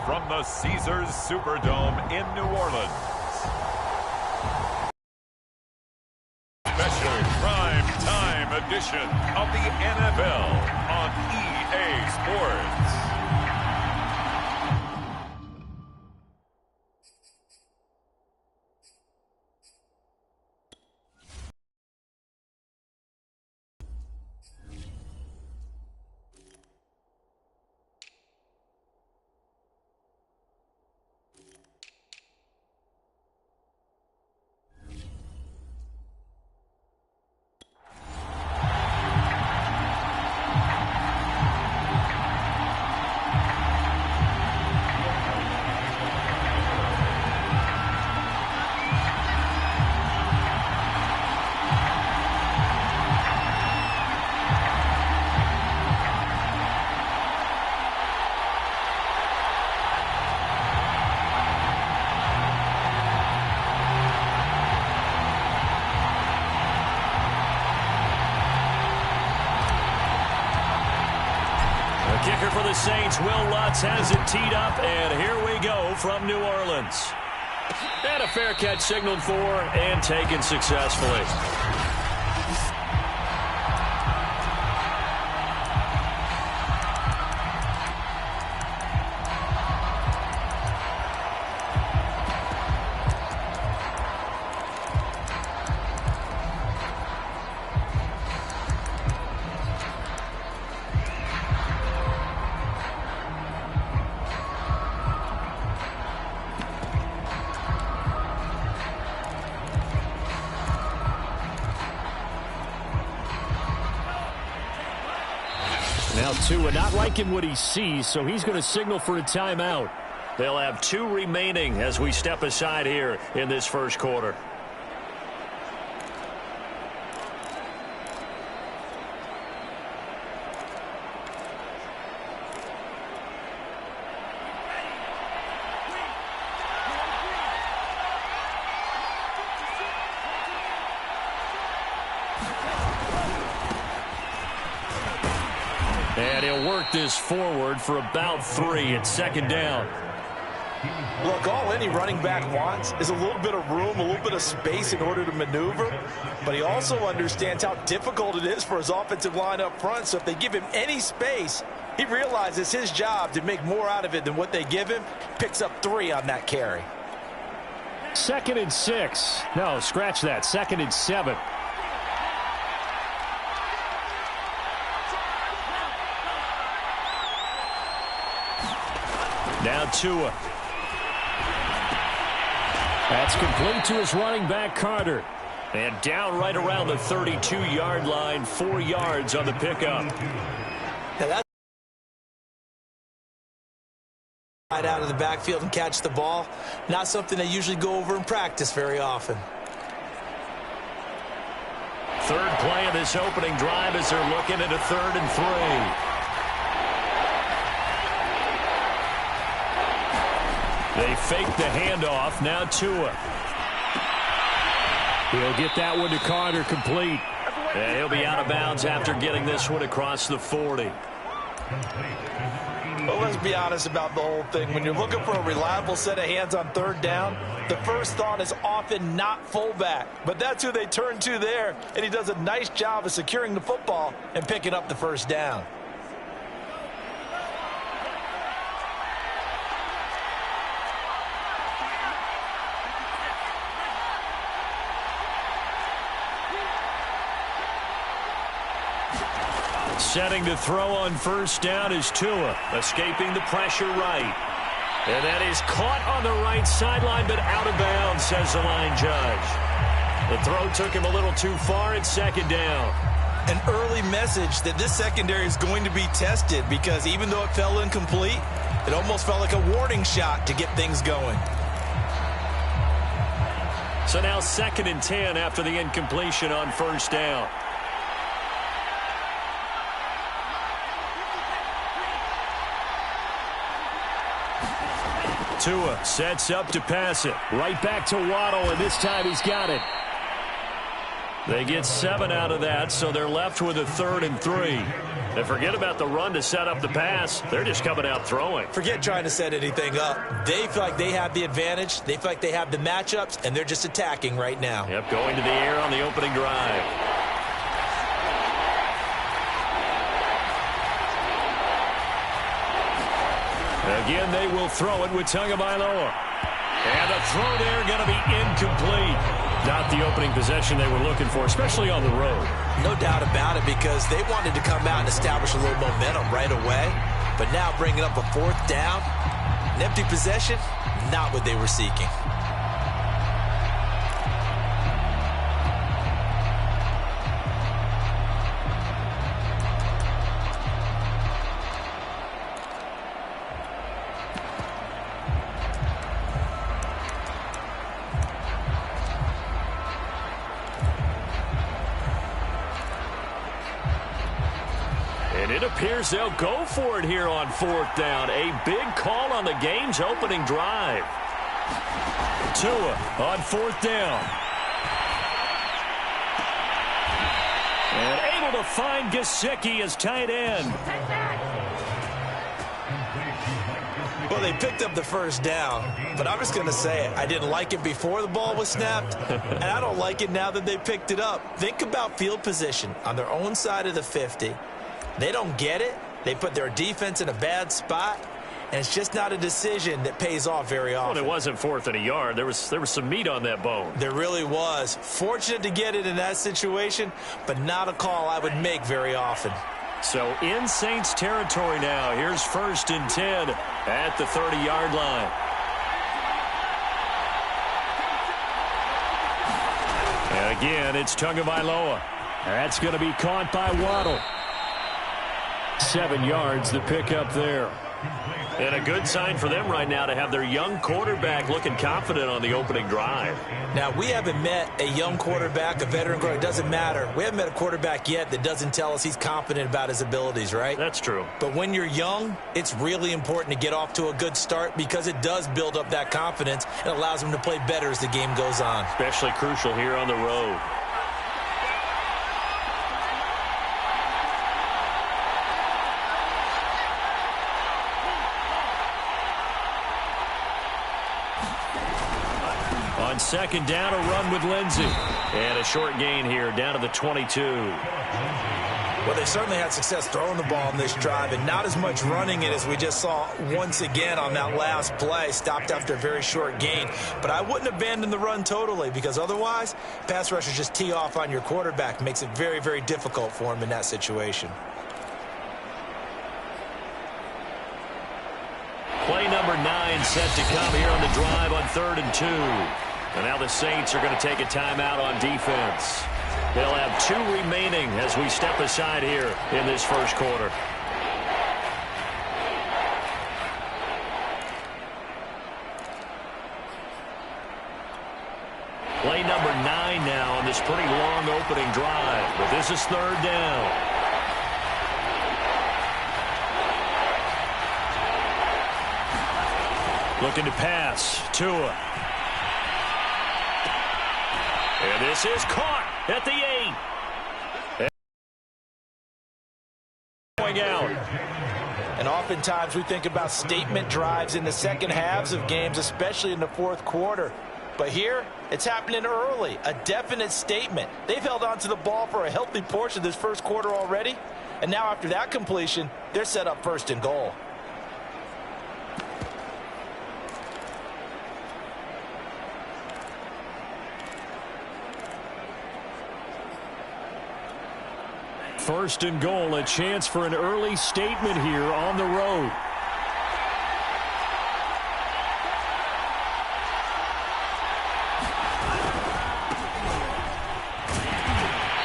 from the Caesars Superdome in New Orleans. Special prime time edition of the NFL on EA Sports. Kicker for the Saints, Will Lutz has it teed up, and here we go from New Orleans. And a fair catch signaled for and taken successfully. Now Tua not liking what he sees, so he's going to signal for a timeout. They'll have 2 remaining as we step aside here in this first quarter. And he'll work this forward for about 3 at second down. Look, all any running back wants is a little bit of room, a little bit of space in order to maneuver. But he also understands how difficult it is for his offensive line up front. So if they give him any space, he realizes his job to make more out of it than what they give him. Picks up 3 on that carry. 2nd and 6. No, scratch that. 2nd and 7. Now Tua. That's complete to his running back, Carter. And down right around the 32-yard line, 4 yards on the pickup. Now that's right out of the backfield and catch the ball. Not something they usually go over in practice very often. 3rd play of this opening drive as they're looking at a 3rd and 3. They fake the handoff. Now Tua. He'll get that one to Carter, complete. And he'll be out of bounds after getting this one across the 40. Well, let's be honest about the whole thing. When you're looking for a reliable set of hands on 3rd down, the first thought is often not fullback. But that's who they turn to there, and he does a nice job of securing the football and picking up the 1st down. Setting to throw on 1st down is Tua, escaping the pressure right. And that is caught on the right sideline, but out of bounds, says the line judge. The throw took him a little too far at 2nd down. An early message that this secondary is going to be tested, because even though it fell incomplete, it almost felt like a warning shot to get things going. So now 2nd and 10 after the incompletion on 1st down. Tua sets up to pass it. Right back to Waddle, and this time he's got it. They get 7 out of that, so they're left with a 3rd and 3. And forget about the run to set up the pass. They're just coming out throwing. Forget trying to set anything up. They feel like they have the advantage. They feel like they have the matchups, and they're just attacking right now. Yep, going to the air on the opening drive. Again, they will throw it with Tagovailoa. And the throw there going to be incomplete. Not the opening possession they were looking for, especially on the road. No doubt about it, because they wanted to come out and establish a little momentum right away. But now bringing up a 4th down, an empty possession, not what they were seeking. It appears they'll go for it here on 4th down. A big call on the game's opening drive. Tua on 4th down. And able to find Gesicki as tight end. Well, they picked up the 1st down, but I'm just going to say it. I didn't like it before the ball was snapped, and I don't like it now that they picked it up. Think about field position on their own side of the 50. They don't get it. They put their defense in a bad spot, and it's just not a decision that pays off very often. Well, it wasn't 4th and a yard. There was some meat on that bone. There really was. Fortunate to get it in that situation, but not a call I would make very often. So in Saints territory now. Here's 1st and 10 at the 30-yard line. And again, it's Tagovailoa. That's going to be caught by Waddle. 7 yards the pick up there. And a good sign for them right now to have their young quarterback looking confident on the opening drive. Now, we haven't met a young quarterback, a veteran quarterback. It doesn't matter. We haven't met a quarterback yet that doesn't tell us he's confident about his abilities, right? That's true. But when you're young, it's really important to get off to a good start because it does build up that confidence and allows them to play better as the game goes on. Especially crucial here on the road. On 2nd down, a run with Lindsey. And a short gain here down to the 22. Well, they certainly had success throwing the ball in this drive and not as much running it as we just saw once again on that last play. Stopped after a very short gain. But I wouldn't abandon the run totally because otherwise, pass rushers just tee off on your quarterback. Makes it very, very difficult for him in that situation. Play number 9 set to come here on the drive on 3rd and 2. And now the Saints are going to take a timeout on defense. They'll have 2 remaining as we step aside here in this first quarter. Play number 9 now on this pretty long opening drive. But this is 3rd down. Looking to pass. Tua. And this is caught at the 8. Going out. And oftentimes we think about statement drives in the second halves of games, especially in the 4th quarter. But here, it's happening early. A definite statement. They've held on to the ball for a healthy portion of this first quarter already. And now after that completion, they're set up 1st and goal. First and goal, a chance for an early statement here on the road.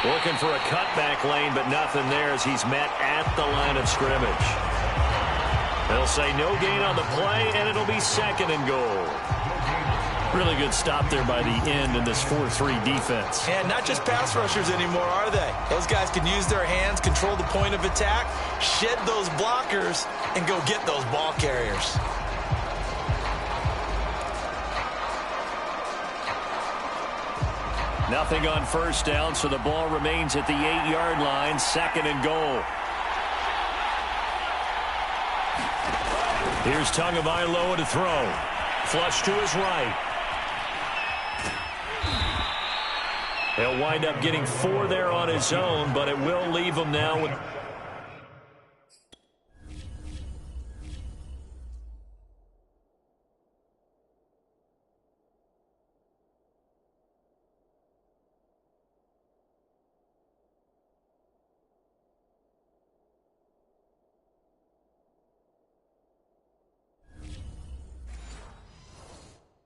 Looking for a cutback lane, but nothing there as he's met at the line of scrimmage. They'll say no gain on the play, and it'll be 2nd and goal. Really good stop there by the end in this 4-3 defense. And not just pass rushers anymore, are they? Those guys can use their hands, control the point of attack, shed those blockers, and go get those ball carriers. Nothing on first down, so the ball remains at the 8-yard line, 2nd and goal. Here's Tagovailoa to throw. Flush to his right. He'll wind up getting 4 there on his own, but it will leave him now with...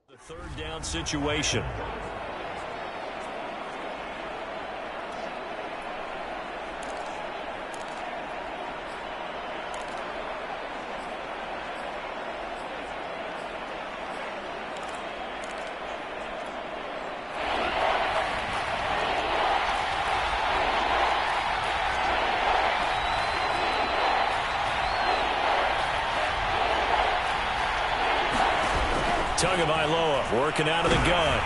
the 3rd down situation. Tagovailoa working out of the gun.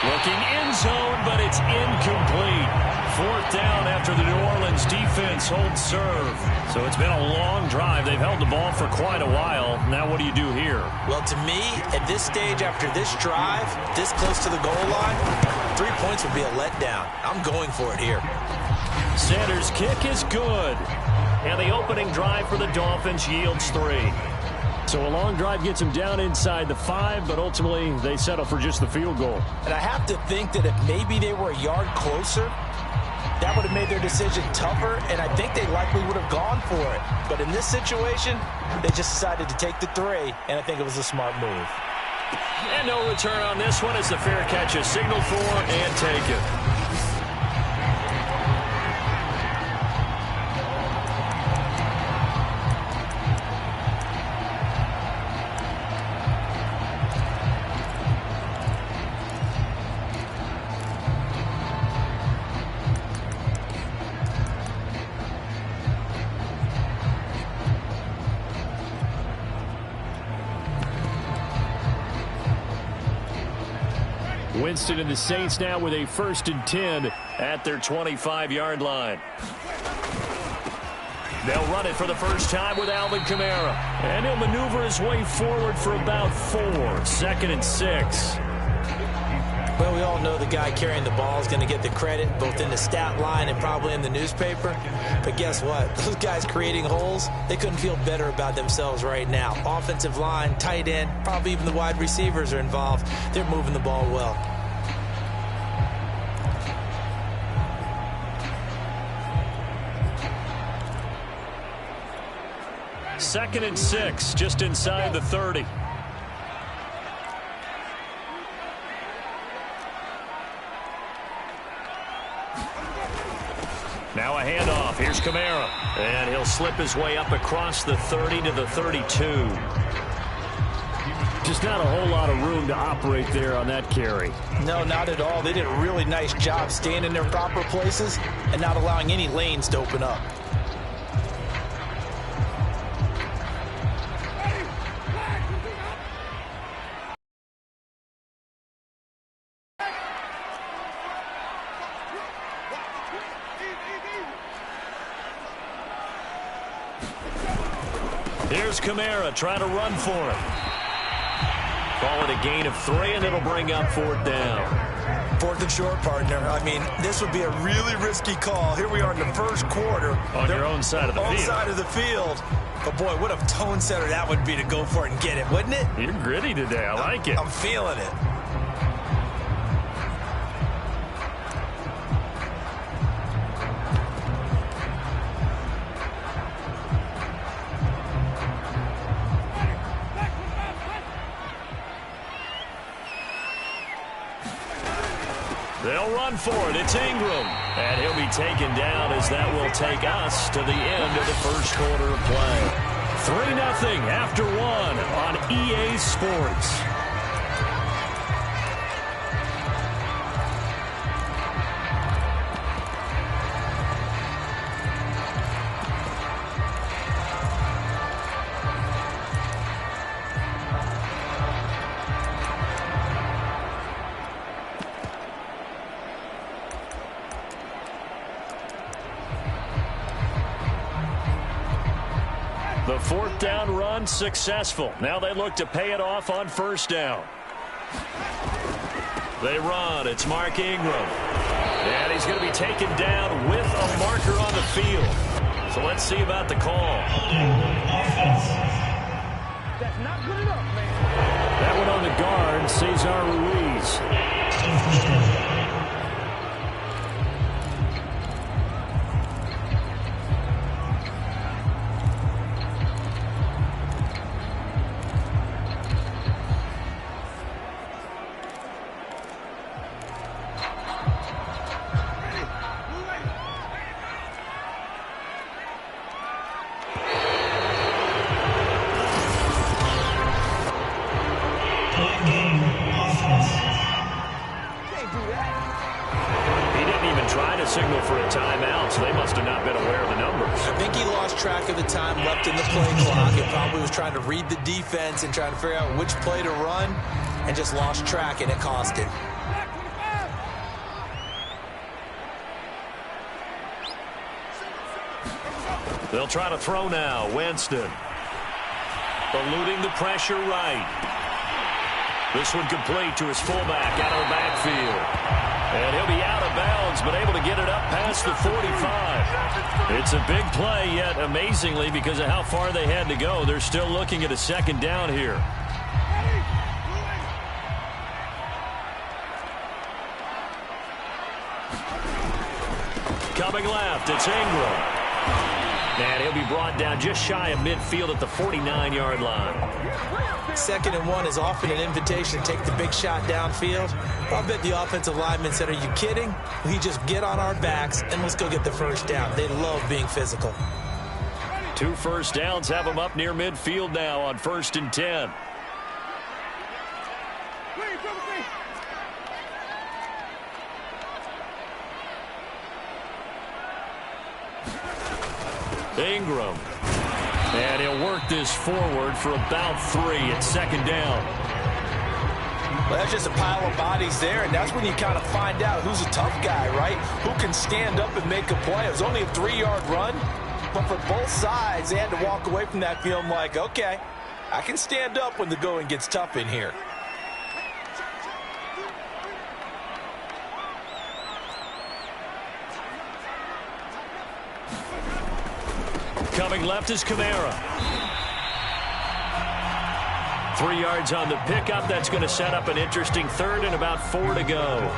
Looking end zone, but it's incomplete. 4th down after the New Orleans defense holds serve. So it's been a long drive. They've held the ball for quite a while. Now what do you do here? Well, to me, at this stage after this drive, this close to the goal line, 3 points would be a letdown. I'm going for it here. Sanders' kick is good. And the opening drive for the Dolphins yields 3. So a long drive gets them down inside the 5, but ultimately they settle for just the field goal. And I have to think that if maybe they were a yard closer, that would have made their decision tougher, and I think they likely would have gone for it. But in this situation, they just decided to take the 3, and I think it was a smart move. And no return on this one as the fair catch is signaled for and taken. Winston and the Saints now with a 1st and 10 at their 25-yard line. They'll run it for the first time with Alvin Kamara. And he'll maneuver his way forward for about 4. 2nd and 6. Well, we all know the guy carrying the ball is going to get the credit, both in the stat line and probably in the newspaper. But guess what? Those guys creating holes, they couldn't feel better about themselves right now. Offensive line, tight end, probably even the wide receivers are involved. They're moving the ball well. Second and 6, just inside the 30. Now a handoff. Here's Kamara. And he'll slip his way up across the 30 to the 32. Just not a whole lot of room to operate there on that carry. No, not at all. They did a really nice job staying in their proper places and not allowing any lanes to open up. Here's Kamara trying to run for it. Call it a gain of 3, and it'll bring up 4th down. 4th and short, partner. I mean, this would be a really risky call. Here we are in the 1st quarter. On your own side of the field. On side of the field. But, boy, what a tone setter that would be to go for it and get it, wouldn't it? You're gritty today. I like it. I'm feeling it. They'll run for it. It's Ingram. And he'll be taken down as that will take us to the end of the 1st quarter of play. 3-0 after 1 on EA Sports. 4th down run successful. Now they look to pay it off on 1st down. They run. It's Mark Ingram. And he's going to be taken down with a marker on the field. So let's see about the call. That's not good enough, man. That one on the guard, Cesar Ruiz. Signal for a timeout, so they must have not been aware of the numbers. I think he lost track of the time left in the play clock. It probably was trying to read the defense and trying to figure out which play to run, and just lost track, and it cost him. They'll try to throw now. Winston. Eluding the pressure right. This one complete to his fullback out of the backfield. And he'll be out of bounds, but able to get it up past the 45. It's a big play, yet amazingly, because of how far they had to go, they're still looking at a 2nd down here. Coming left, it's Ingram. And he'll be brought down just shy of midfield at the 49-yard line. 2nd and 1 is often an invitation to take the big shot downfield. I'll bet the offensive lineman said, "Are you kidding? We just get on our backs and let's go get the 1st down." They love being physical. 2 first downs have them up near midfield now on 1st and 10. Ingram. And he'll work this forward for about 3 at 2nd down. Well, that's just a pile of bodies there, and that's when you kind of find out who's a tough guy, right? Who can stand up and make a play. It was only a 3-yard run, but for both sides, they had to walk away from that feeling like, okay, I can stand up when the going gets tough in here. Coming left is Kamara. 3 yards on the pickup. That's going to set up an interesting 3rd and about 4 to go.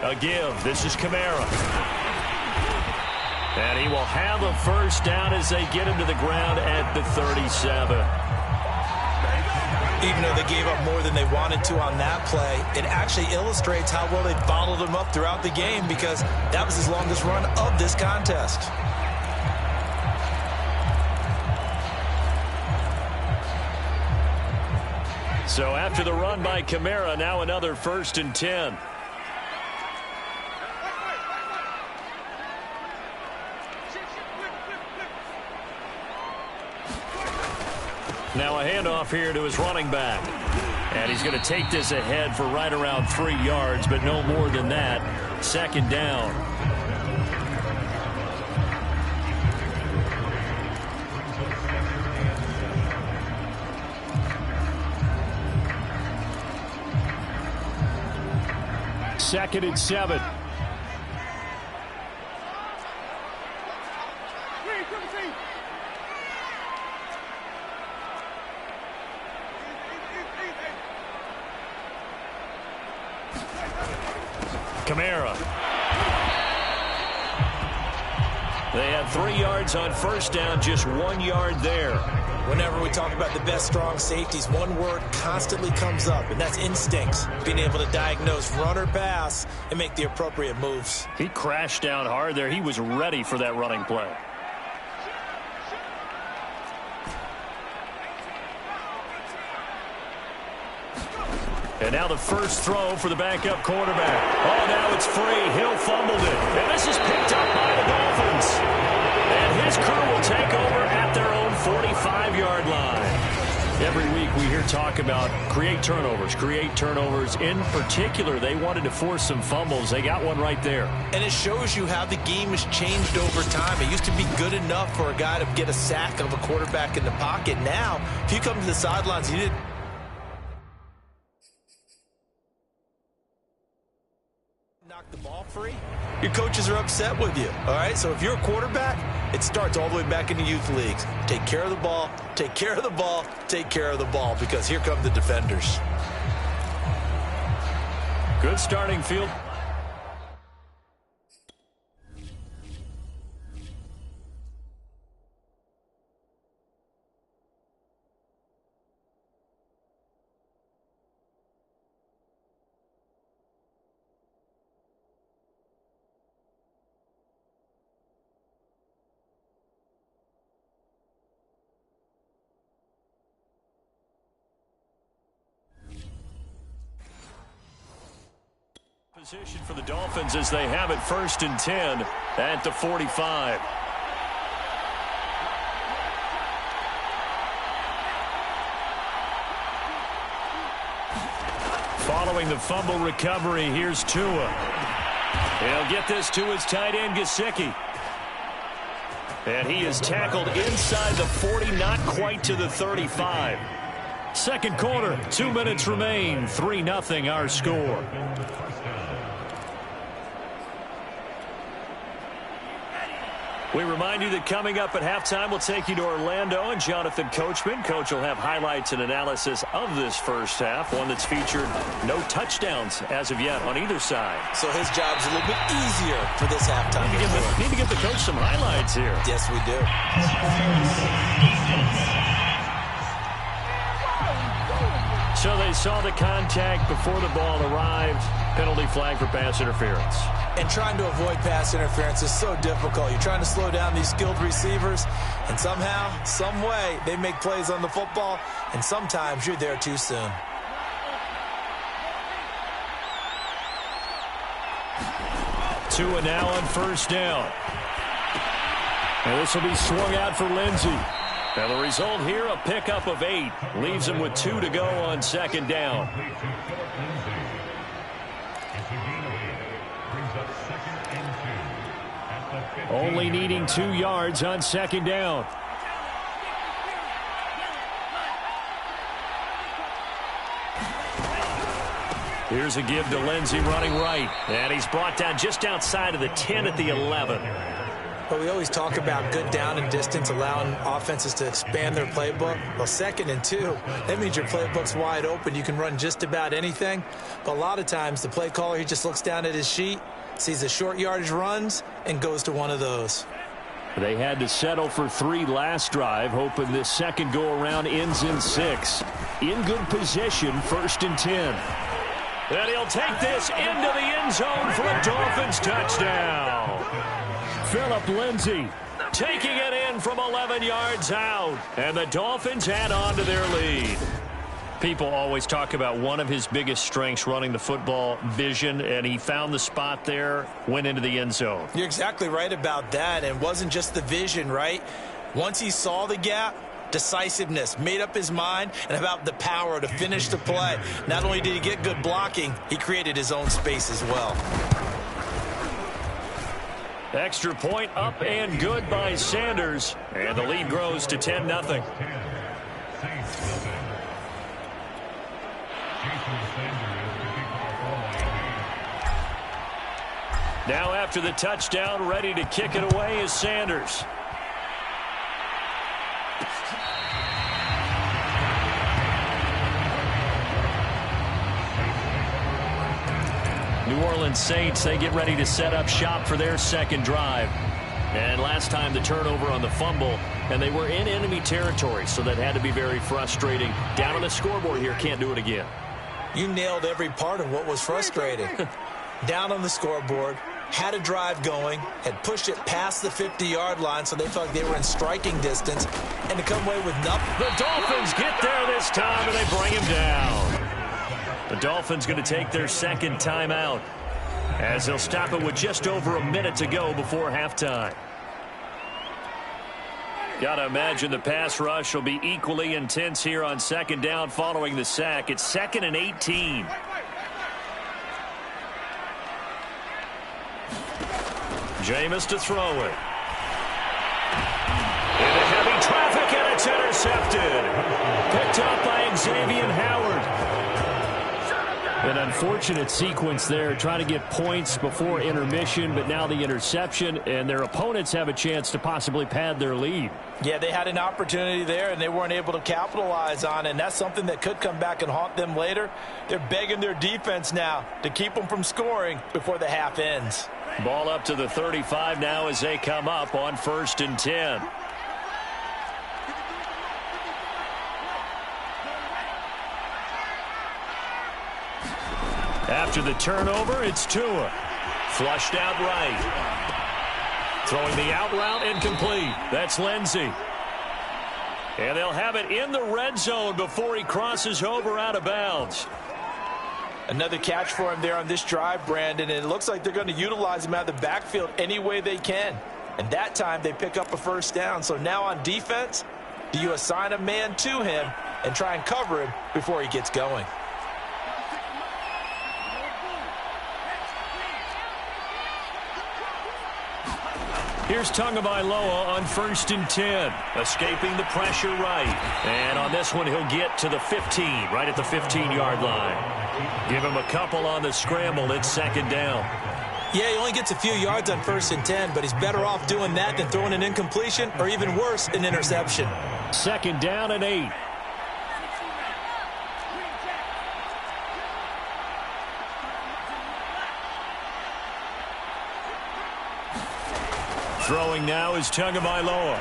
A give. This is Kamara. And he will have a 1st down as they get him to the ground at the 37. Even though they gave up more than they wanted to on that play, it actually illustrates how well they bottled him up throughout the game, because that was his longest run of this contest. So after the run by Kamara, now another 1st and 10. Now a handoff here to his running back. And he's going to take this ahead for right around 3 yards, but no more than that. 2nd down. Second and 7. Kamara. They had 3 yards on 1st down, just 1 yard there. Whenever we talk about the best strong safeties, one word constantly comes up, and that's instincts. Being able to diagnose run or pass and make the appropriate moves. He crashed down hard there. He was ready for that running play. And now the first throw for the backup quarterback. Oh, now it's free. Hill fumbled it. And this is picked up by the Dolphins. And his crew will take over at their own 45-yard line. Every week we hear talk about create turnovers. In particular, they wanted to force some fumbles. They got one right there. And it shows you how the game has changed over time. It used to be good enough for a guy to get a sack of a quarterback in the pocket. Now, if you come to the sidelines, you didn't knock the ball free, your coaches are upset with you. All right, so if you're a quarterback, it starts all the way back in the youth leagues. Take care of the ball, take care of the ball, take care of the ball, because here come the defenders. Good starting field. Position for the Dolphins as they have it 1st and 10 at the 45. Following the fumble recovery, here's Tua. He'll get this to his tight end, Gesicki. And he is tackled inside the 40, not quite to the 35. Second quarter, 2 minutes remain, 3-0 our score. We remind you that coming up at halftime, we'll take you to Orlando and Jonathan Coachman. Coach will have highlights and analysis of this first half, one that's featured no touchdowns as of yet on either side. So his job's a little bit easier for this halftime. Need to give the coach some highlights here. Yes, we do. So they saw the contact before the ball arrived. Penalty flag for pass interference. And trying to avoid pass interference is so difficult. You're trying to slow down these skilled receivers, and somehow, some way, they make plays on the football, and sometimes you're there too soon. Tua now on 1st down. And this will be swung out for Lindsey. Now the result here, a pickup of 8. Leaves him with 2 to go on 2nd down. Only needing 2 yards on 2nd down. Here's a give to Lindsey running right. And he's brought down just outside of the 10 at the 11. But we always talk about good down and distance, allowing offenses to expand their playbook. Well, 2nd and 2, that means your playbook's wide open. You can run just about anything. But a lot of times, the play caller, he just looks down at his sheet, sees the short yardage runs, and goes to one of those. They had to settle for 3 last drive, hoping this second go-around ends in 6. In good position, 1st and 10. And he'll take this into the end zone for a Dolphins touchdown. Phillip Lindsay taking it in from 11 yards out. And the Dolphins add on to their lead. People always talk about one of his biggest strengths, running the football, vision, and he found the spot there, went into the end zone. You're exactly right about that. And it wasn't just the vision, right? Once he saw the gap, decisiveness, made up his mind, and about the power to finish the play. Not only did he get good blocking, he created his own space as well. Extra point up and good by Sanders, and the lead grows to 10-0. Now after the touchdown, ready to kick it away is Sanders. New Orleans Saints, they get ready to set up shop for their second drive. And last time the turnover on the fumble, and they were in enemy territory, so that had to be very frustrating. Down on the scoreboard here, can't do it again. You nailed every part of what was frustrating. Down on the scoreboard, had a drive going, had pushed it past the 50-yard line, so they felt like they were in striking distance, and to come away with nothing. The Dolphins get there this time, and they bring him down. The Dolphins going to take their second timeout as they'll stop it with just over a minute to go before halftime. Got to imagine the pass rush will be equally intense here on second down following the sack. It's 2nd and 18. Jameis to throw it. Into heavy traffic, and it's intercepted. Picked up by Xavier Howard. An unfortunate sequence there, trying to get points before intermission, but now the interception, and their opponents have a chance to possibly pad their lead. Yeah, they had an opportunity there, and they weren't able to capitalize on it, and that's something that could come back and haunt them later. They're begging their defense now to keep them from scoring before the half ends. Ball up to the 35 now as they come up on 1st and 10. After the turnover, it's Tua. Flushed out right. Throwing the out route incomplete. That's Lindsey. And they'll have it in the red zone before he crosses over out of bounds. Another catch for him there on this drive, Brandon, and it looks like they're going to utilize him out of the backfield any way they can. And that time they pick up a first down. So now on defense, do you assign a man to him and try and cover him before he gets going? Here's Tagovailoa on 1st and 10. Escaping the pressure right. And on this one, he'll get to the 15, right at the 15-yard line. Give him a couple on the scramble. It's 2nd down. Yeah, he only gets a few yards on 1st and 10, but he's better off doing that than throwing an incompletion or even worse, an interception. 2nd down and 8. Throwing now is Tagovailoa.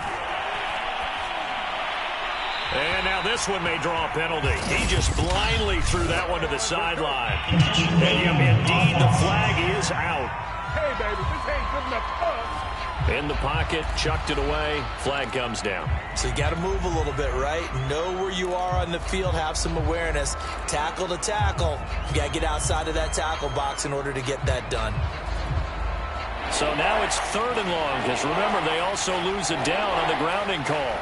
And now this one may draw a penalty. He just blindly threw that one to the sideline. And indeed, the flag is out. Hey, baby, this ain't good enough for us. In the pocket, chucked it away. Flag comes down. So you got to move a little bit, right? Know where you are on the field. Have some awareness. Tackle to tackle. You got to get outside of that tackle box in order to get that done. So now it's 3rd and long, because remember, they also lose a down on the grounding call.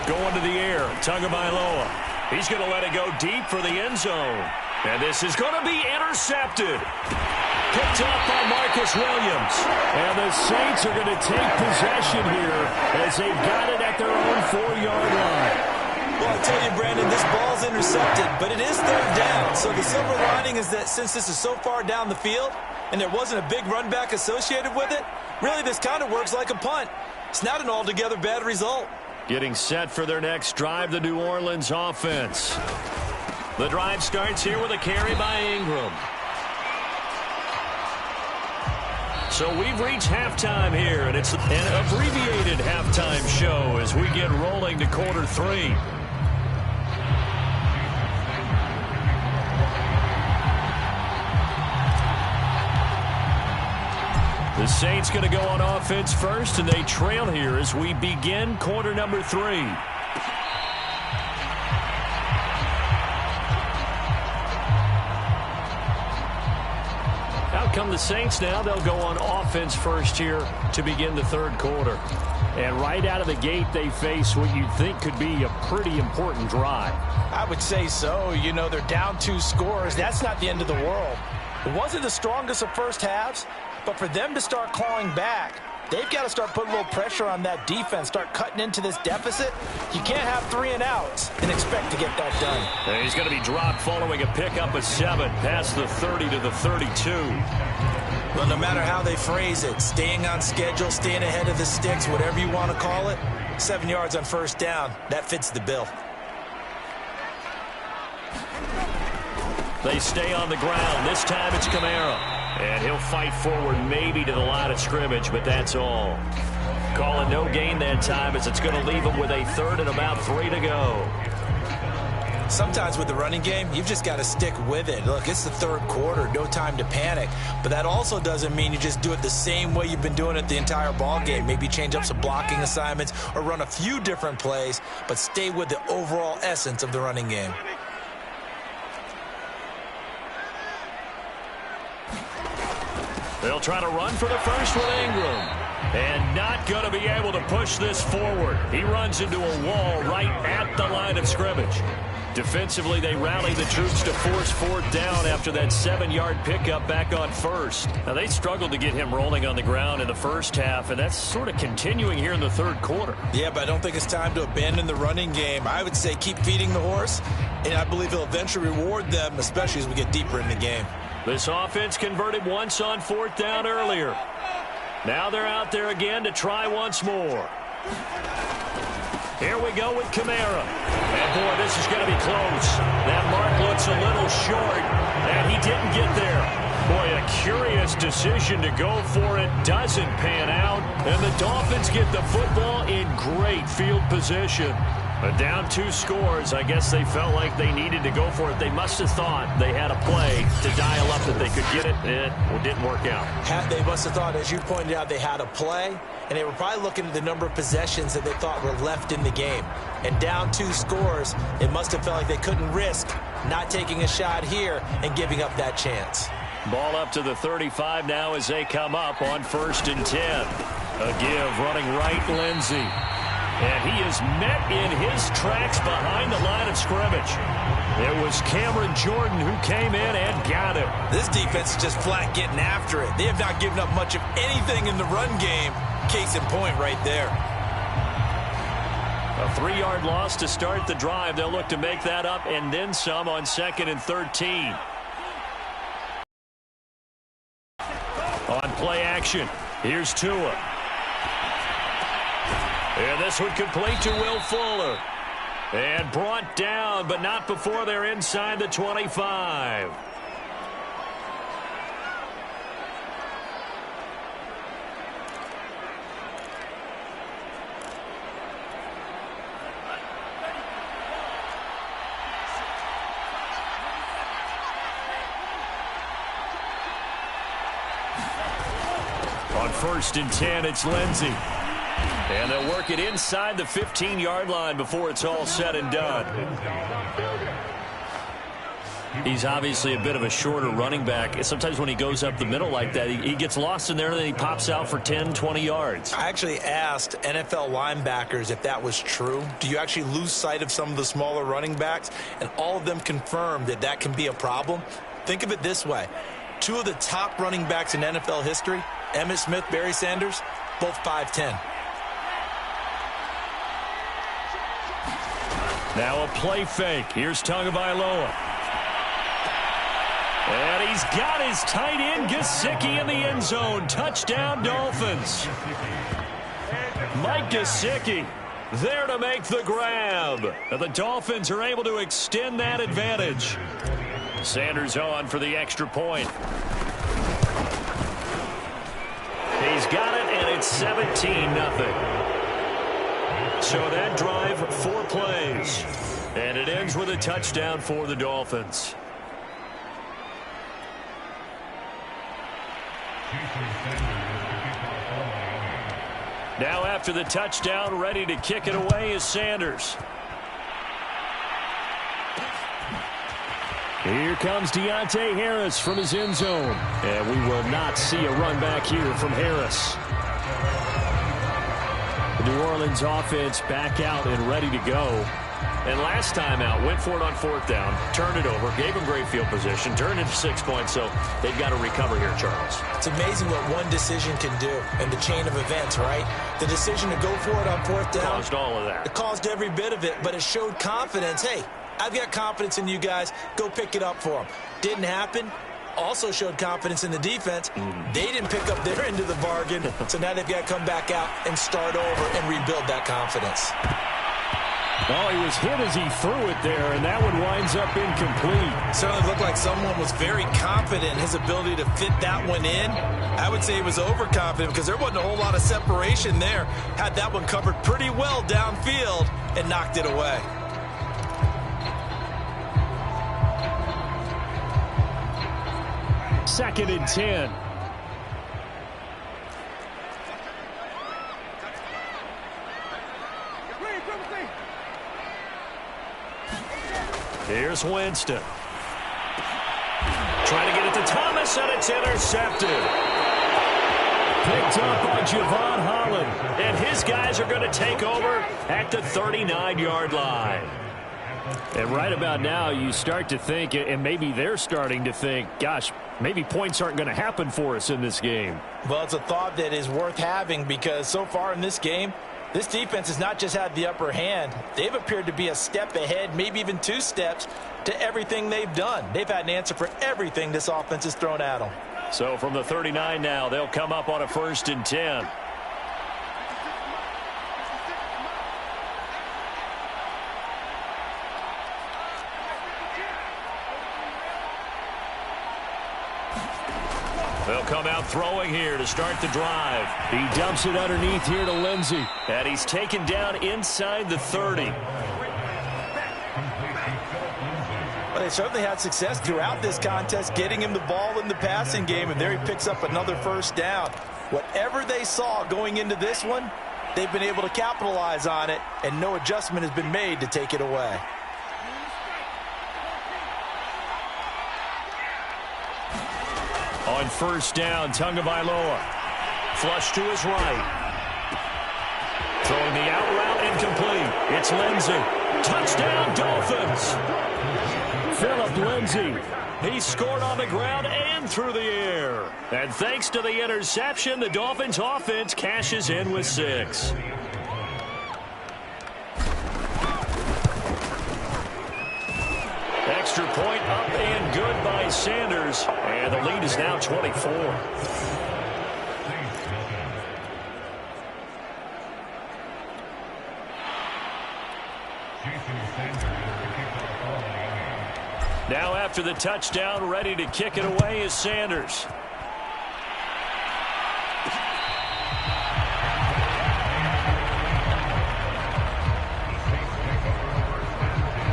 Going to the air, Tagovailoa. He's going to let it go deep for the end zone. And this is going to be intercepted. Picked up by Marcus Williams. And the Saints are going to take possession here as they've got it at their own 4-yard line. Well, I tell you, Brandon, this ball's intercepted, but it is 3rd down. So the silver lining is that since this is so far down the field and there wasn't a big run back associated with it, really this kind of works like a punt. It's not an altogether bad result. Getting set for their next drive, the New Orleans offense. The drive starts here with a carry by Ingram. So we've reached halftime here, and it's an abbreviated halftime show as we get rolling to quarter 3. The Saints going to go on offense first, and they trail here as we begin quarter number 3. Out come the Saints now. They'll go on offense first here to begin the 3rd quarter. And right out of the gate, they face what you'd think could be a pretty important drive. I would say so. You know, they're down 2 scores. That's not the end of the world. It wasn't the strongest of first halves, but for them to start clawing back, they've got to start putting a little pressure on that defense, start cutting into this deficit. You can't have 3 and outs and expect to get that done. And he's going to be dropped following a pickup of 7 past the 30 to the 32. Well, no matter how they phrase it, staying on schedule, staying ahead of the sticks, whatever you want to call it, 7 yards on 1st down, that fits the bill. They stay on the ground. This time it's Kamara. And he'll fight forward maybe to the line of scrimmage, but that's all. Calling no gain that time as it's going to leave him with a 3rd and about 3 to go. sometimes with the running game, you've just got to stick with it. Look, it's the third quarter, no time to panic. But that also doesn't mean you just do it the same way you've been doing it the entire ball game. Maybe change up some blocking assignments or run a few different plays, but stay with the overall essence of the running game. They'll try to run for the first with Ingram. And not going to be able to push this forward. He runs into a wall right at the line of scrimmage. Defensively, they rally the troops to force fourth down after that 7-yard pickup back on first. Now, they struggled to get him rolling on the ground in the first half, and that's sort of continuing here in the third quarter. Yeah, but I don't think it's time to abandon the running game. I would say keep feeding the horse, and I believe he'll eventually reward them, especially as we get deeper in the game. This offense converted once on fourth down earlier. Now they're out there again to try once more. Here we go with Kamara. And, boy, this is going to be close. That mark looks a little short, and he didn't get there. Boy, a curious decision to go for it. Doesn't pan out, and the Dolphins get the football in great field position. But down 2 scores, I guess they felt like they needed to go for it. They must have thought they had a play to dial up that they could get it. It didn't work out. They must have thought, as you pointed out, they had a play, and they were probably looking at the number of possessions that they thought were left in the game. And down 2 scores, it must have felt like they couldn't risk not taking a shot here and giving up that chance. Ball up to the 35 now as they come up on 1st and 10. A give running right, Lindsey. And he is met in his tracks behind the line of scrimmage. It was Cameron Jordan who came in and got him. This defense is just flat getting after it. They have not given up much of anything in the run game. Case in point right there. A 3-yard loss to start the drive. They'll look to make that up and then some on 2nd and 13. On play action, here's Tua. And this would complete to Will Fuller. And brought down, but not before they're inside the 25. On 1st and 10, it's Lindsey. And they'll work it inside the 15-yard line before it's all said and done. He's obviously a bit of a shorter running back. Sometimes when he goes up the middle like that, he gets lost in there and then he pops out for 10, 20 yards. I actually asked NFL linebackers if that was true. Do you actually lose sight of some of the smaller running backs? And all of them confirmed that that can be a problem. Think of it this way. 2 of the top running backs in NFL history, Emmitt Smith, Barry Sanders, both 5'10". Now a play fake. Here's Tagovailoa. And he's got his tight end, Gesicki, in the end zone. Touchdown, Dolphins. Mike Gesicki there to make the grab. And the Dolphins are able to extend that advantage. Sanders on for the extra point. He's got it, and it's 17-0. So that drive, 4 plays. And it ends with a touchdown for the Dolphins. Now after the touchdown, ready to kick it away is Sanders. Here comes Deontay Harris from his end zone. And we will not see a run back here from Harris. The New Orleans offense back out and ready to go. And last time out, went for it on 4th down, turned it over, gave them great field position, turned into 6 points, so they've got to recover here, Charles. It's amazing what one decision can do in the chain of events, right? The decision to go for it on 4th down. Caused all of that. It caused every bit of it, but it showed confidence. Hey, I've got confidence in you guys. Go pick it up for them. Didn't happen. Also showed confidence in the defense. They didn't pick up their end of the bargain, so now they've got to come back out and start over and rebuild that confidence. Oh, he was hit as he threw it there, and that one winds up incomplete. Certainly looked like someone was very confident in his ability to fit that one in. I would say he was overconfident because there wasn't a whole lot of separation there. Had that one covered pretty well downfield and knocked it away. 2nd and 10. Here's Winston. Trying to get it to Thomas, and it's intercepted. Picked up by Javon Holland. And his guys are going to take over at the 39-yard line. And right about now, you start to think, and maybe they're starting to think, gosh, maybe points aren't going to happen for us in this game. Well, it's a thought that is worth having because so far in this game, this defense has not just had the upper hand. They've appeared to be a step ahead, maybe even 2 steps, to everything they've done. They've had an answer for everything this offense has thrown at them. So from the 39 now, they'll come up on a 1st and 10. They'll come out throwing here to start the drive. He dumps it underneath here to Lindsey. And he's taken down inside the 30. Well, they certainly had success throughout this contest, getting him the ball in the passing game, and there he picks up another 1st down. Whatever they saw going into this one, they've been able to capitalize on it, and no adjustment has been made to take it away. On 1st down, Tagovailoa. Flush to his right. Throwing the out route incomplete. It's Lindsey. Touchdown, Dolphins. Phillip Lindsey. He scored on the ground and through the air. And thanks to the interception, the Dolphins offense cashes in with 6. Extra point up and good by Sanders. And the lead is now 24. Now after the touchdown, ready to kick it away is Sanders.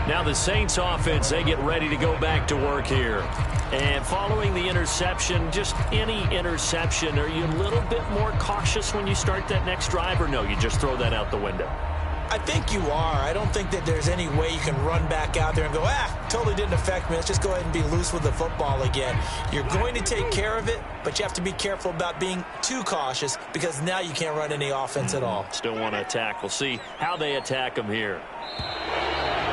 Now the Saints offense, they get ready to go back to work here. And following the interception, just any interception, are you a little bit more cautious when you start that next drive, or no, you just throw that out the window? I think you are. I don't think that there's any way you can run back out there and go, totally didn't affect me. Let's just go ahead and be loose with the football again. You're going to take care of it, but you have to be careful about being too cautious because now you can't run any offense at all. Still want to attack. We'll see how they attack them here.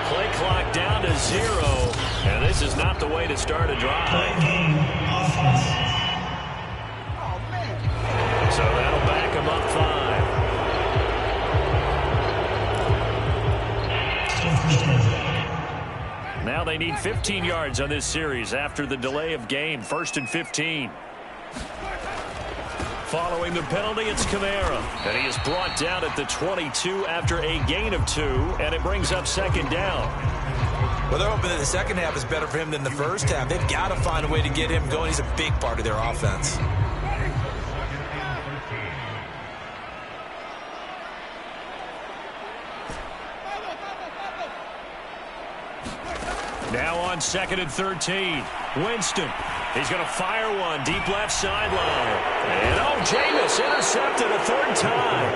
Play clock down to 0, and this is not the way to start a drive. So that'll back them up 5. Now they need 15 yards on this series after the delay of game. 1st and 15. Following the penalty, it's Kamara. And he is brought down at the 22 after a gain of 2, and it brings up 2nd down. Well, they're hoping that the second half is better for him than the first half. They've got to find a way to get him going. He's a big part of their offense. Now on 2nd and 13. Winston. He's going to fire one deep left sideline. And Jameis intercepted a 3rd time.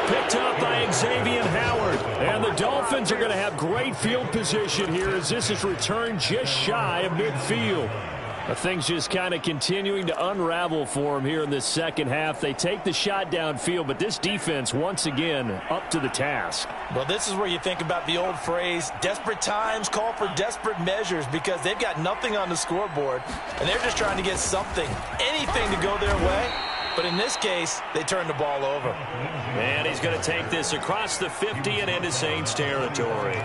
Picked up by Xavier Howard. And the Dolphins are going to have great field position here as this is returned just shy of midfield. Things just kind of continuing to unravel for them here in this second half. They take the shot downfield, but this defense, once again, up to the task. Well, this is where you think about the old phrase, desperate times call for desperate measures, because they've got nothing on the scoreboard, and they're just trying to get something, anything to go their way. But in this case, they turn the ball over. And he's going to take this across the 50 and into Saints territory.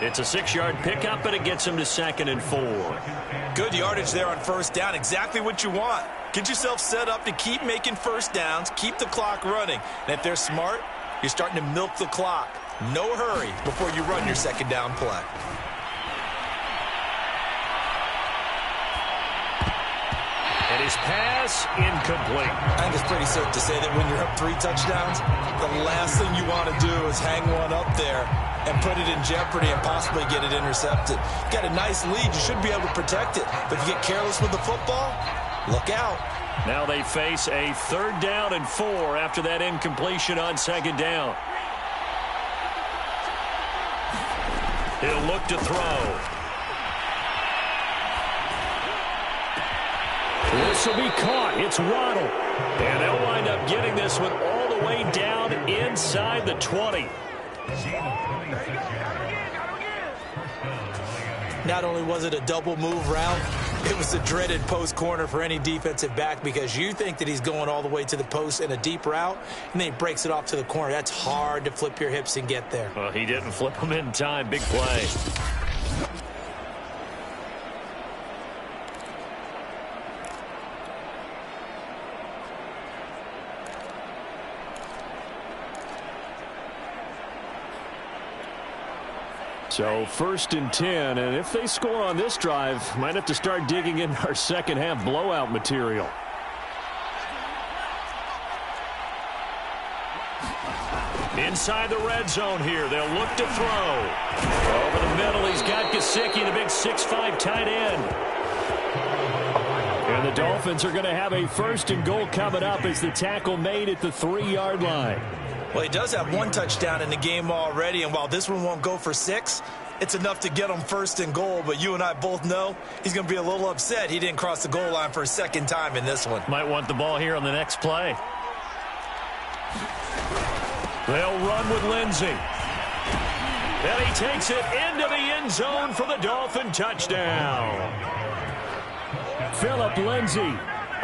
It's a 6-yard pickup, and it gets him to 2nd and 4. Good yardage there on 1st down. Exactly what you want. Get yourself set up to keep making 1st downs, keep the clock running. And if they're smart, you're starting to milk the clock. No hurry before you run your 2nd down play. And his pass incomplete. I think it's pretty safe to say that when you're up 3 touchdowns, the last thing you want to do is hang one up there and put it in jeopardy and possibly get it intercepted. You've got a nice lead. You should be able to protect it. But if you get careless with the football, look out. Now they face a 3rd down and 4 after that incompletion on 2nd down. He'll look to throw. This will be caught. It's Waddle. And they'll wind up getting this one all the way down inside the 20. Not only was it a double move route, it was a dreaded post corner for any defensive back because you think that he's going all the way to the post in a deep route, and then he breaks it off to the corner. That's hard to flip your hips and get there. Well, he didn't flip them in time. Big play. So 1st and 10, and if they score on this drive, might have to start digging in our second half blowout material. Inside the red zone here, they'll look to throw. Over the middle, he's got Gesicki, the big 6'5" tight end. And the Dolphins are going to have a 1st and goal coming up as the tackle made at the 3-yard line. Well, he does have 1 touchdown in the game already, and while this one won't go for 6, it's enough to get him 1st and goal. But you and I both know he's going to be a little upset he didn't cross the goal line for a 2nd time in this one. Might want the ball here on the next play. They'll run with Lindsey. And he takes it into the end zone for the Dolphin touchdown. Phillip Lindsey.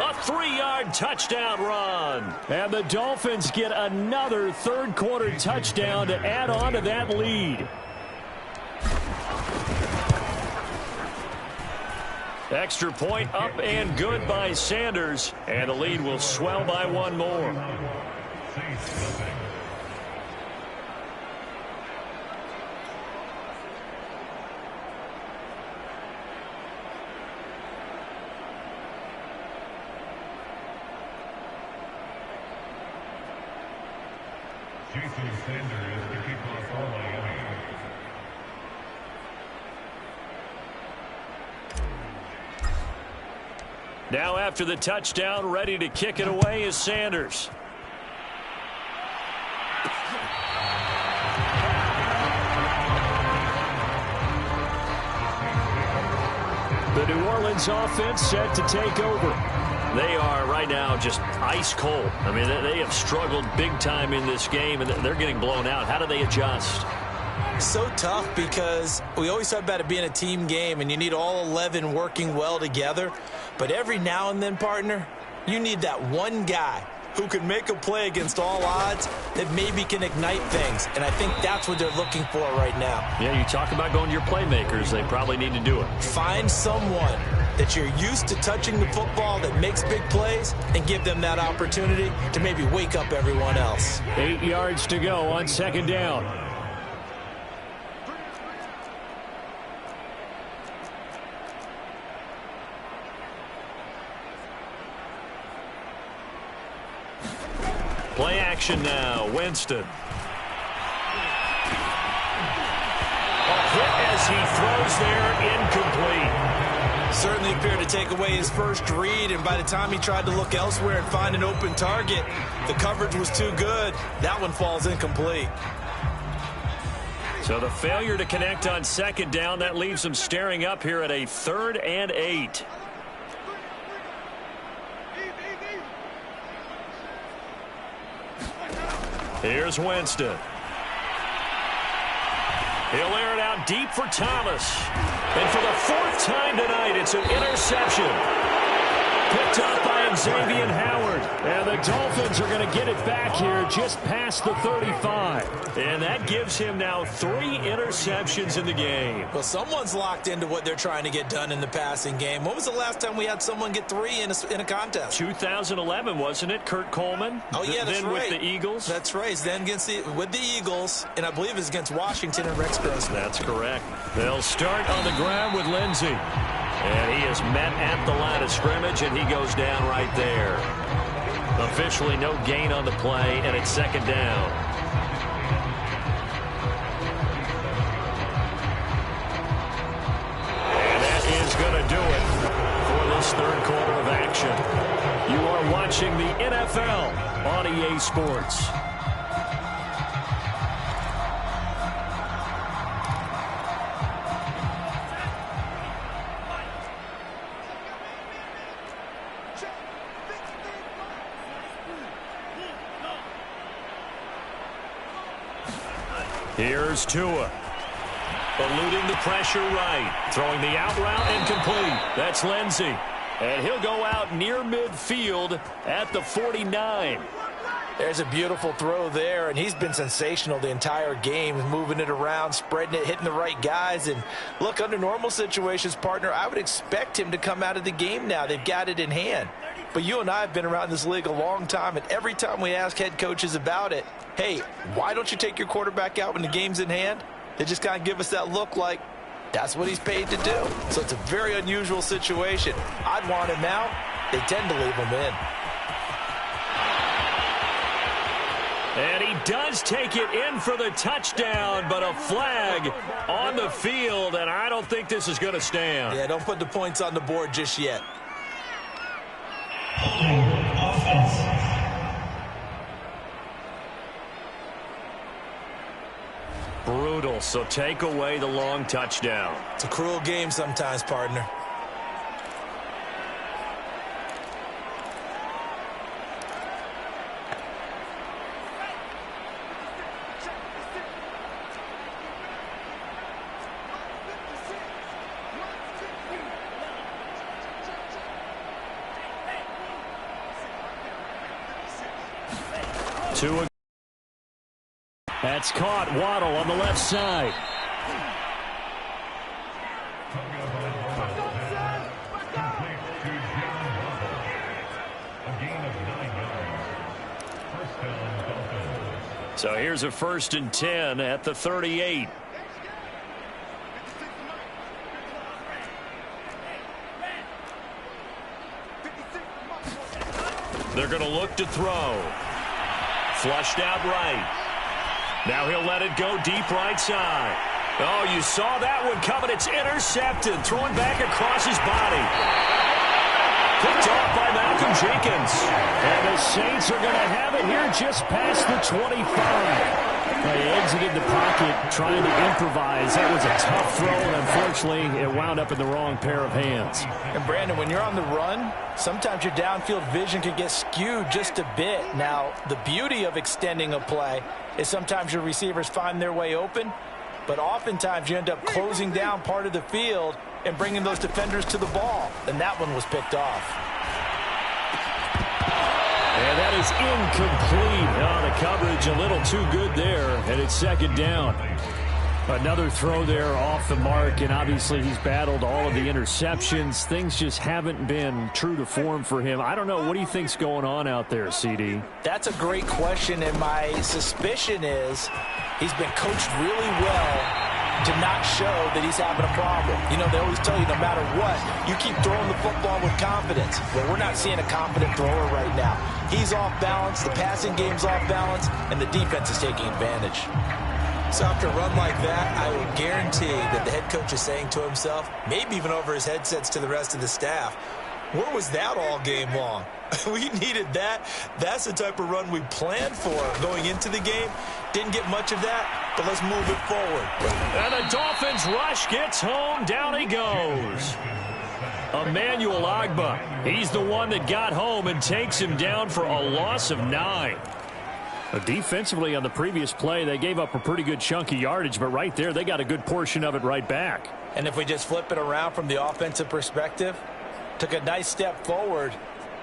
A 3-yard touchdown run. And the Dolphins get another 3rd quarter touchdown to add on to that lead. Extra point up and good by Sanders. And the lead will swell by 1 more. Now after the touchdown, ready to kick it away is Sanders. The New Orleans offense set to take over. They are right now just ice cold. I mean, they have struggled big time in this game, and they're getting blown out. How do they adjust? So tough because we always talk about it being a team game, and you need all 11 working well together. But every now and then, partner, you need that one guy who can make a play against all odds that maybe can ignite things. And I think that's what they're looking for right now. Yeah, you talk about going to your playmakers. They probably need to do it. Find someone that you're used to touching the football that makes big plays and give them that opportunity to maybe wake up everyone else. 8 yards to go on 2nd down. Play action now. Winston. A hit as he throws there, incomplete. Certainly appeared to take away his first read, and by the time he tried to look elsewhere and find an open target, the coverage was too good. That one falls incomplete. So the failure to connect on 2nd down, that leaves him staring up here at a 3rd and 8. Here's Winston. He'll air it out deep for Thomas. And for the 4th time tonight, it's an interception. Picked up by Xavier Howard. And the Dolphins are going to get it back here just past the 35. And that gives him now 3 interceptions in the game. Well, someone's locked into what they're trying to get done in the passing game. When was the last time we had someone get 3 in a contest? 2011, wasn't it? Kurt Coleman? Oh, yeah, that's then right. With the Eagles? That's right. Then with the Eagles, and I believe it's against Washington and Rex Grossman. That's correct. They'll start on the ground with Lindsey. And he is met at the line of scrimmage, and he goes down right there. Officially no gain on the play, and it's second down. And that is going to do it for this third quarter of action. You are watching the NFL on EA Sports. Here's Tua. Eluding the pressure right. Throwing the out route and complete. That's Lindsey. And he'll go out near midfield at the 49. There's a beautiful throw there, and he's been sensational the entire game, moving it around, spreading it, hitting the right guys. And look, under normal situations, partner, I would expect him to come out of the game now. They've got it in hand. But you and I have been around this league a long time, and every time we ask head coaches about it, hey, why don't you take your quarterback out when the game's in hand? They just kind of give us that look like that's what he's paid to do. So it's a very unusual situation. I'd want him out. They tend to leave him in. And he does take it in for the touchdown, but a flag on the field, and I don't think this is going to stand. Yeah, don't put the points on the board just yet. Brutal, so take away the long touchdown. It's a cruel game sometimes, partner. Tua. That's caught. Waddle on the left side. So here's a 1st and 10 at the 38. They're going to look to throw. Flushed out right. Now he'll let it go deep right side. Oh, you saw that one coming. It's intercepted. Throwing back across his body. Picked off by Malcolm Jenkins. And the Saints are going to have it here just past the 25. They exited the pocket trying to improvise. That was a tough throw, and unfortunately, it wound up in the wrong pair of hands. And, Brandon, when you're on the run, sometimes your downfield vision can get skewed just a bit. Now, the beauty of extending a play is sometimes your receivers find their way open, but oftentimes you end up closing down part of the field and bringing those defenders to the ball, and that one was picked off. And that is incomplete. Oh, the coverage a little too good there, and it's second down. Another throw there off the mark, and obviously he's battled all of the interceptions. Things just haven't been true to form for him. I don't know. What do you think's going on out there, CD? That's a great question, and my suspicion is he's been coached really well to not show that he's having a problem. You know, they always tell you no matter what, you keep throwing the football with confidence. Well, we're not seeing a confident thrower right now. He's off balance, the passing game's off balance, and the defense is taking advantage. So after a run like that, I will guarantee that the head coach is saying to himself, maybe even over his headsets to the rest of the staff, where was that all game long? We needed that. That's the type of run we planned for going into the game. Didn't get much of that, but let's move it forward. And the Dolphins rush gets home. Down he goes. Emmanuel Ogbah. He's the one that got home and takes him down for a loss of 9. Defensively on the previous play, they gave up a pretty good chunk of yardage, but right there they got a good portion of it right back. And if we just flip it around from the offensive perspective, took a nice step forward,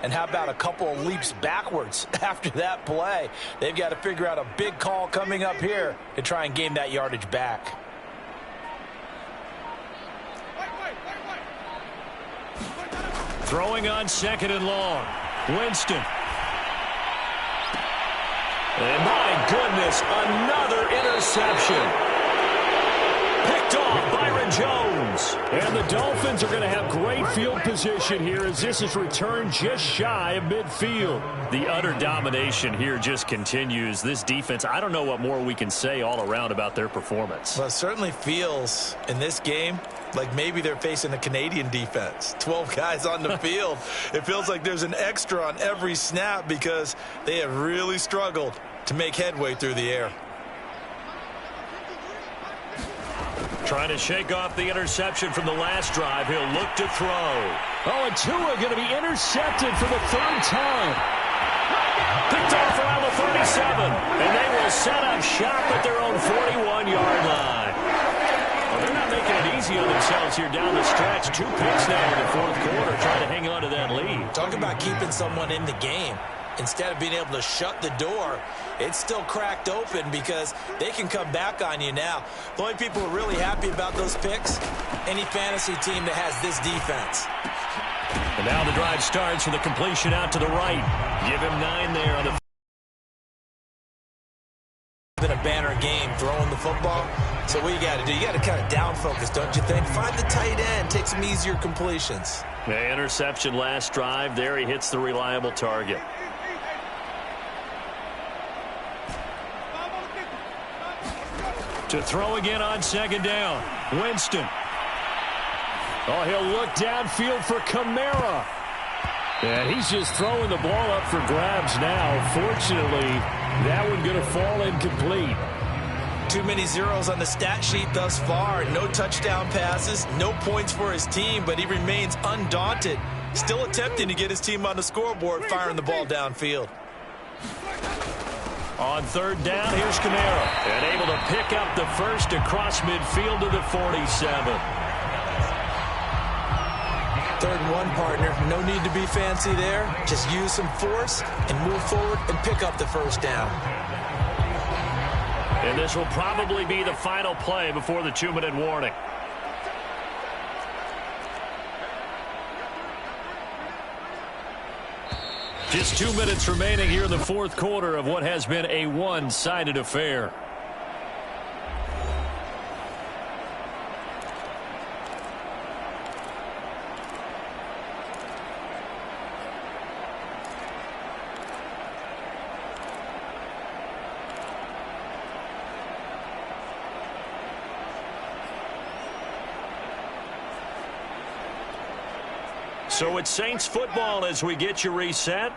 and how about a couple of leaps backwards after that play? They've got to figure out a big call coming up here to try and gain that yardage back. Throwing on 2nd and long. Winston. And my goodness, another interception. Picked off by Aaron Jones. And the Dolphins are going to have great field position here as this is returned just shy of midfield. The utter domination here just continues. This defense, I don't know what more we can say all around about their performance. Well, it certainly feels in this game like maybe they're facing a Canadian defense. 12 guys on the field. It feels like there's an extra on every snap because they have really struggled to make headway through the air. Trying to shake off the interception from the last drive. He'll look to throw. Oh, and Tua going to be intercepted for the third time. Picked off around the 37. And they will set up shop at their own 41-yard line. Well, they're not making it easy on themselves here down the stretch. 2 picks now in the fourth quarter, trying to hang on to that lead. Talk about keeping someone in the game. Instead of being able to shut the door, it's still cracked open because they can come back on you now. The only people who are really happy about those picks, any fantasy team that has this defense. And now the drive starts with a completion out to the right. Give him 9 there on the... Been a banner game throwing the football. So what you got to do, you got to kind of down focus, don't you think? Find the tight end, take some easier completions. The interception last drive. There he hits the reliable target. To throw again on second down. Winston. Oh, he'll look downfield for Kamara. And he's just throwing the ball up for grabs now. Fortunately, that one going to fall incomplete. Too many zeros on the stat sheet thus far. No touchdown passes, no points for his team, but he remains undaunted. Still attempting to get his team on the scoreboard, firing the ball downfield. On third down, here's Kamara. And able to pick up the first across midfield to the 47. 3rd and 1, partner. No need to be fancy there. Just use some force and move forward and pick up the first down. And this will probably be the final play before the 2-minute warning. Just 2 minutes remaining here in the fourth quarter of what has been a one-sided affair. So it's Saints football as we get you reset.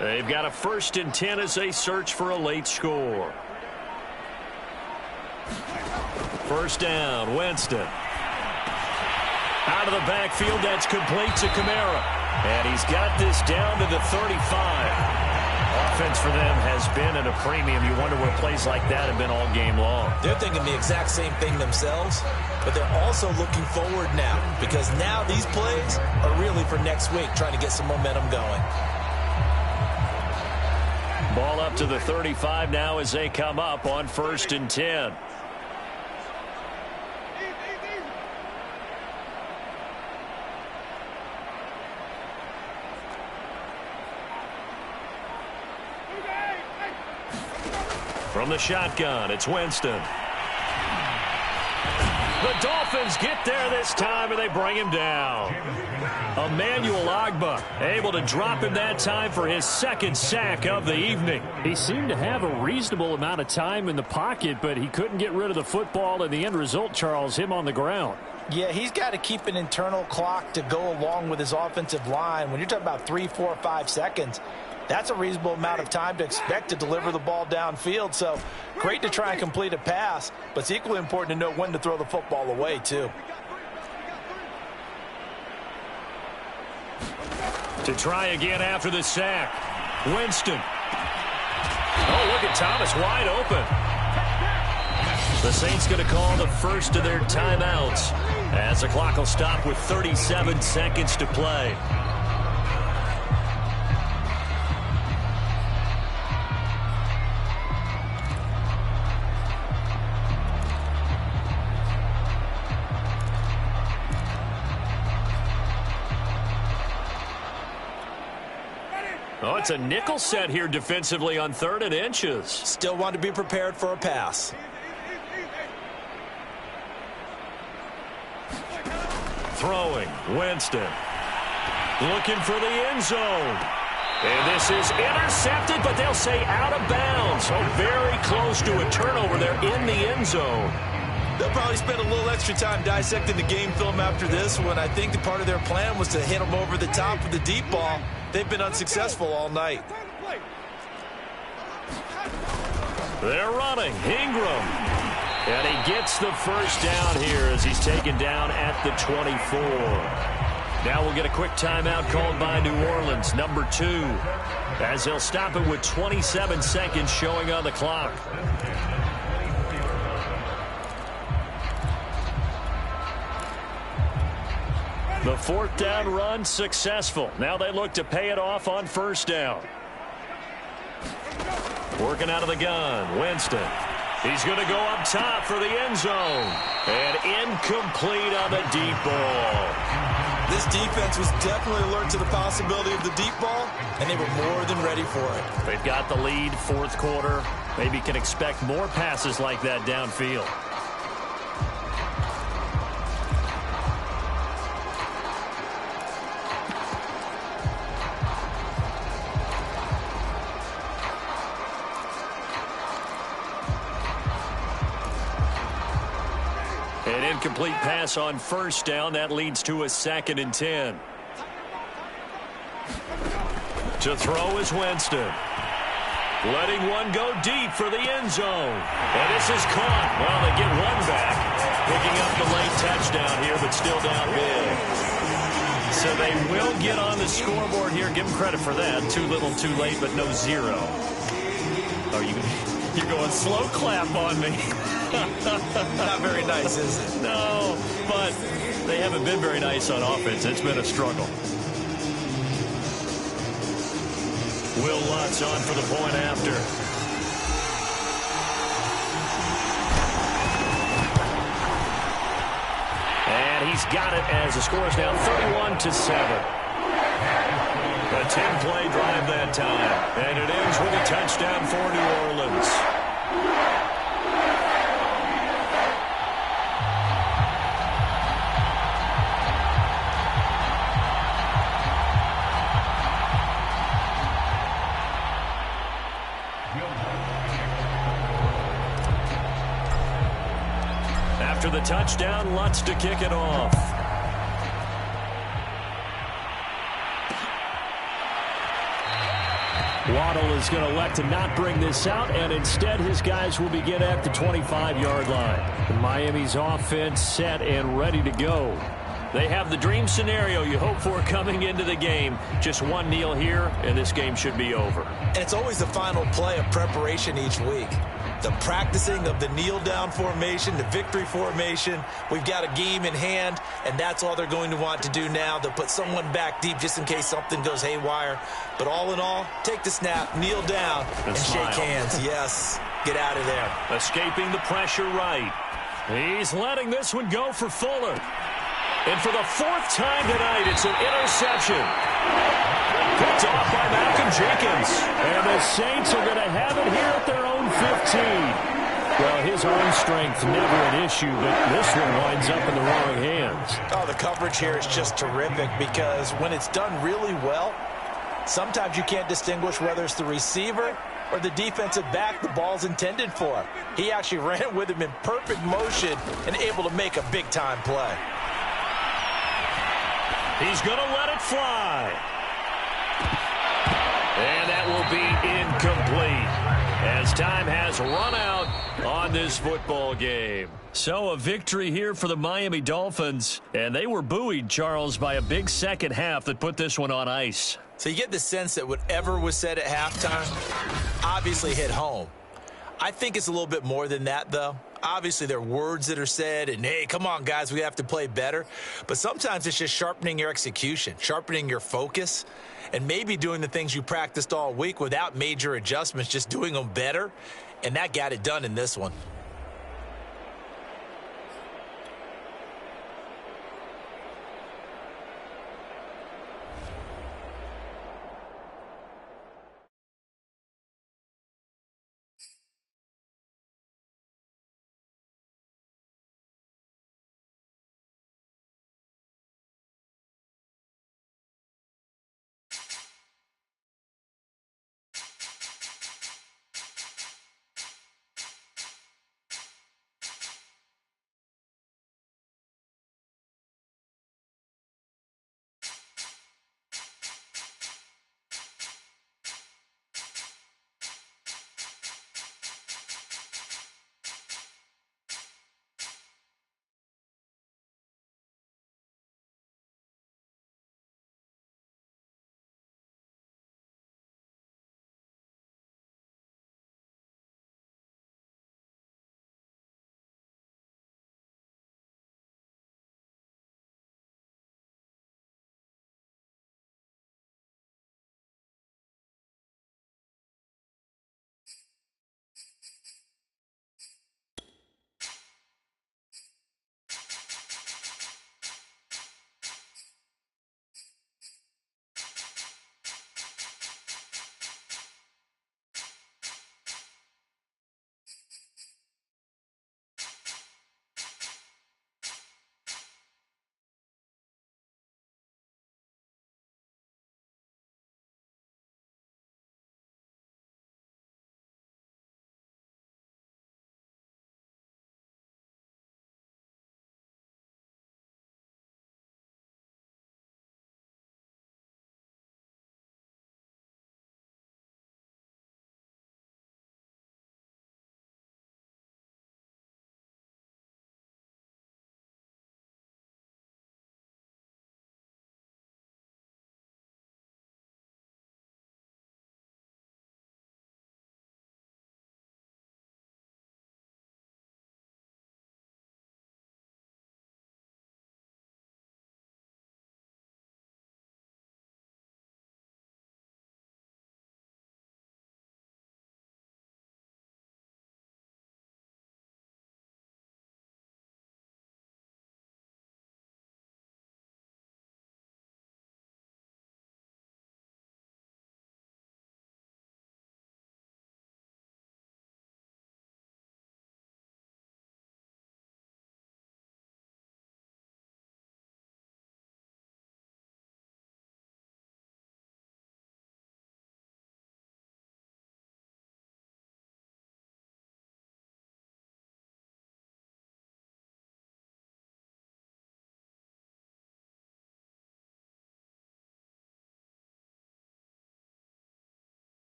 They've got a 1st and 10 as they search for a late score. First down, Winston. Out of the backfield, that's complete to Kamara. And he's got this down to the 35. Offense for them has been at a premium. You wonder where plays like that have been all game long. They're thinking the exact same thing themselves, but they're also looking forward now because now these plays are really for next week, trying to get some momentum going. Ball up to the 35 now as they come up on 1st and 10. From the shotgun, it's Winston. The Dolphins get there this time, and they bring him down. Emmanuel Ogbah able to drop him that time for his 2nd sack of the evening. He seemed to have a reasonable amount of time in the pocket, but he couldn't get rid of the football, and the end result, Charles, him on the ground. Yeah, he's got to keep an internal clock to go along with his offensive line. When you're talking about 3, 4, 5 seconds, that's a reasonable amount of time to expect to deliver the ball downfield. So great to try and complete a pass, but it's equally important to know when to throw the football away, too. To try again after the sack. Winston. Oh, look at Thomas wide open. The Saints going to call the first of their timeouts as the clock will stop with 37 seconds to play. Oh, it's a nickel set here defensively on 3rd and inches. Still want to be prepared for a pass. Throwing, Winston. Looking for the end zone. And this is intercepted, but they'll say out of bounds. So very close to a turnover there in the end zone. They'll probably spend a little extra time dissecting the game film after this one. I think the part of their plan was to hit them over the top with the deep ball. They've been unsuccessful all night. They're running. Ingram. And he gets the first down here as he's taken down at the 24. Now we'll get a quick timeout called by New Orleans, number 2, as they'll stop it with 27 seconds showing on the clock. The 4th down run successful. Now they look to pay it off on 1st down. Working out of the gun, Winston. He's going to go up top for the end zone. And incomplete on the deep ball. This defense was definitely alert to the possibility of the deep ball, and they were more than ready for it. They've got the lead, 4th quarter. Maybe can expect more passes like that downfield. An incomplete pass on 1st down. That leads to a 2nd and 10. To throw is Winston. Letting one go deep for the end zone. And this is caught. Well, they get one back. Picking up the late touchdown here, but still down big. So they will get on the scoreboard here. Give them credit for that. Too little, too late, but no 0. Oh, you're going slow clap on me. Not very nice, is it? No, but they haven't been very nice on offense. It's been a struggle. Will Lutz on for the point after. And he's got it as the score is now 31-7. A 10-play drive that time. And it ends with a touchdown for New Orleans. After the touchdown, Lutz to kick it off. Waddle is going to elect to not bring this out, and instead his guys will begin at the 25-yard line. Miami's offense set and ready to go. They have the dream scenario you hope for coming into the game. Just one kneel here, and this game should be over. And it's always the final play of preparation each week. The practicing of the kneel-down formation, the victory formation. We've got a game in hand, and that's all they're going to want to do now. They'll put someone back deep just in case something goes haywire. But all in all, take the snap, kneel down, and shake hands. Yes, get out of there. Escaping the pressure right. He's letting this one go for Fuller. And for the 4th time tonight, it's an interception. Picked off by Malcolm Jenkins. And the Saints are going to have it here at their own 15. Well, his arm strength never an issue, but this one winds up in the wrong hands. Oh, the coverage here is just terrific because when it's done really well, sometimes you can't distinguish whether it's the receiver or the defensive back the ball's intended for. He actually ran with him in perfect motion and able to make a big-time play. He's going to let it fly. And that will be incomplete as time has run out on this football game. So a victory here for the Miami Dolphins. And they were buoyed, Charles, by a big second half that put this one on ice. So you get the sense that whatever was said at halftime obviously hit home. I think it's a little bit more than that, though. Obviously, there are words that are said, and, hey, come on, guys, we have to play better. But sometimes it's just sharpening your execution, sharpening your focus, and maybe doing the things you practiced all week without major adjustments, just doing them better. And that got it done in this one.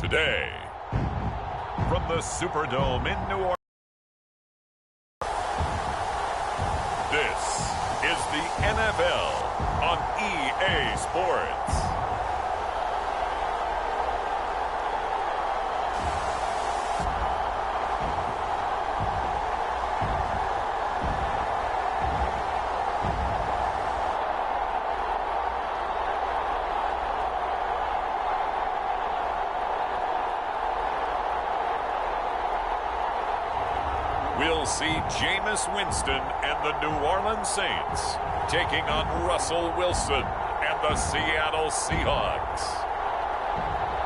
today. From the Superdome in New Orleans, this is the NFL on EA Sports. We'll see Jameis Winston and the New Orleans Saints taking on Russell Wilson and the Seattle Seahawks.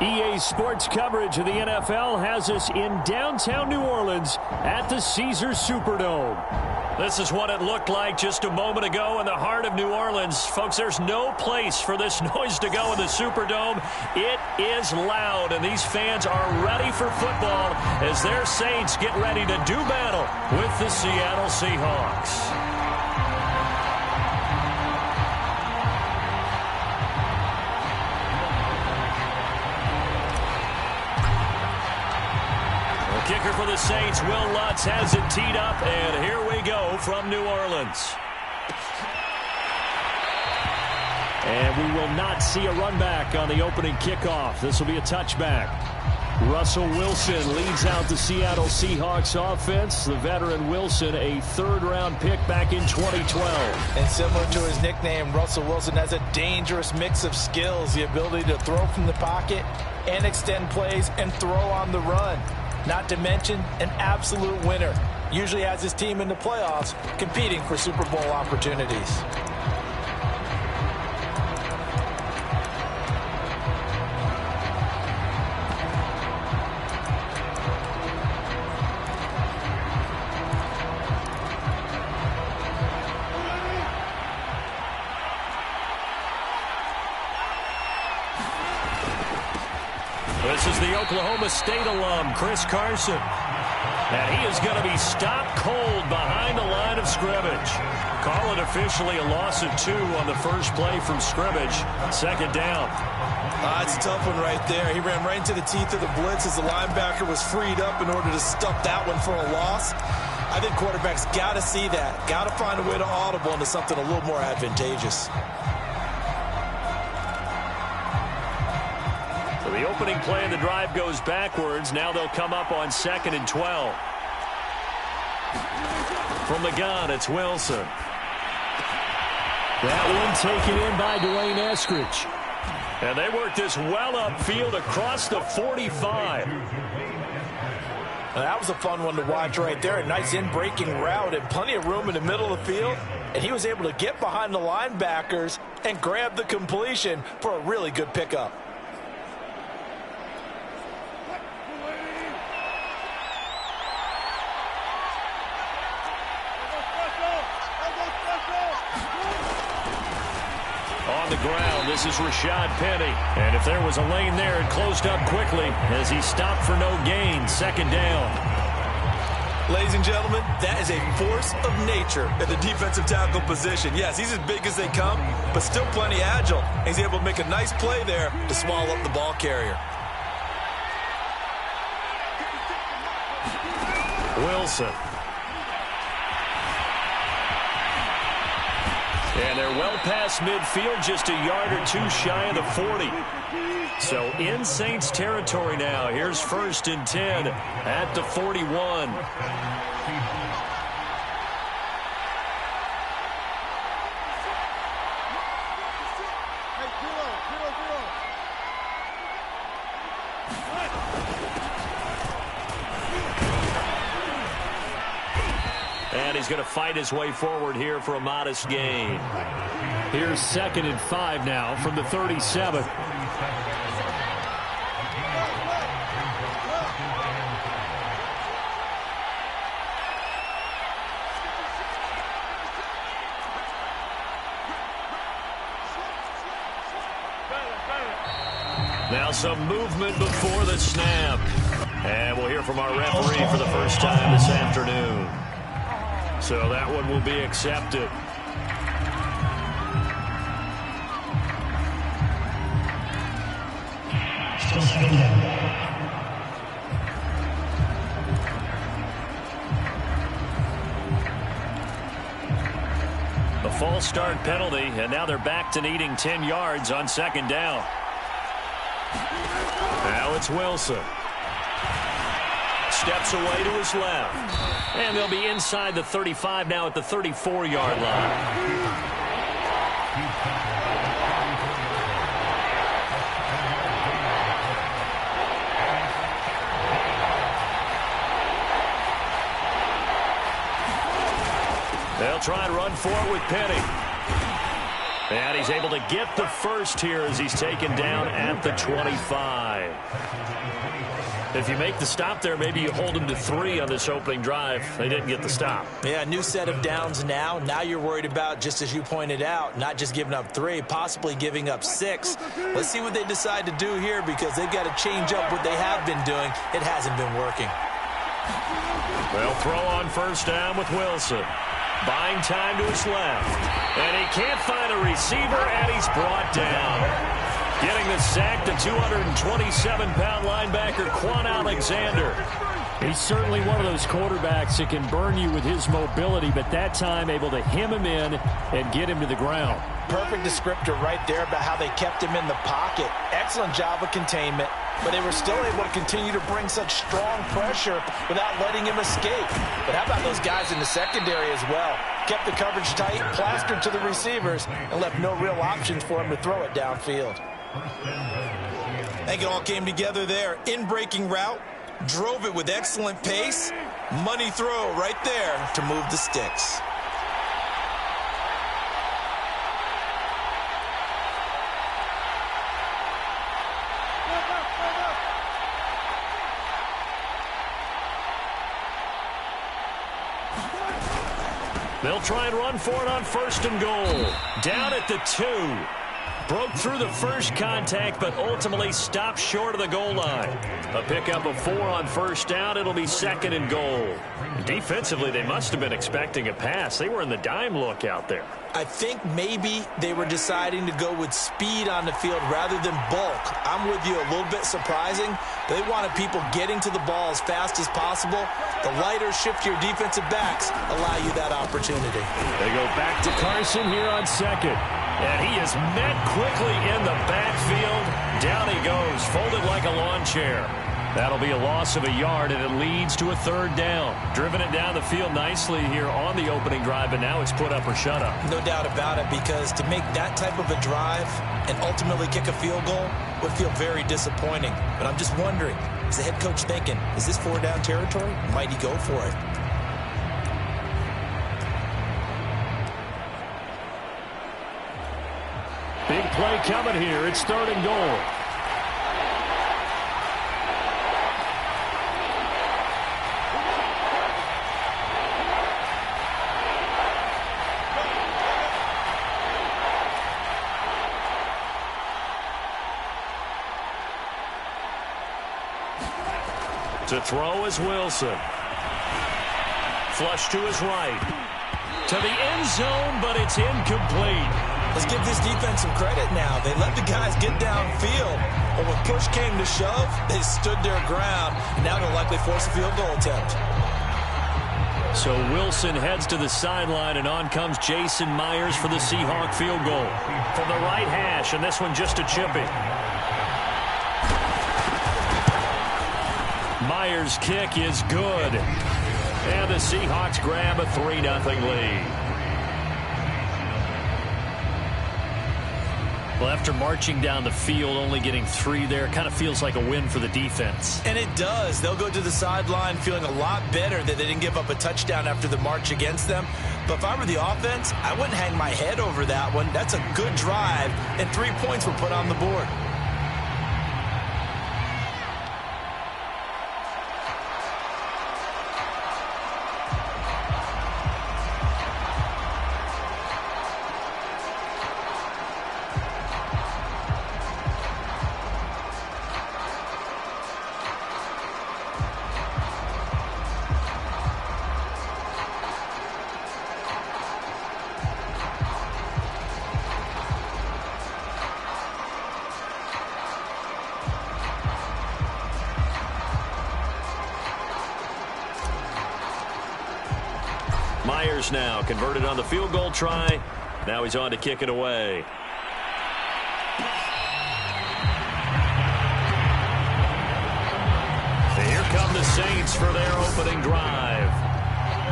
EA Sports coverage of the NFL has us in downtown New Orleans at the Caesars Superdome. This is what it looked like just a moment ago in the heart of New Orleans. Folks, there's no place for this noise to go in the Superdome. It is loud, and these fans are ready for football as their Saints get ready to do battle with the Seattle Seahawks. Kicker for the Saints, Will Lutz, has it teed up, and here we go from New Orleans. And we will not see a run back on the opening kickoff. This will be a touchback. Russell Wilson leads out the Seattle Seahawks offense. The veteran Wilson, a third-round pick back in 2012. And similar to his nickname, Russell Wilson has a dangerous mix of skills, the ability to throw from the pocket and extend plays and throw on the run. Not to mention an absolute winner. Usually has his team in the playoffs competing for Super Bowl opportunities. This is the Oklahoma State alum, Chris Carson. And he is going to be stopped cold behind the line of scrimmage. Call it officially a loss of 2 on the first play from scrimmage. Second down. It's a tough one right there. He ran right into the teeth of the blitz as the linebacker was freed up in order to stuff that one for a loss. I think quarterbacks got to see that. Got to find a way to audible into something a little more advantageous. The opening play of the drive goes backwards. Now they'll come up on 2nd and 12. From the gun, it's Wilson. That one taken in by Dwayne Eskridge. And they work this well upfield across the 45. That was a fun one to watch right there. A nice in-breaking route and plenty of room in the middle of the field. And he was able to get behind the linebackers and grab the completion for a really good pickup. On the ground, this is Rashad Penny. And if there was a lane there, it closed up quickly as he stopped for no gain. Second down. Ladies and gentlemen, that is a force of nature at the defensive tackle position. Yes, he's as big as they come, but still plenty agile. He's able to make a nice play there to swallow up the ball carrier. Wilson. And they're well past midfield, just a yard or 2 shy of the 40. So in Saints territory now. Here's 1st and 10 at the 41. And he's going to fight his way forward here for a modest gain. Here's 2nd and 5 now from the 37. Now some movement before the snap. And we'll hear from our referee for the first time this afternoon. So that one will be accepted. false start penalty, and now they're back to needing 10 yards on second down. Now it's Wilson. Steps away to his left. And they'll be inside the 35 now at the 34-yard line. They'll try and run for it with Penny. And he's able to get the first here as he's taken down at the 25. If you make the stop there, maybe you hold him to 3 on this opening drive. They didn't get the stop. Yeah, new set of downs now. Now you're worried about, just as you pointed out, not just giving up 3, possibly giving up 6. Let's see what they decide to do here, because they've got to change up what they have been doing. It hasn't been working. They'll throw on first down with Wilson. Buying time to his left. And he can't find a receiver, and he's brought down. Getting the sack, the 227-pound linebacker, Quan Alexander. He's certainly one of those quarterbacks that can burn you with his mobility, but that time able to hem him in and get him to the ground. Perfect descriptor right there about how they kept him in the pocket. Excellent job of containment, but they were still able to continue to bring such strong pressure without letting him escape. But how about those guys in the secondary as well? Kept the coverage tight, plastered to the receivers, and left no real options for him to throw it downfield. I think it all came together there. In-breaking route, drove it with excellent pace. Money throw right there to move the sticks. They'll try and run for it on first and goal. Down at the 2. Broke through the first contact, but ultimately stopped short of the goal line. A pickup of 4 on first down. It'll be second and goal. Defensively, they must have been expecting a pass. They were in the dime look out there. I think maybe they were deciding to go with speed on the field rather than bulk. I'm with you, a little bit surprising. They wanted people getting to the ball as fast as possible. The lighter, shiftier defensive backs allow you that opportunity. They go back to Carson here on second. And he is met quickly in the backfield. Down he goes, folded like a lawn chair. That'll be a loss of a yard, and it leads to a third down. Driven it down the field nicely here on the opening drive, but now it's put up or shut up. No doubt about it, because to make that type of a drive and ultimately kick a field goal would feel very disappointing. But I'm just wondering, is the head coach thinking, is this 4-down territory? Might he go for it? Big play coming here. It's third and goal. To throw is Wilson. Flush to his right. To the end zone, but it's incomplete. Let's give this defense some credit now. They let the guys get downfield, but when push came to shove, they stood their ground, and now they'll likely force a field goal attempt. So Wilson heads to the sideline, and on comes Jason Myers for the Seahawk field goal. From the right hash, and this one just a chippy. Myers' kick is good. And the Seahawks grab a 3-0 lead. Well, after marching down the field, only getting 3 there, kind of feels like a win for the defense. And it does. They'll go to the sideline feeling a lot better that they didn't give up a touchdown after the march against them. But if I were the offense, I wouldn't hang my head over that one. That's a good drive, and 3 points were put on the board. Myers now converted on the field goal try, Now he's on to kick it away. Here come the Saints for their opening drive.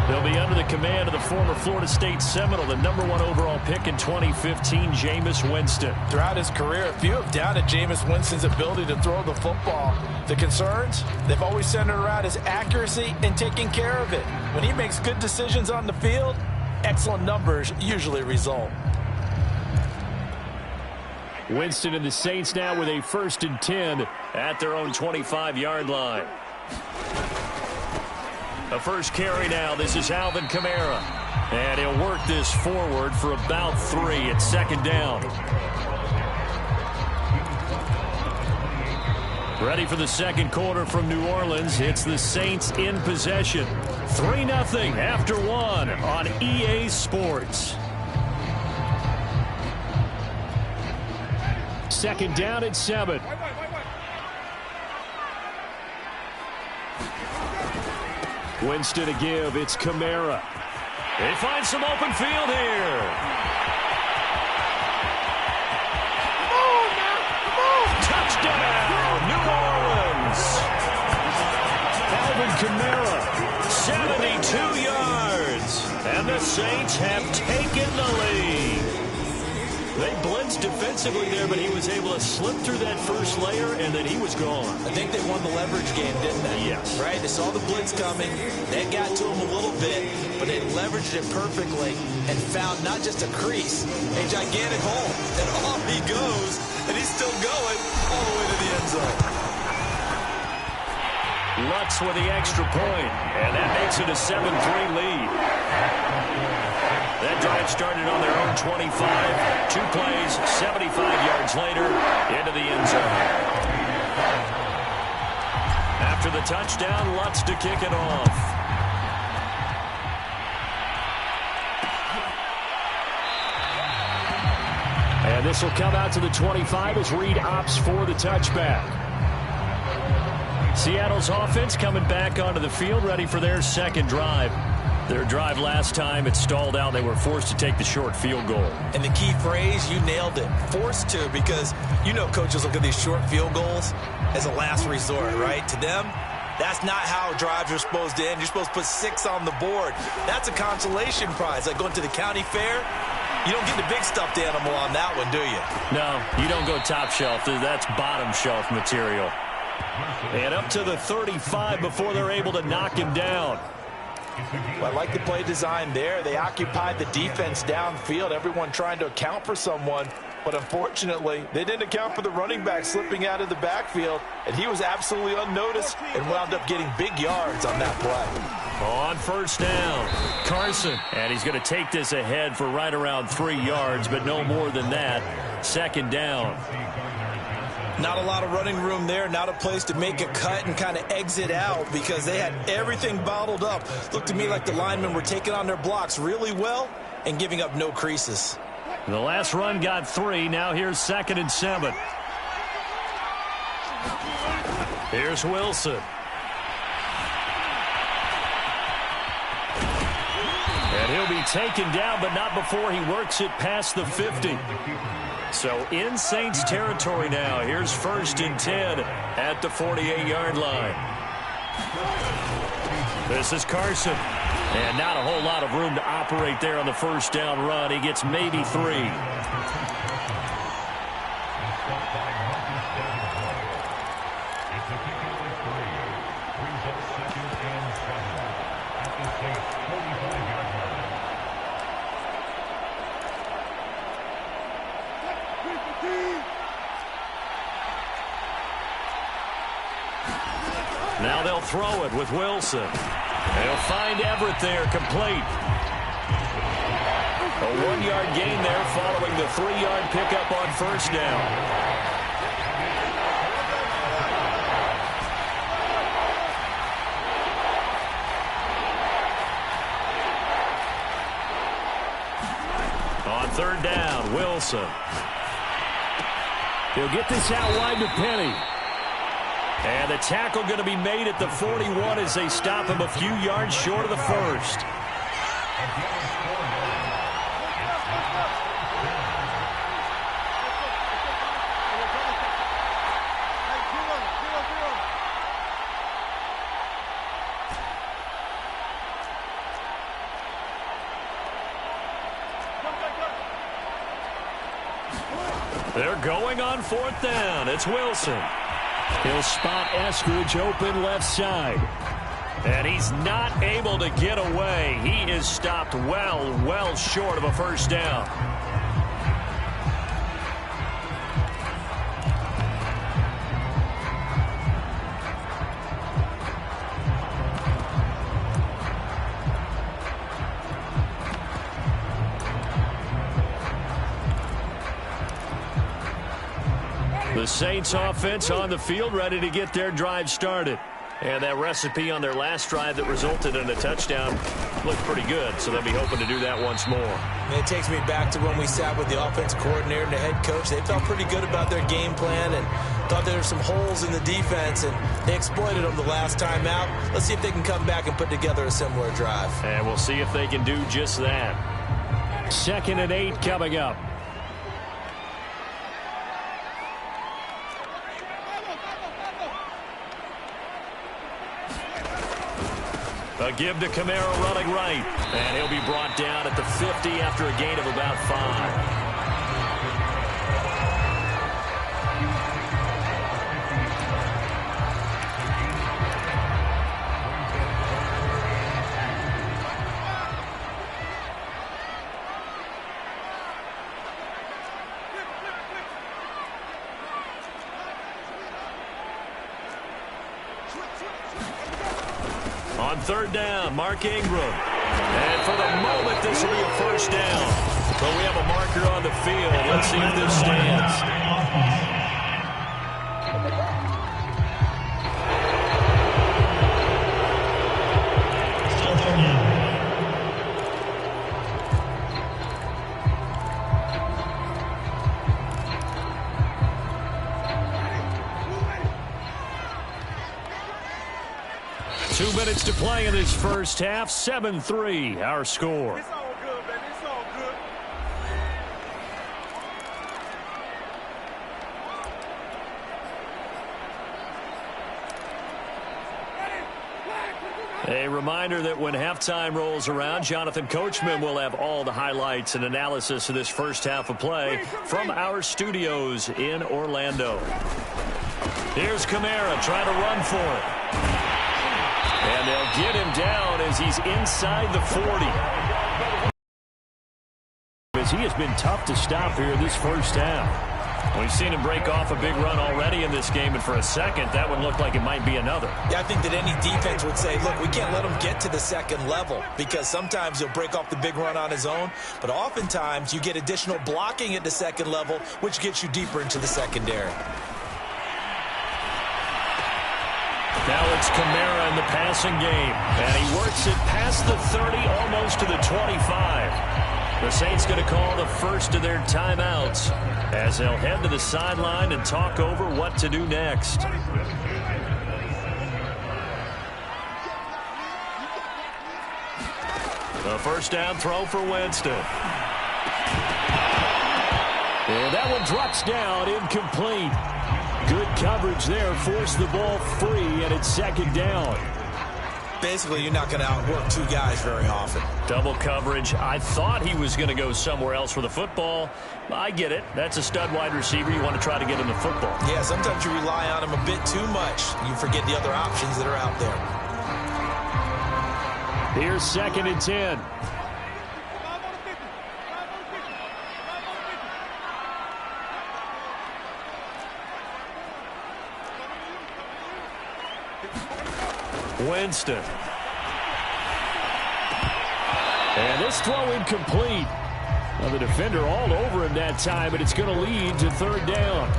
They'll be under the command of the former Florida State Seminole, the #1 overall pick in 2015, Jameis Winston. Throughout his career, few have doubted Jameis Winston's ability to throw the football. The concerns, they've always centered around his accuracy and taking care of it. When he makes good decisions on the field, excellent numbers usually result. Winston and the Saints now with a 1st and 10 at their own 25-yard line. A first carry now. This is Alvin Kamara. And he'll work this forward for about 3 at 2nd down. Ready for the second quarter from New Orleans. It's the Saints in possession. 3-0 after 1 on EA Sports. 2nd down at 7. Winston to give. It's Kamara. They find some open field here. Come on now. Come on. Touchdown, New Orleans. Alvin Kamara, 72 yards. And the Saints have taken the lead. They blitzed defensively there, but he was able to slip through that first layer, and then he was gone. I think they won the leverage game, didn't they? Yes. Right? They saw the blitz coming. That got to him a little bit, but they leveraged it perfectly and found not just a crease, a gigantic hole. And off he goes, and he's still going all the way to the end zone. Lutz with the extra point, and that makes it a 7-3 lead. That drive started on their own 25. 2 plays, 75 yards later, into the end zone. After the touchdown, Lutz to kick it off. And this will come out to the 25 as Reed opts for the touchback. Seattle's offense coming back onto the field, ready for their second drive. Their drive last time, it stalled out. They were forced to take the short field goal. And the key phrase, you nailed it. Forced to, because you know coaches look at these short field goals as a last resort, right? To them, that's not how drives are supposed to end. You're supposed to put 6 on the board. That's a consolation prize. Like going to the county fair, you don't get the big stuffed animal on that one, do you? No, you don't go top shelf. That's bottom shelf material. And up to the 35 before they're able to knock him down. Well, I like the play design there. They occupied the defense downfield, everyone trying to account for someone. But unfortunately, they didn't account for the running back slipping out of the backfield, and he was absolutely unnoticed and wound up getting big yards on that play. On first down, Carson. And he's going to take this ahead for right around 3 yards, but no more than that. 2nd down. Not a lot of running room there, not a place to make a cut and kind of exit out because they had everything bottled up. Looked to me like the linemen were taking on their blocks really well and giving up no creases. The last run got 3. Now here's 2nd and 7. Here's Wilson. And he'll be taken down, but not before he works it past the 50. So in Saints territory now. Here's 1st and 10 at the 48-yard line. This is Carson. And not a whole lot of room to operate there on the first down run. He gets maybe 3. Now they'll throw it with Wilson. They'll find Everett there, complete. A 1-yard gain there following the 3-yard pickup on first down. On 3rd down, Wilson. He'll get this out wide to Penny. And the tackle going to be made at the 41 as they stop him a few yards short of the first. They're going on 4th down. It's Wilson. He'll spot Eskridge open left side. And he's not able to get away. He is stopped well short of a first down. The Saints offense on the field, ready to get their drive started. And that recipe on their last drive that resulted in a touchdown looked pretty good, so they'll be hoping to do that once more. And it takes me back to when we sat with the offense coordinator and the head coach. They felt pretty good about their game plan and thought there were some holes in the defense, and they exploited them the last time out. Let's see if they can come back and put together a similar drive. And we'll see if they can do just that. 2nd and 8 coming up. A give to Kamara running right. And he'll be brought down at the 50 after a gain of about 5. On 3rd down, Mark Ingram. And for the moment, this will be a first down. But we have a marker on the field. Let's see if this stands. 2 minutes to play in this first half. 7-3, our score. It's all good, baby. It's all good. A reminder that when halftime rolls around, Jonathan Coachman will have all the highlights and analysis of this first half of play from our studios in Orlando. Here's Kamara trying to run for it. And they'll get him down as he's inside the 40. As he has been tough to stop here this first half. We've seen him break off a big run already in this game, and for a second, that one looked like it might be another. Yeah, I think that any defense would say, look, we can't let him get to the second level, because sometimes he'll break off the big run on his own, but oftentimes you get additional blocking at the second level, which gets you deeper into the secondary. Now it's Kamara in the passing game, and he works it past the 30, almost to the 25. The Saints going to call the first of their timeouts as they'll head to the sideline and talk over what to do next. The first down throw for Winston. And that one drops down, incomplete. Good coverage there, forced the ball free, and it's second down. Basically, you're not going to outwork two guys very often. Double coverage. I thought he was going to go somewhere else for the football. I get it. That's a stud wide receiver. You want to try to get him the football. Yeah, sometimes you rely on him a bit too much. You forget the other options that are out there. Here's 2nd and 10. Winston. And this throw incomplete. Well, the defender all over him that time, but it's going to lead to 3rd down.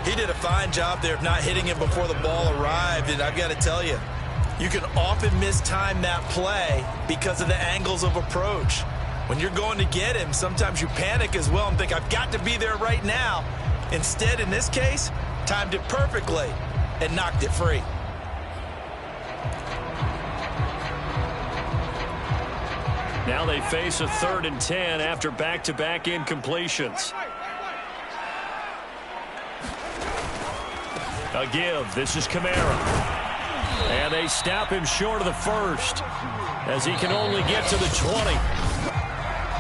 He did a fine job there of not hitting him before the ball arrived, and I've got to tell you, you can often mistime that play because of the angles of approach. When you're going to get him, sometimes you panic as well and think, I've got to be there right now. Instead, in this case, timed it perfectly and knocked it free. Now they face a 3rd and 10 after back-to-back incompletions. A give. This is Kamara. And they stop him short of the first as he can only get to the 20.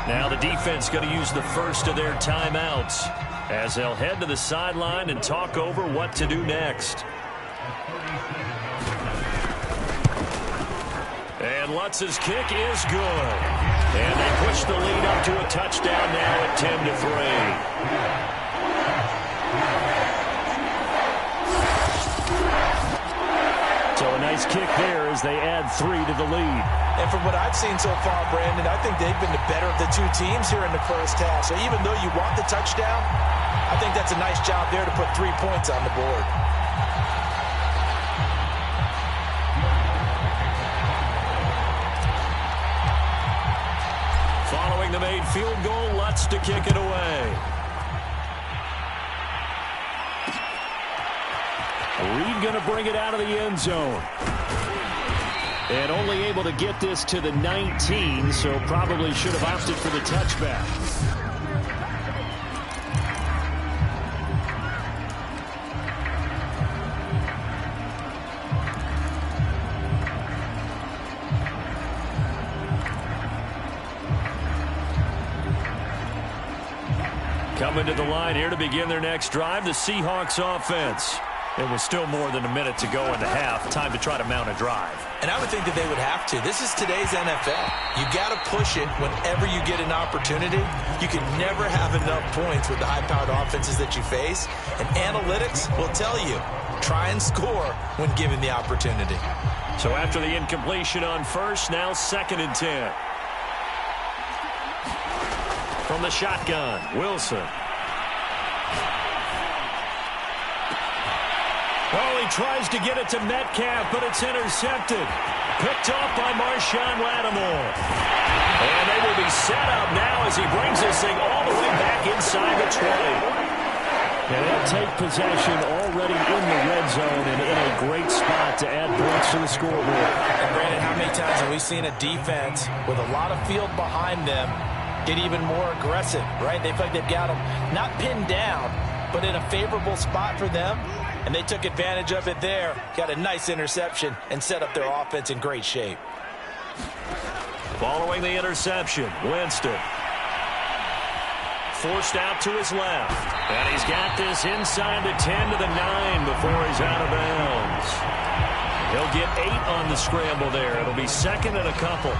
Now the defense going to use the first of their timeouts. as they'll head to the sideline and talk over what to do next. And Lutz's kick is good. And they push the lead up to a touchdown now at 10-3. So a nice kick there as they add 3 to the lead. And from what I've seen so far, Brandon, I think they've been the better of the two teams here in the first half. So even though you want the touchdown, I think that's a nice job there to put 3 points on the board. Following the made field goal, Lutz to kick it away. Reed going to bring it out of the end zone. And only able to get this to the 19, so probably should have opted for the touchback. Coming to the line here to begin their next drive, the Seahawks offense. It was still more than a minute to go in the half. Time to try to mount a drive. And I would think that they would have to. This is today's NFL. You got to push it whenever you get an opportunity. You can never have enough points with the high-powered offenses that you face. And analytics will tell you, try and score when given the opportunity. So after the incompletion on first, now 2nd and 10. From the shotgun, Wilson. Oh, he tries to get it to Metcalf, but it's intercepted. Picked off by Marshawn Lattimore. And they will be set up now as he brings this thing all the way back inside the 20. And they'll take possession already in the red zone and in a great spot to add points to the scoreboard. And Brandon, how many times have we seen a defense with a lot of field behind them get even more aggressive, right? They feel like they've got them not pinned down, but in a favorable spot for them. And they took advantage of it there, got a nice interception, and set up their offense in great shape. Following the interception, Winston. Forced out to his left. And he's got this inside the 10 to the 9 before he's out of bounds. He'll get 8 on the scramble there. It'll be 2nd and a couple.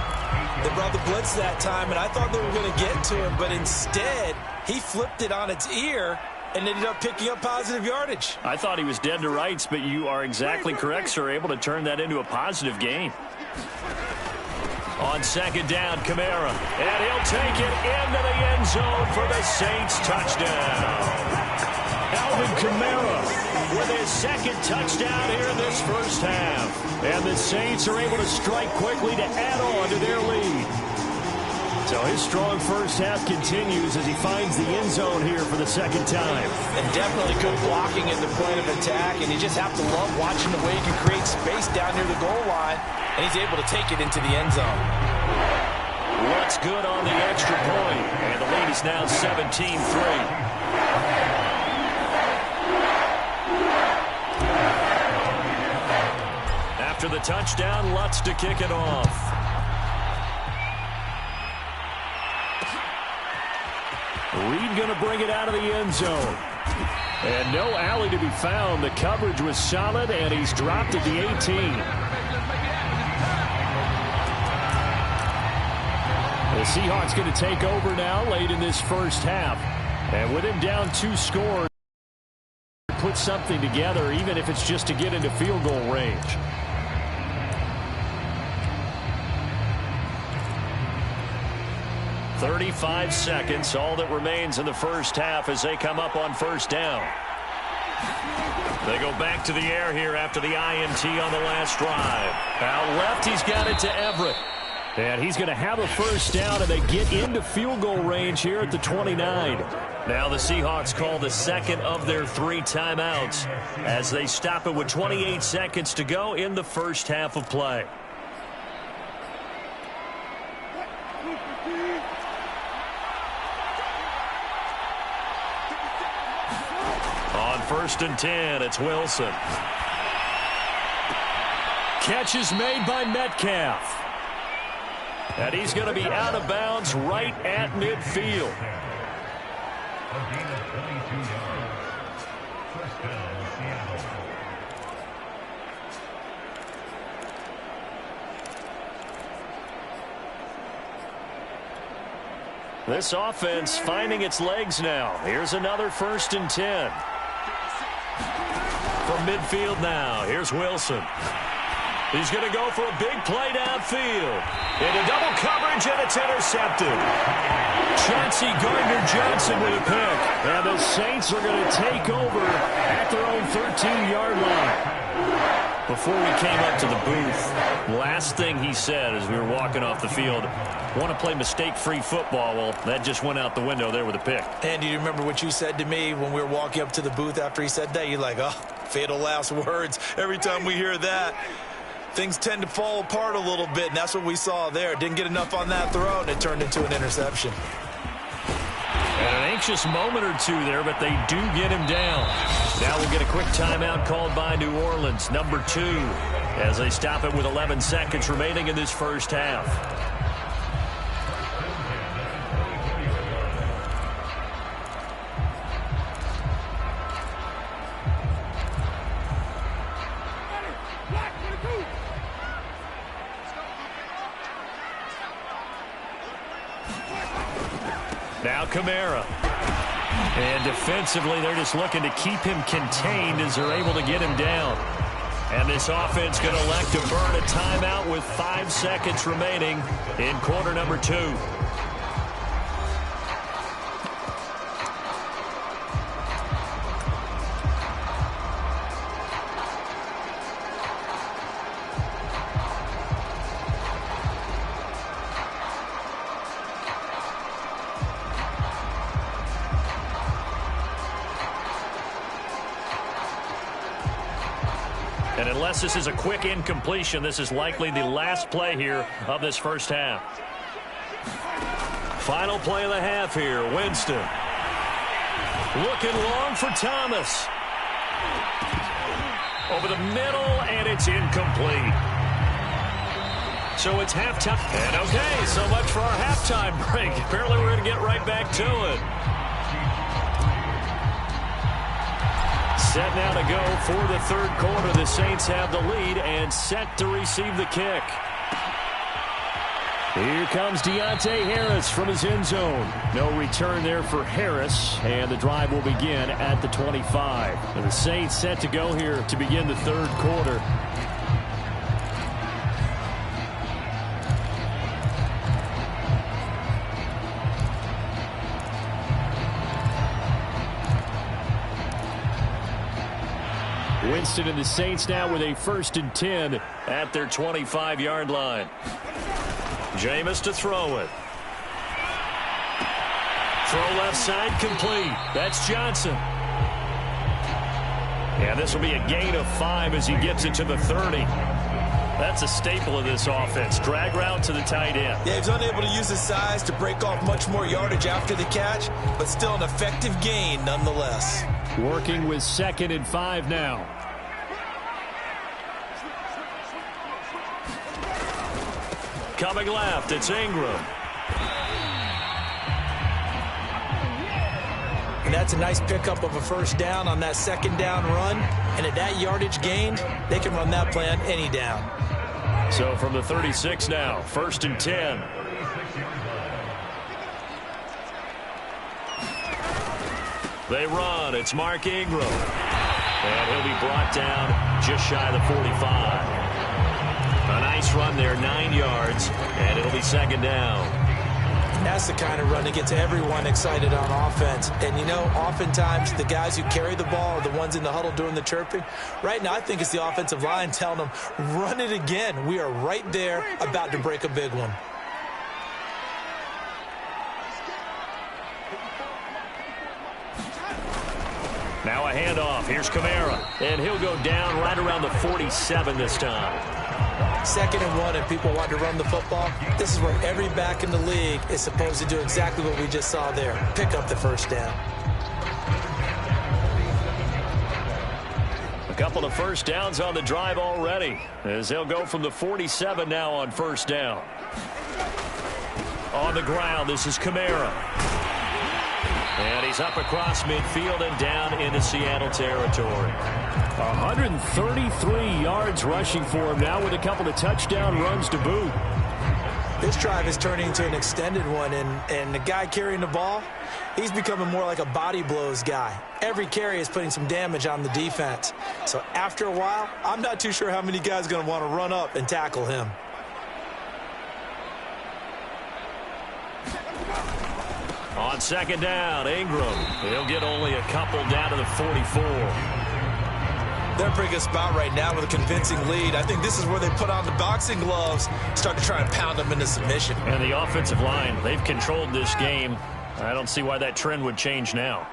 They brought the blitz that time, and I thought they were going to get to him, but instead, he flipped it on its ear and ended up picking up positive yardage. I thought he was dead to rights, but you are exactly correct, sir. Able to turn that into a positive gain. On 2nd down, Kamara. And he'll take it into the end zone for the Saints touchdown. Alvin Kamara with his 2nd touchdown here in this first half. And the Saints are able to strike quickly to add on to their lead. So his strong first half continues as he finds the end zone here for the 2nd time. And definitely good blocking at the point of attack, and you just have to love watching the way he can create space down near the goal line, and he's able to take it into the end zone. What's good on the extra point, and the lead is now 17-3. After the touchdown, Lutz to kick it off. Reed going to bring it out of the end zone. And no alley to be found. The coverage was solid, and he's dropped at the 18. The Seahawks going to take over now late in this first half. And with him down 2 scores, put something together, even if it's just to get into field goal range. "35 seconds, all that remains in the first half as they come up on 1st down. They go back to the air here after the INT on the last drive. Out left, he's got it to Everett. And he's going to have a 1st down, and they get into field goal range here at the 29. Now the Seahawks call the 2nd of their 3 timeouts as they stop it with 28 seconds to go in the first half of play. On 1st and 10, it's Wilson. Catch is made by Metcalf. And he's going to be out of bounds right at midfield. A gain of 22 yards. First down, Seattle. This offense finding its legs now. Here's another 1st and 10. From midfield now, here's Wilson. He's going to go for a big play downfield. Into double coverage, and it's intercepted. Chauncey Gardner-Johnson with a pick. And the Saints are going to take over at their own 13-yard line. Before we came up to the booth, last thing he said as we were walking off the field, want to play mistake-free football. Well, that just went out the window there with a pick. And do you remember what you said to me when we were walking up to the booth after he said that? You're like, oh, fatal last words. Every time we hear that, things tend to fall apart a little bit, and that's what we saw there. Didn't get enough on that throw, and it turned into an interception. And an anxious moment or two there, but they do get him down. Now we'll get a quick timeout called by New Orleans, number 2, as they stop it with 11 seconds remaining in this first half. Now Kamara. And defensively, they're just looking to keep him contained as they're able to get him down. And this offense going to elect to burn a timeout with 5 seconds remaining in quarter number 2. And unless this is a quick incompletion, this is likely the last play here of this first half. Final play of the half here, Winston. Looking long for Thomas. Over the middle, and it's incomplete. So it's halftime. And okay, so much for our halftime break. Apparently we're going to get right back to it. Set now to go for the third quarter. The Saints have the lead and set to receive the kick. Here comes Deontay Harris from his end zone. No return there for Harris, and the drive will begin at the 25. And the Saints set to go here to begin the third quarter. Winston and the Saints now with a 1st and 10 at their 25-yard line. Jameis to throw it. Throw left side complete. That's Johnson. And this will be a gain of 5 as he gets it to the 30. That's a staple of this offense. Drag route to the tight end. Yeah, he's unable to use his size to break off much more yardage after the catch, but still an effective gain nonetheless. Working with 2nd and 5 now. Coming left, it's Ingram. And that's a nice pickup of a first down on that 2nd down run. And at that yardage gained, they can run that play on any down. So from the 36 now, 1st and 10. They run. It's Mark Ingram. And he'll be brought down just shy of the 45. A nice run there, 9 yards, and it'll be 2nd down. That's the kind of run that gets everyone excited on offense. And, you know, oftentimes the guys who carry the ball are the ones in the huddle doing the chirping. Right now, I think it's the offensive line telling them, run it again. We are right there about to break a big one. Now a handoff. Here's Kamara. And he'll go down right around the 47 this time. 2nd and 1, and people want to run the football. This is where every back in the league is supposed to do exactly what we just saw there. Pick up the first down. A couple of first downs on the drive already, as they'll go from the 47 now on 1st down. On the ground, this is Kamara. And he's up across midfield and down into Seattle territory. 133 yards rushing for him now with a couple of touchdown runs to boot. This drive is turning into an extended one, and the guy carrying the ball, he's becoming more like a body blows guy. Every carry is putting some damage on the defense. So after a while, I'm not too sure how many guys are going to want to run up and tackle him. On second down, Ingram. He'll get only a couple down to the 44. They're in a pretty good spot right now with a convincing lead. I think this is where they put on the boxing gloves, start to try and pound them into submission. And the offensive line, they've controlled this game. I don't see why that trend would change now.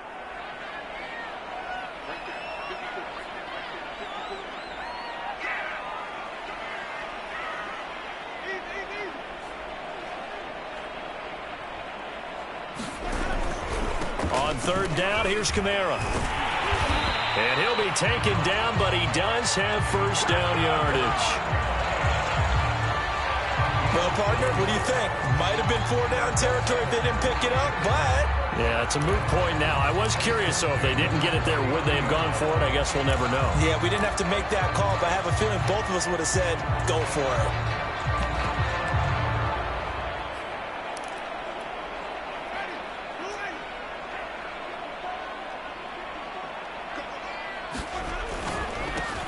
On third down, here's Kamara. And he'll be taken down, but he does have first down yardage. Well, partner, what do you think? Might have been 4-down territory if they didn't pick it up, but... Yeah, it's a moot point now. I was curious, so if they didn't get it there, would they have gone for it? I guess we'll never know. Yeah, we didn't have to make that call, but I have a feeling both of us would have said, go for it.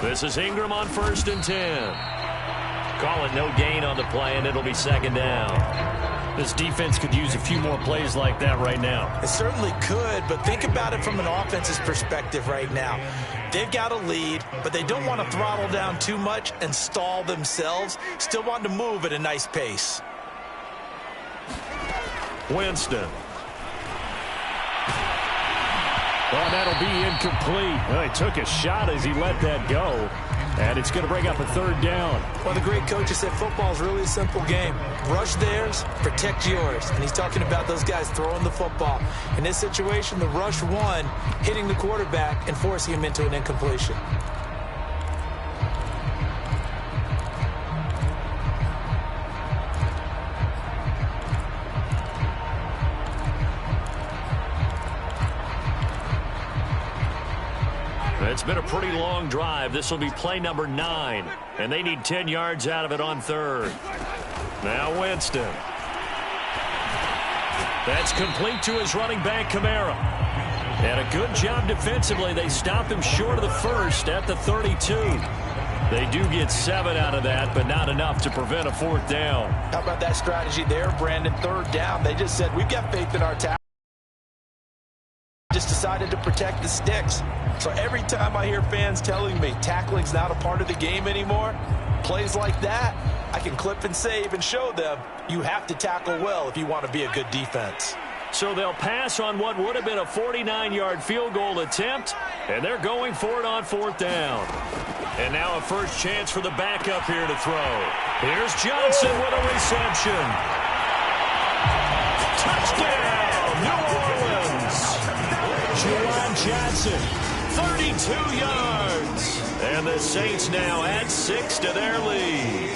This is Ingram on 1st and 10. Call it no gain on the play, and it'll be second down. This defense could use a few more plays like that right now. It certainly could, but think about it from an offense's perspective right now. They've got a lead, but they don't want to throttle down too much and stall themselves. Still want to move at a nice pace. Winston. Well, that'll be incomplete. Well, he took a shot as he let that go. And it's going to bring up a third down. Well, the great coach has said football is really a simple game. Rush theirs, protect yours. And he's talking about those guys throwing the football. In this situation, the rush one, hitting the quarterback and forcing him into an incompletion. It's been a pretty long drive. This will be play number 9. And they need 10 yards out of it on third. Now Winston. That's complete to his running back, Kamara. And a good job defensively. They stop him short of the first at the 32. They do get 7 out of that, but not enough to prevent a 4th down. How about that strategy there, Brandon? 3rd down. They just said, we've got faith in our tackle. Just decided to protect the sticks. So every time I hear fans telling me tackling's not a part of the game anymore, plays like that, I can clip and save and show them you have to tackle well if you want to be a good defense. So they'll pass on what would have been a 49-yard field goal attempt, and they're going for it on 4th down. And now a first chance for the backup here to throw. Here's Johnson with a reception. Touchdown, New Orleans. Juwan Johnson, 32 yards. And the Saints now add 6 to their lead.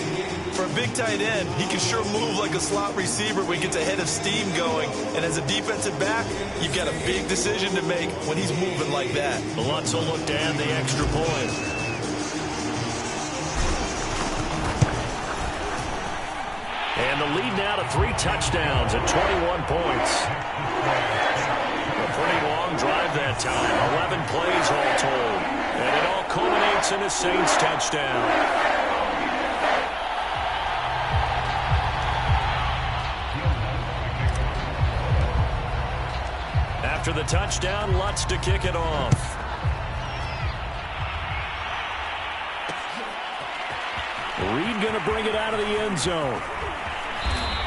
For a big tight end, he can sure move like a slot receiver when he gets a head of steam going. And as a defensive back, you've got a big decision to make when he's moving like that. Lutz will look to add the extra point. And the lead now to 3 touchdowns at 21 points. A pretty long drive that time. 11 plays all told. And it all culminates in a Saints touchdown. After the touchdown, Lutz to kick it off. Reed going to bring it out of the end zone.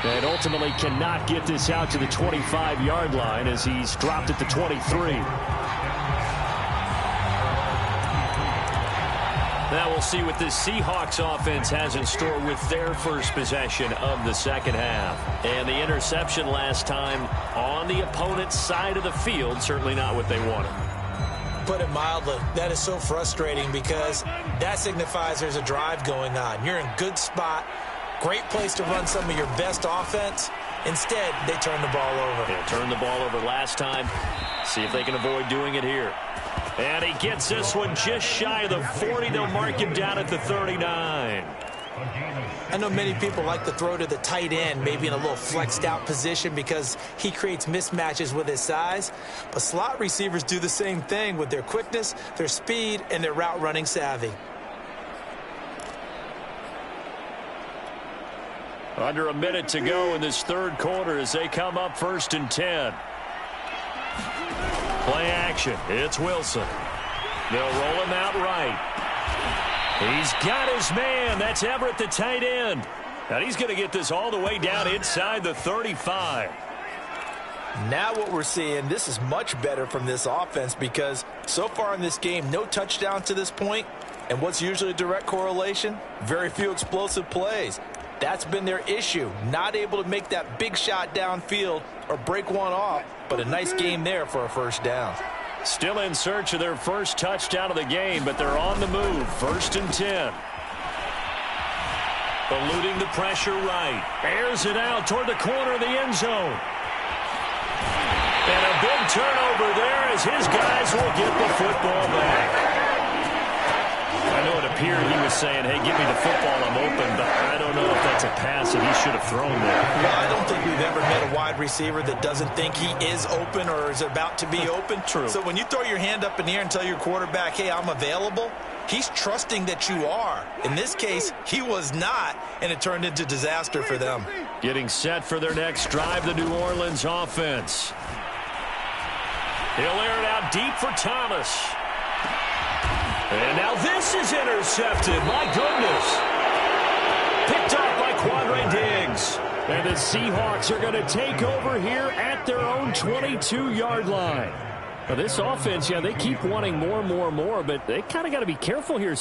And ultimately cannot get this out to the 25-yard line as he's dropped at the 23. Now we'll see what this Seahawks offense has in store with their first possession of the second half. And the interception last time on the opponent's side of the field, certainly not what they wanted. Put it mildly, that is so frustrating because that signifies there's a drive going on. You're in good spot, great place to run some of your best offense, Instead, they turn the ball over. Yeah, turned the ball over last time. See if they can avoid doing it here. And he gets this one just shy of the 40. They'll mark him down at the 39. I know many people like to throw to the tight end, maybe in a little flexed out position because he creates mismatches with his size. But slot receivers do the same thing with their quickness, their speed, and their route running savvy. Under a minute to go in this third quarter as they come up 1st and 10. Play action. It's Wilson. They'll roll him out right. He's got his man. That's Everett, the tight end. And he's going to get this all the way down inside the 35. Now what we're seeing, this is much better from this offense because so far in this game, no touchdown to this point. And what's usually a direct correlation? Very few explosive plays. That's been their issue. Not able to make that big shot downfield or break one off, but a nice game there for a first down. Still in search of their first touchdown of the game, but they're on the move. 1st and 10. Eluding the pressure right. Airs it out toward the corner of the end zone. And a big turnover there as his guys will get the football back. I know it appeared he was saying, hey, give me the football, I'm open, but I don't know if that's a pass that he should have thrown there. Well, I don't think we've ever met a wide receiver that doesn't think he is open or is about to be open. True. So when you throw your hand up in the air and tell your quarterback, hey, I'm available, he's trusting that you are. In this case, he was not, and it turned into disaster for them. Getting set for their next drive, the New Orleans offense. He'll air it out deep for Thomas. And now this is intercepted. My goodness. Picked off by Quandre Diggs. And the Seahawks are going to take over here at their own 22-yard line. Now this offense, yeah, they keep wanting more, but they kind of got to be careful here.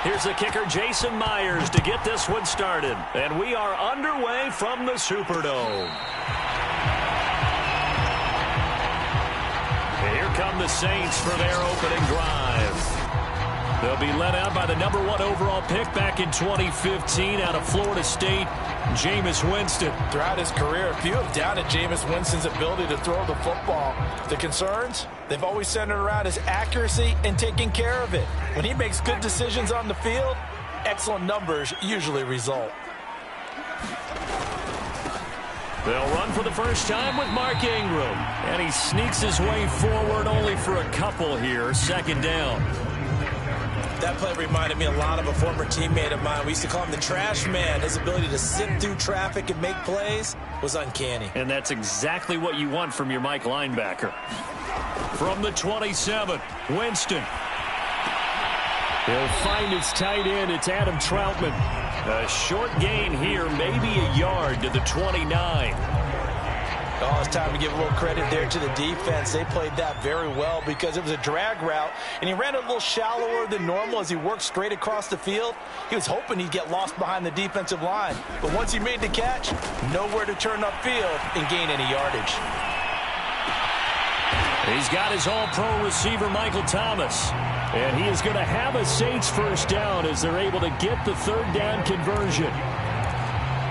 Here's the kicker, Jason Myers, to get this one started. And we are underway from the Superdome. And here come the Saints for their opening drive. They'll be led out by the #1 overall pick back in 2015 out of Florida State, Jameis Winston. Throughout his career, few have doubted Jameis Winston's ability to throw the football. The concerns? They've always centered around his accuracy and taking care of it. When he makes good decisions on the field, excellent numbers usually result. They'll run for the first time with Mark Ingram. And he sneaks his way forward only for a couple here. 2nd down. That play reminded me a lot of a former teammate of mine. We used to call him the trash man. His ability to sift through traffic and make plays was uncanny. And that's exactly what you want from your Mike linebacker. From the 27, Winston. He'll find his tight end. It's Adam Troutman. A short gain here, maybe a yard to the 29. Oh, it's time to give a little credit there to the defense. They played that very well because it was a drag route, and he ran a little shallower than normal as he worked straight across the field. He was hoping he'd get lost behind the defensive line, but once he made the catch, nowhere to turn upfield and gain any yardage. He's got his all-pro receiver, Michael Thomas, and he is going to have a Saints first down as they're able to get the 3rd down conversion.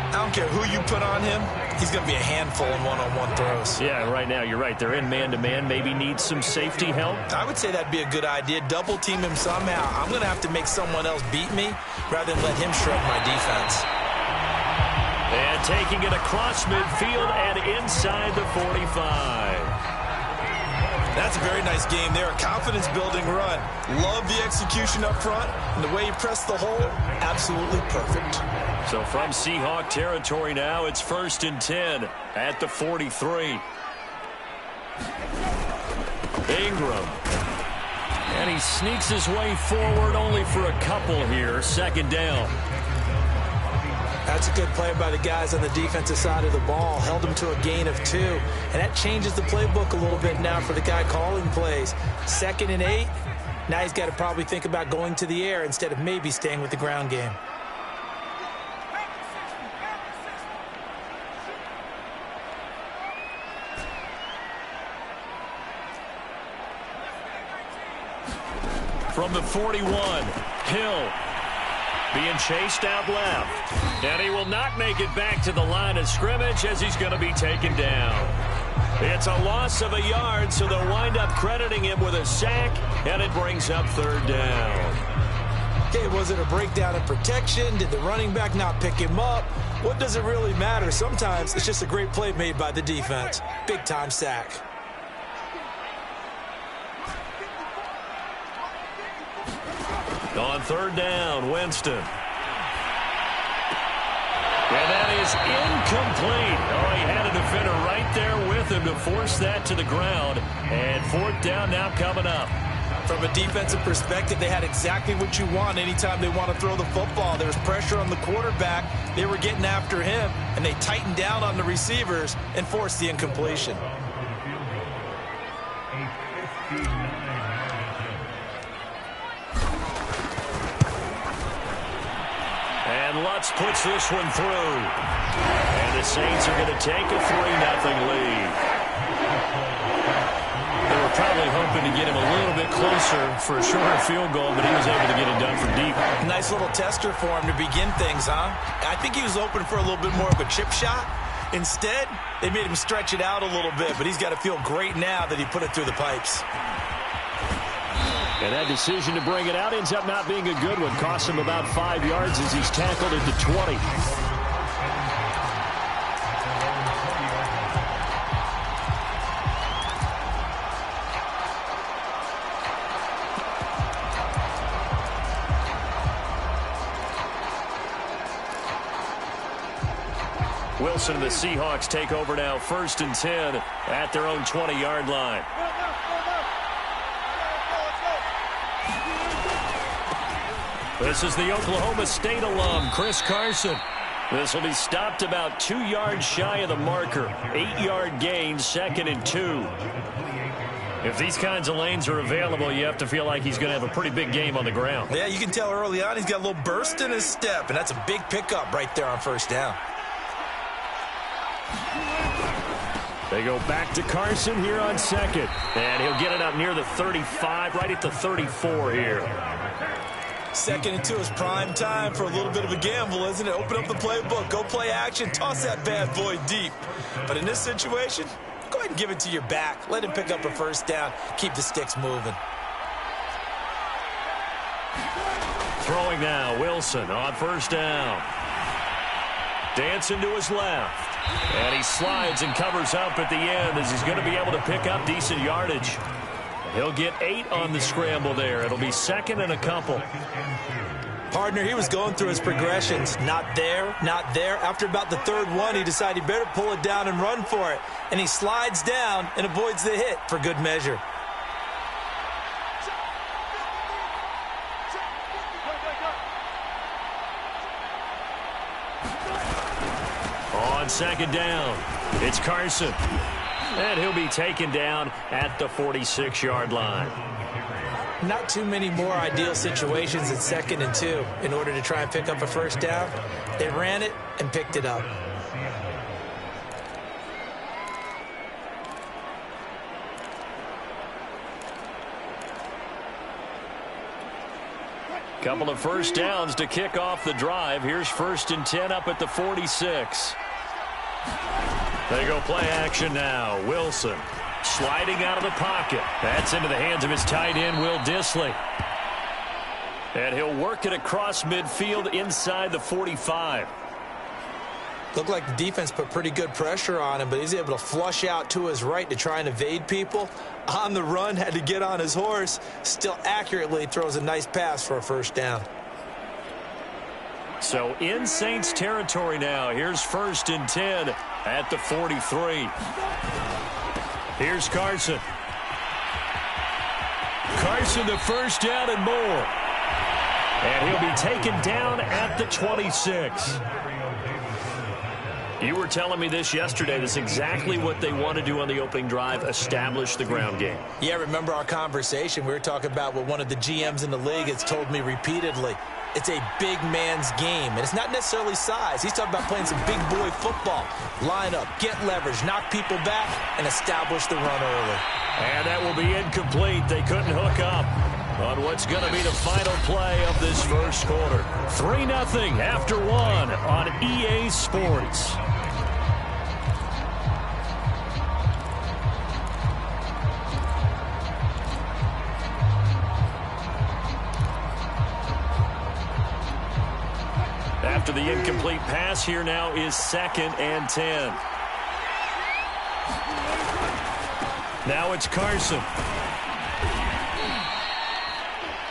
I don't care who you put on him. He's going to be a handful in one-on-one throws. Yeah, right now, you're right. They're in man-to-man. Maybe needs some safety help. I would say that'd be a good idea. Double-team him somehow. I'm going to have to make someone else beat me rather than let him shred my defense. And taking it across midfield and inside the 45. That's a very nice game there. A confidence-building run. Love the execution up front. And the way he pressed the hole, absolutely perfect. So from Seahawk territory now, it's 1st and 10 at the 43. Ingram. And he sneaks his way forward only for a couple here. 2nd down. That's a good play by the guys on the defensive side of the ball. Held them to a gain of 2. And that changes the playbook a little bit now for the guy calling plays. 2nd and 8. Now he's got to probably think about going to the air instead of maybe staying with the ground game. From the 41, Hill being chased out left. And he will not make it back to the line of scrimmage as he's going to be taken down. It's a loss of a yard, so they'll wind up crediting him with a sack, and it brings up 3rd down. Okay, was it a breakdown in protection? Did the running back not pick him up? What does it really matter? Sometimes it's just a great play made by the defense. Big-time sack. On 3rd down, Winston. And that is incomplete. Oh, he had a defender right there with him to force that to the ground. And 4th down now coming up. From a defensive perspective, they had exactly what you want anytime they want to throw the football. There was pressure on the quarterback. They were getting after him, and they tightened down on the receivers and forced the incompletion. And Lutz puts this one through. And the Saints are going to take a 3-0 lead. They were probably hoping to get him a little bit closer for a shorter field goal, but he was able to get it done from deep. Nice little tester for him to begin things, huh? I think he was open for a little bit more of a chip shot. Instead, they made him stretch it out a little bit, but he's got to feel great now that he put it through the pipes. And that decision to bring it out ends up not being a good one. Costs him about 5 yards as he's tackled at the 20. Wilson and the Seahawks take over now, 1st and 10 at their own 20-yard line. This is the Oklahoma State alum, Chris Carson. This will be stopped about 2 yards shy of the marker. 8-yard gain, 2nd and 2. If these kinds of lanes are available, you have to feel like he's going to have a pretty big game on the ground. Yeah, you can tell early on he's got a little burst in his step, and that's a big pickup right there on 1st down. They go back to Carson here on 2nd. And he'll get it up near the 35, right at the 34 here. 2nd and 2 is prime time for a little bit of a gamble, isn't it? Open up the playbook, go play action, toss that bad boy deep. But in this situation, go ahead and give it to your back. Let him pick up a 1st down. Keep the sticks moving. Throwing now, Wilson on 1st down. Dancing to his left. And he slides and covers up at the end as he's going to be able to pick up decent yardage. He'll get 8 on the scramble there. It'll be 2nd and a couple. Partner, he was going through his progressions. Not there, not there. After about the 3rd one, he decided he better pull it down and run for it. And he slides down and avoids the hit for good measure. On 2nd down, it's Carson. And he'll be taken down at the 46-yard line. Not too many more ideal situations at 2nd and 2 in order to try and pick up a 1st down. They ran it and picked it up. Couple of 1st downs to kick off the drive. Here's 1st and 10 up at the 46. They go play action now. Wilson sliding out of the pocket. That's into the hands of his tight end, Will Dissly. And he'll work it across midfield inside the 45. Looked like the defense put pretty good pressure on him, but he's able to flush out to his right to try and evade people. On the run, had to get on his horse. Still accurately throws a nice pass for a 1st down. So in Saints territory now. Here's 1st and 10 at the 43. Here's Carson. Carson the 1st down and more. And he'll be taken down at the 26. You were telling me this yesterday. That's exactly what they want to do on the opening drive, establish the ground game. Yeah, remember our conversation? We were talking about what one of the GMs in the league has told me repeatedly. It's a big man's game, and it's not necessarily size. He's talking about playing some big boy football. Line up, get leverage, knock people back, and establish the run early. And that will be incomplete. They couldn't hook up on what's going to be the final play of this first quarter. 3-0 after 1 on EA Sports. After the incomplete pass, here now is 2nd and 10. Now it's Carson.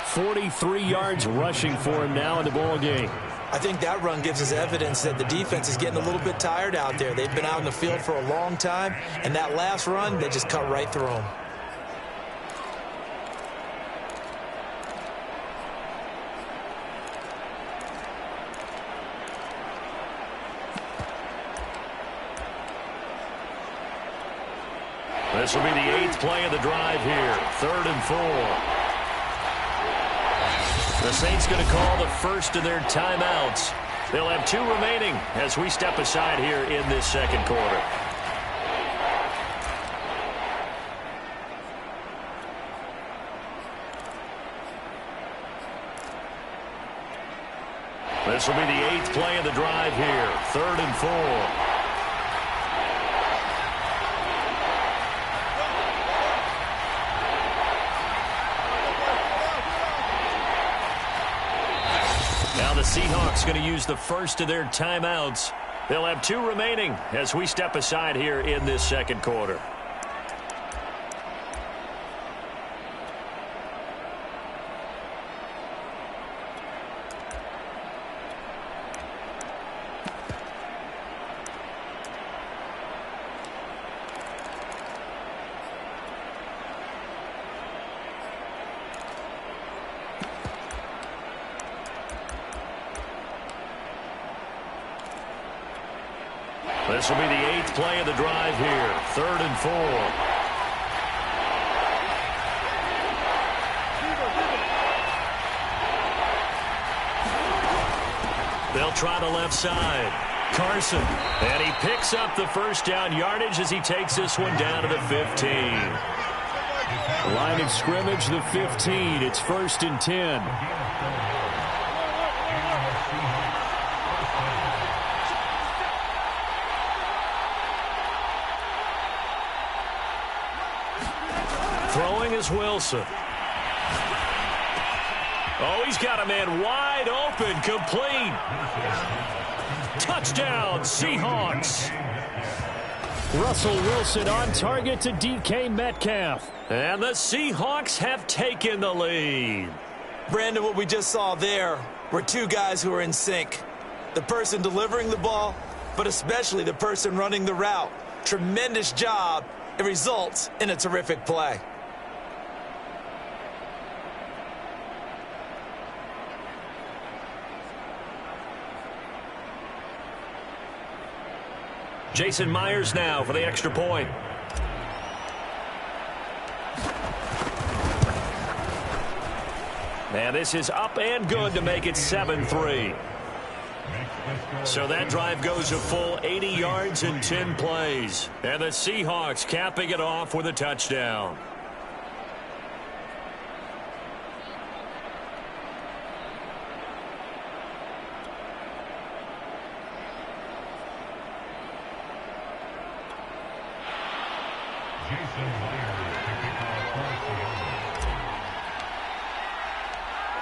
43 yards rushing for him now in the ball game. I think that run gives us evidence that the defense is getting a little bit tired out there. They've been out in the field for a long time, and that last run, they just cut right through them. This will be the 8th play of the drive here. 3rd and 4. The Saints going to call the first of their timeouts. They'll have 2 remaining as we step aside here in this second quarter. This will be the 8th play of the drive here. 3rd and 4. Now the Seahawks going to use the first of their timeouts. They'll have 2 remaining as we step aside here in this second quarter. This will be the 8th play of the drive here. 3rd and 4. They'll try the left side. Carson. And he picks up the first down yardage as he takes this one down to the 15. Line of scrimmage, the 15. It's 1st and 10. Throwing is Wilson. Oh, he's got a man wide open, complete. Touchdown, Seahawks. Russell Wilson on target to DK Metcalf. And the Seahawks have taken the lead. Brandon, what we just saw there were 2 guys who are in sync. The person delivering the ball, but especially the person running the route. Tremendous job. It results in a terrific play. Jason Myers now for the extra point. And this is up and good to make it 7-3. So that drive goes a full 80 yards in 10 plays. And the Seahawks capping it off with a touchdown.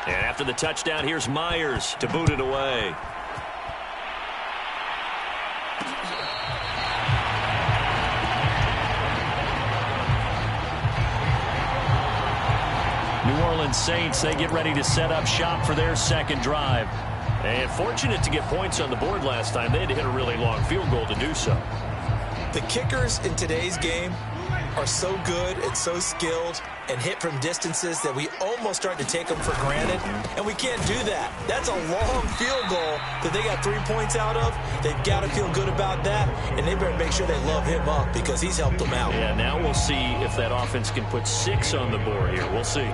And after the touchdown, here's Myers to boot it away. New Orleans Saints, they get ready to set up shop for their second drive. And fortunate to get points on the board last time. They had to hit a really long field goal to do so. The kickers in today's game are so good and so skilled. and hit from distances that we almost start to take them for granted, and we can't do that. That's a long field goal that they got 3 points out of. They've got to feel good about that, and they better make sure they love him up because he's helped them out. Yeah, now we'll see if that offense can put 6 on the board here. We'll see.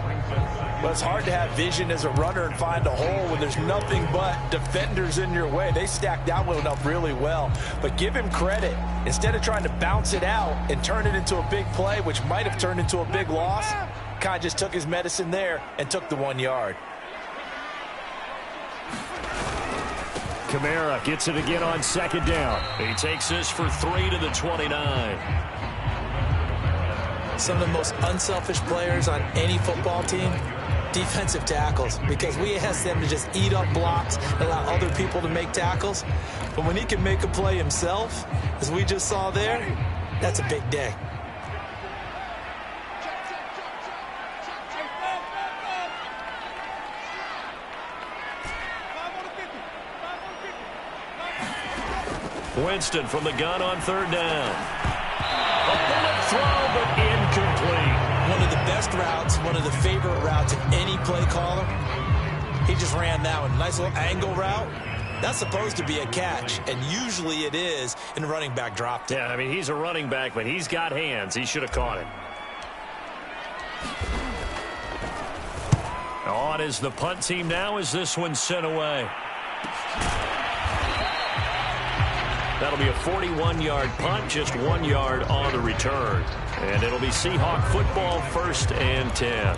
But it's hard to have vision as a runner and find a hole when there's nothing but defenders in your way. They stacked that one up really well. But give him credit. Instead of trying to bounce it out and turn it into a big play, which might have turned into a big loss, Kai just took his medicine there and took the 1 yard. Kamara gets it again on second down. He takes this for 3 to the 29. Some of the most unselfish players on any football team, defensive tackles, because we ask them to just eat up blocks and allow other people to make tackles. But when he can make a play himself, as we just saw there, that's a big day. Winston from the gun on third down. A bullet throw, but incomplete. One of the best routes, one of the favorite routes of any play caller. He just ran that one. Nice little angle route. That's supposed to be a catch, and usually it is, and the running back dropped it. Yeah, I mean, he's a running back, but he's got hands. He should have caught it. On is the punt team now as this one's sent away. That'll be a 41-yard punt, just 1 yard on the return. And it'll be Seahawk football, 1st and 10.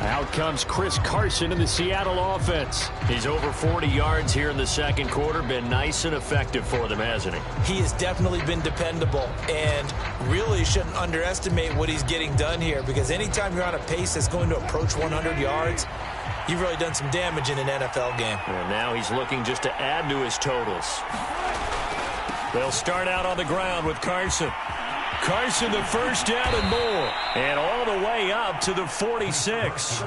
Out comes Chris Carson in the Seattle offense. He's over 40 yards here in the second quarter. Been nice and effective for them, hasn't he? He has definitely been dependable, and really shouldn't underestimate what he's getting done here, because anytime you're on a pace that's going to approach 100 yards, you've really done some damage in an NFL game. And now he's looking just to add to his totals. They'll start out on the ground with Carson. Carson, the first down and more. And all the way up to the 46.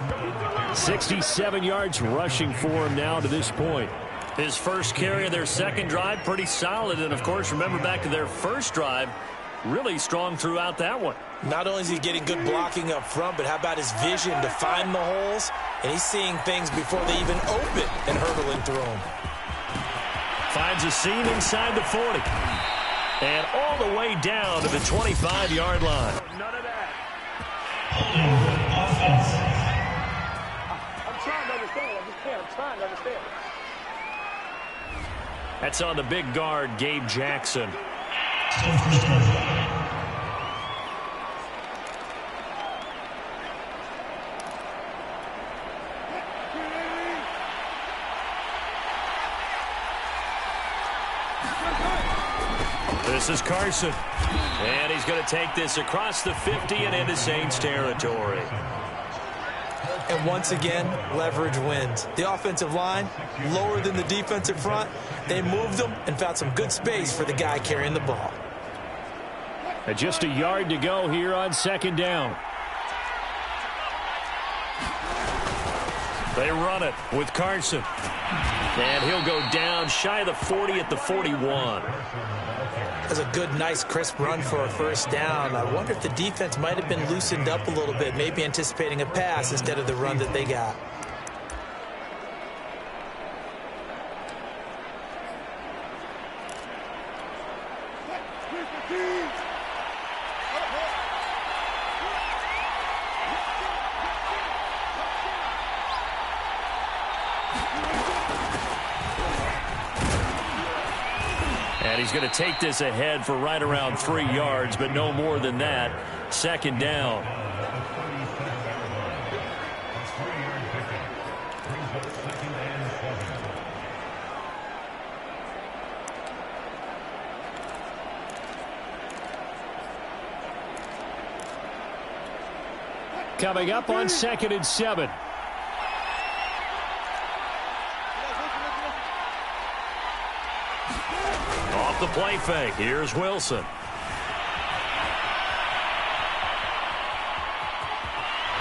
67 yards rushing for him now to this point. His first carry of their second drive, pretty solid. And, of course, remember back to their first drive, really strong throughout that one. Not only is he getting good blocking up front, but how about his vision to find the holes? And he's seeing things before they even open and hurdling through them. Finds a seam inside the 40. And all the way down to the 25-yard line. None of that. I'm trying to understand. I'm trying to understand. That's on the big guard, Gabe Jackson. This is Carson. And he's going to take this across the 50 and into Saints territory. And once again, leverage wins. The offensive line, lower than the defensive front. They moved them and found some good space for the guy carrying the ball. And just a yard to go here on second down. They run it with Carson. And he'll go down shy of the 40 at the 41. That's a good, nice, crisp run for a first down. I wonder if the defense might have been loosened up a little bit, maybe anticipating a pass instead of the run that they got. And he's going to take this ahead for right around 3 yards, but no more than that. Second down. Coming up on 2nd and 7. Off the play fake. Here's Wilson.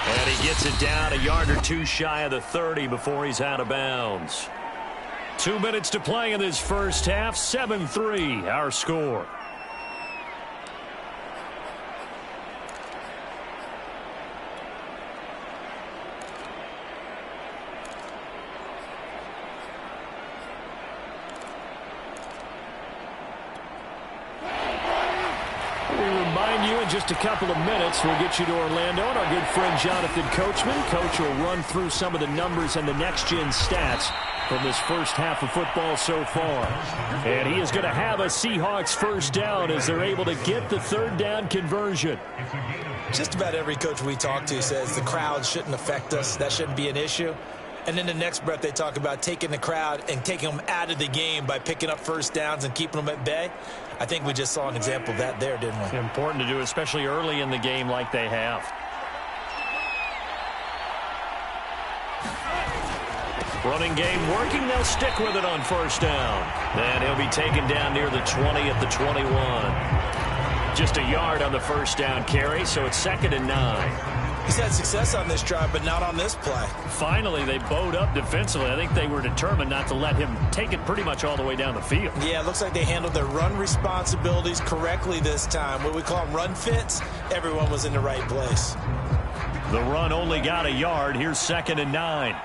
And he gets it down a yard or two shy of the 30 before he's out of bounds. 2 minutes to play in this first half. 7-3 our score. join you in just a couple of minutes. We'll get you to Orlando and our good friend Jonathan Coachman. Coach will run through some of the numbers and the next-gen stats from this first half of football so far. And he is going to have a Seahawks first down as they're able to get the third down conversion. Just about every coach we talk to says the crowd shouldn't affect us. That shouldn't be an issue. And then the next breath they talk about taking the crowd and taking them out of the game by picking up first downs and keeping them at bay. I think we just saw an example of that there, didn't we? Important to do, especially early in the game like they have. Running game working. They'll stick with it on first down. Then he'll be taken down near the 20 at the 21. Just a yard on the first down carry, so it's 2nd and 9. He's had success on this drive, but not on this play. Finally, they bowed up defensively. I think they were determined not to let him take it pretty much all the way down the field. Yeah, it looks like they handled their run responsibilities correctly this time. What we call them run fits, everyone was in the right place. The run only got a yard. Here's 2nd and 9.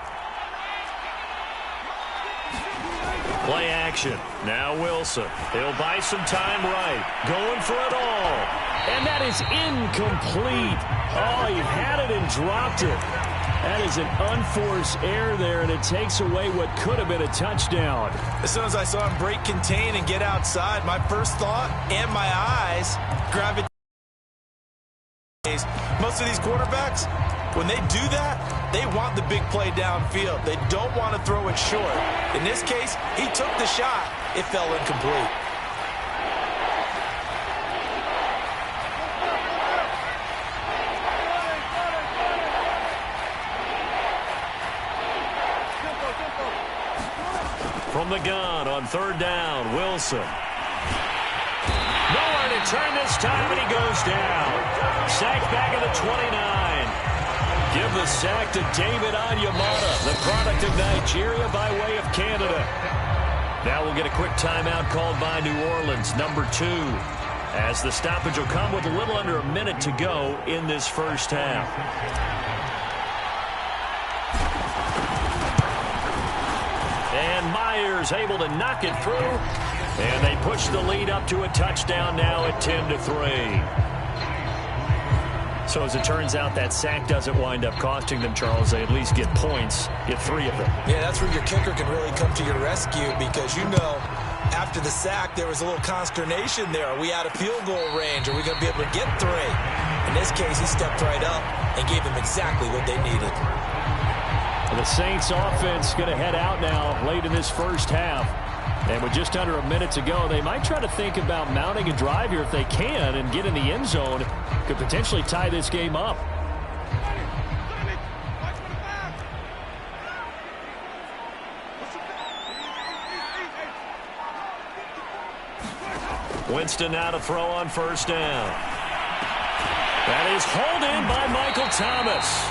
Play action. Now Wilson. He'll buy some time right. Going for it all. And that is incomplete. Oh, he had it and dropped it. That is an unforced error there, and it takes away what could have been a touchdown. As soon as I saw him break contain and get outside, my first thought and my eyes gravitated. Most of these quarterbacks, when they do that, they want the big play downfield. They don't want to throw it short. In this case, he took the shot. It fell incomplete. From the gun on third down, Wilson. Nowhere to turn this time, and he goes down. Sacked back at the 29. Give the sack to David Onyemata, the product of Nigeria by way of Canada. Now we'll get a quick timeout called by New Orleans, number 2, as the stoppage will come with a little under a minute to go in this first half. And Myers able to knock it through. And they push the lead up to a touchdown now at 10-3. So as it turns out, that sack doesn't wind up costing them, Charles. They at least get points, get 3 of them. Yeah, that's where your kicker can really come to your rescue because, you know, after the sack, there was a little consternation there. Are we out of field goal range? Are we going to be able to get 3? In this case, he stepped right up and gave them exactly what they needed. The Saints offense going to head out now late in this first half. And with just under a minute to go, they might try to think about mounting a drive here if they can and get in the end zone. Could potentially tie this game up. Winston now to throw on first down. That is hauled in by Michael Thomas.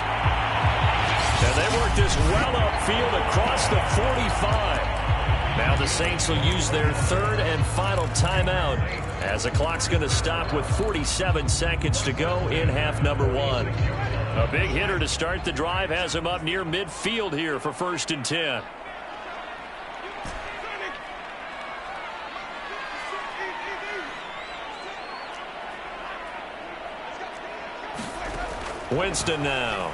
And they work this well upfield across the 45. Now the Saints will use their third and final timeout as the clock's going to stop with 47 seconds to go in half number 1. A big hitter to start the drive has him up near midfield here for 1st and 10. Winston now.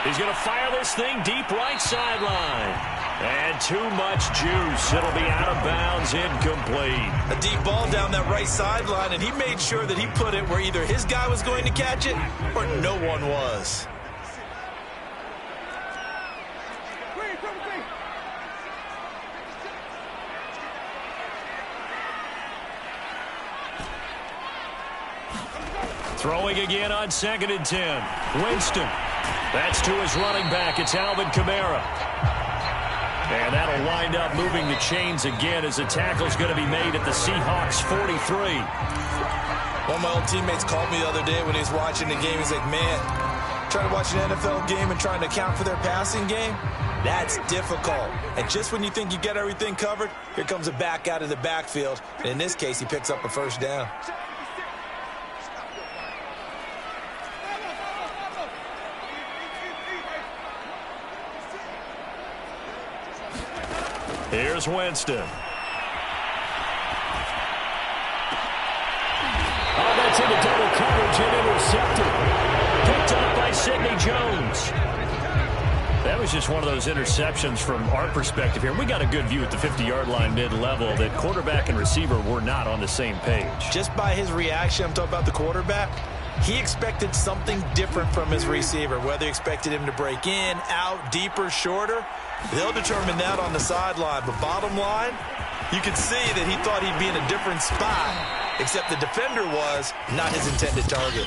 He's going to fire this thing deep right sideline. And too much juice. It'll be out of bounds, incomplete. A deep ball down that right sideline, and he made sure that he put it where either his guy was going to catch it or no one was. Throwing again on 2nd and 10. Winston. That's to his running back. It's Alvin Kamara. And that'll wind up moving the chains again as the tackle's going to be made at the Seahawks 43. One of my old teammates called me the other day when he was watching the game. He's like, man, trying to watch an NFL game and trying to account for their passing game, that's difficult. And just when you think you get everything covered, here comes a back out of the backfield. And in this case, he picks up a first down. Here's Winston. Gets into double coverage and intercepted. Picked up by Sidney Jones. That was just one of those interceptions from our perspective here. We got a good view at the 50-yard line mid-level that quarterback and receiver were not on the same page. Just by his reaction, I'm talking about the quarterback, he expected something different from his receiver, whether he expected him to break in, out, deeper, shorter. They'll determine that on the sideline. But bottom line, you could see that he thought he'd be in a different spot, except the defender was not his intended target.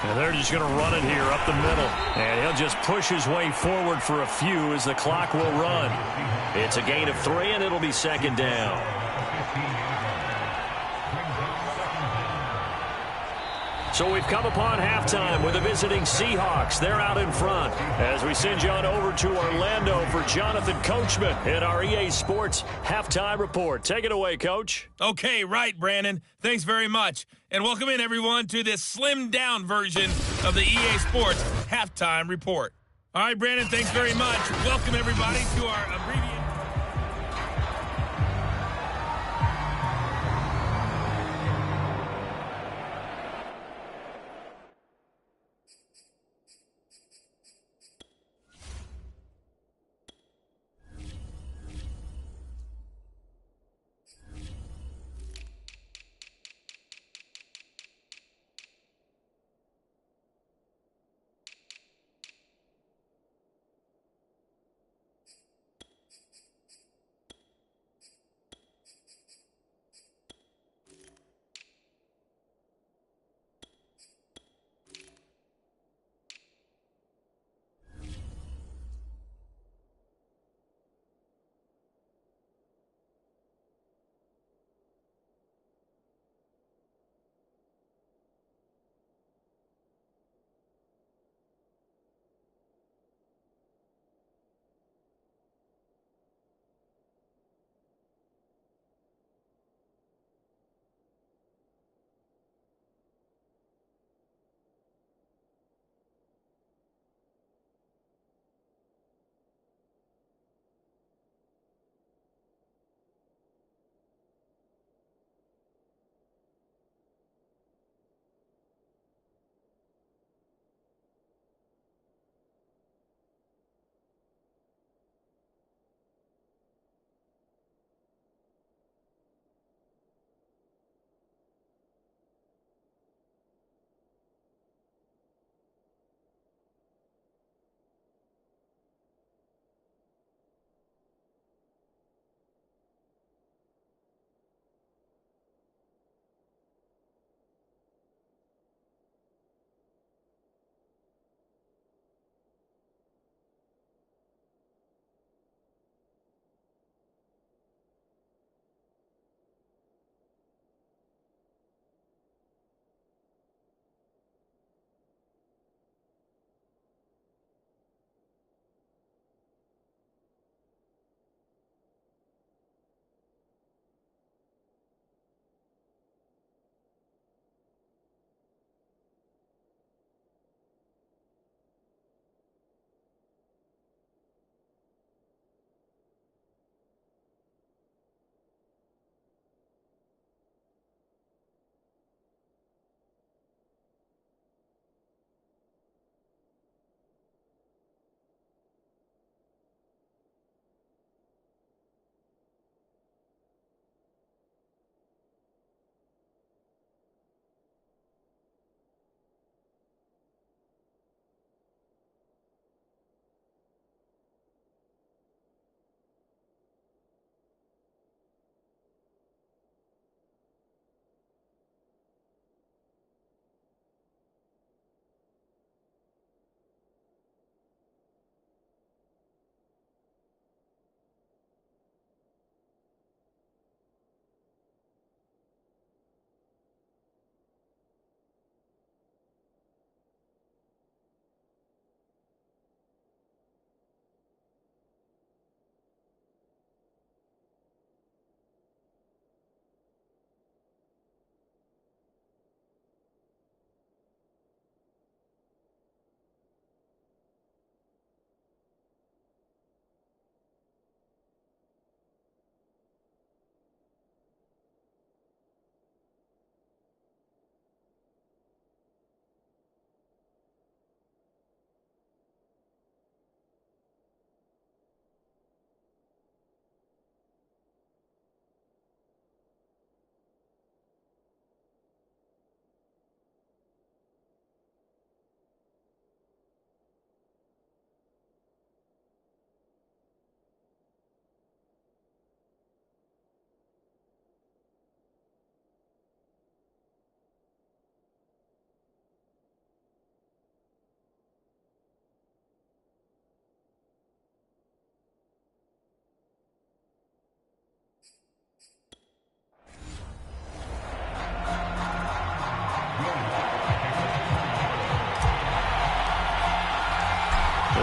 And they're just going to run it here up the middle. And he'll just push his way forward for a few as the clock will run. It's a gain of 3, and it'll be second down. So we've come upon halftime with the visiting Seahawks. They're out in front as we send you on over to Orlando for Jonathan Coachman in our EA Sports Halftime Report. Take it away, Coach. Okay, right, Brandon. Thanks very much. And welcome in, everyone, to this slimmed-down version of the EA Sports Halftime Report. All right, Brandon, thanks very much. Welcome, everybody, to our abbreviated...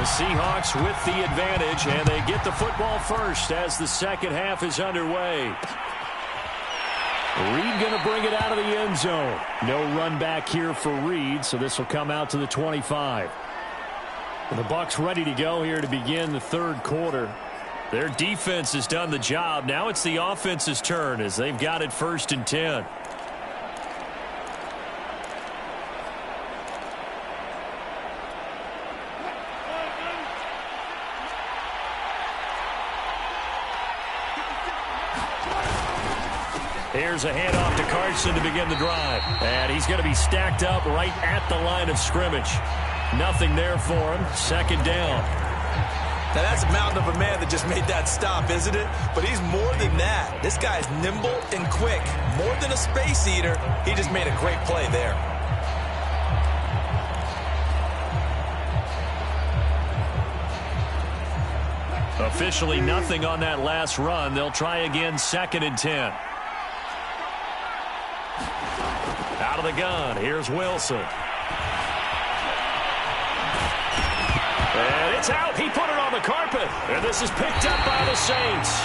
Seahawks with the advantage, and they get the football first as the second half is underway. Reed going to bring it out of the end zone. No run back here for Reed, so this will come out to the 25. And the Bucs ready to go here to begin the third quarter. Their defense has done the job. Now it's the offense's turn as they've got it 1st and 10. Here's a handoff to Carson to begin the drive. And he's going to be stacked up right at the line of scrimmage. Nothing there for him. 2nd down. Now, that's a mountain of a man that just made that stop, isn't it? But he's more than that. This guy's nimble and quick. More than a space eater. He just made a great play there. Officially nothing on that last run. They'll try again 2nd and 10. Out of the gun, here's Wilson. And it's out. He put it on the carpet. And this is picked up by the Saints.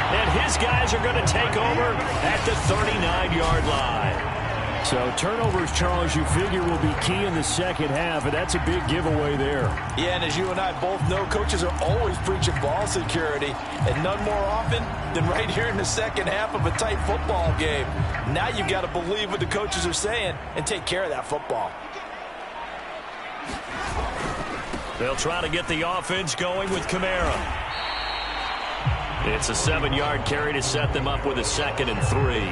And his guys are going to take over at the 39-yard line. So turnovers, Charles, you figure will be key in the second half, and that's a big giveaway there. Yeah, and as you and I both know, coaches are always preaching ball security, and none more often than right here in the second half of a tight football game. Now you've got to believe what the coaches are saying and take care of that football. They'll try to get the offense going with Kamara. It's a 7-yard carry to set them up with a 2nd and 3.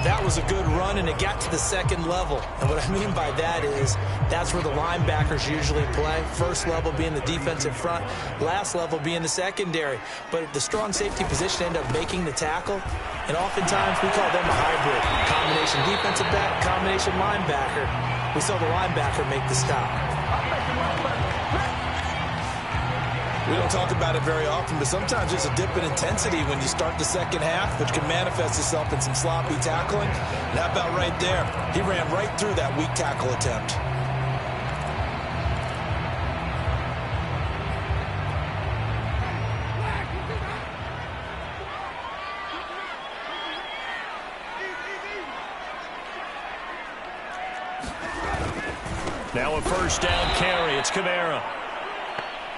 That was a good run, and it got to the second level. And what I mean by that is that's where the linebackers usually play. First level being the defensive front, last level being the secondary. But the strong safety position ended up making the tackle, and oftentimes we call them a hybrid. Combination defensive back, combination linebacker. We saw the linebacker make the stop. We don't talk about it very often, but sometimes there's a dip in intensity when you start the second half, which can manifest itself in some sloppy tackling. And how about right there? He ran right through that weak tackle attempt. Now a 1st down carry. It's Kamara.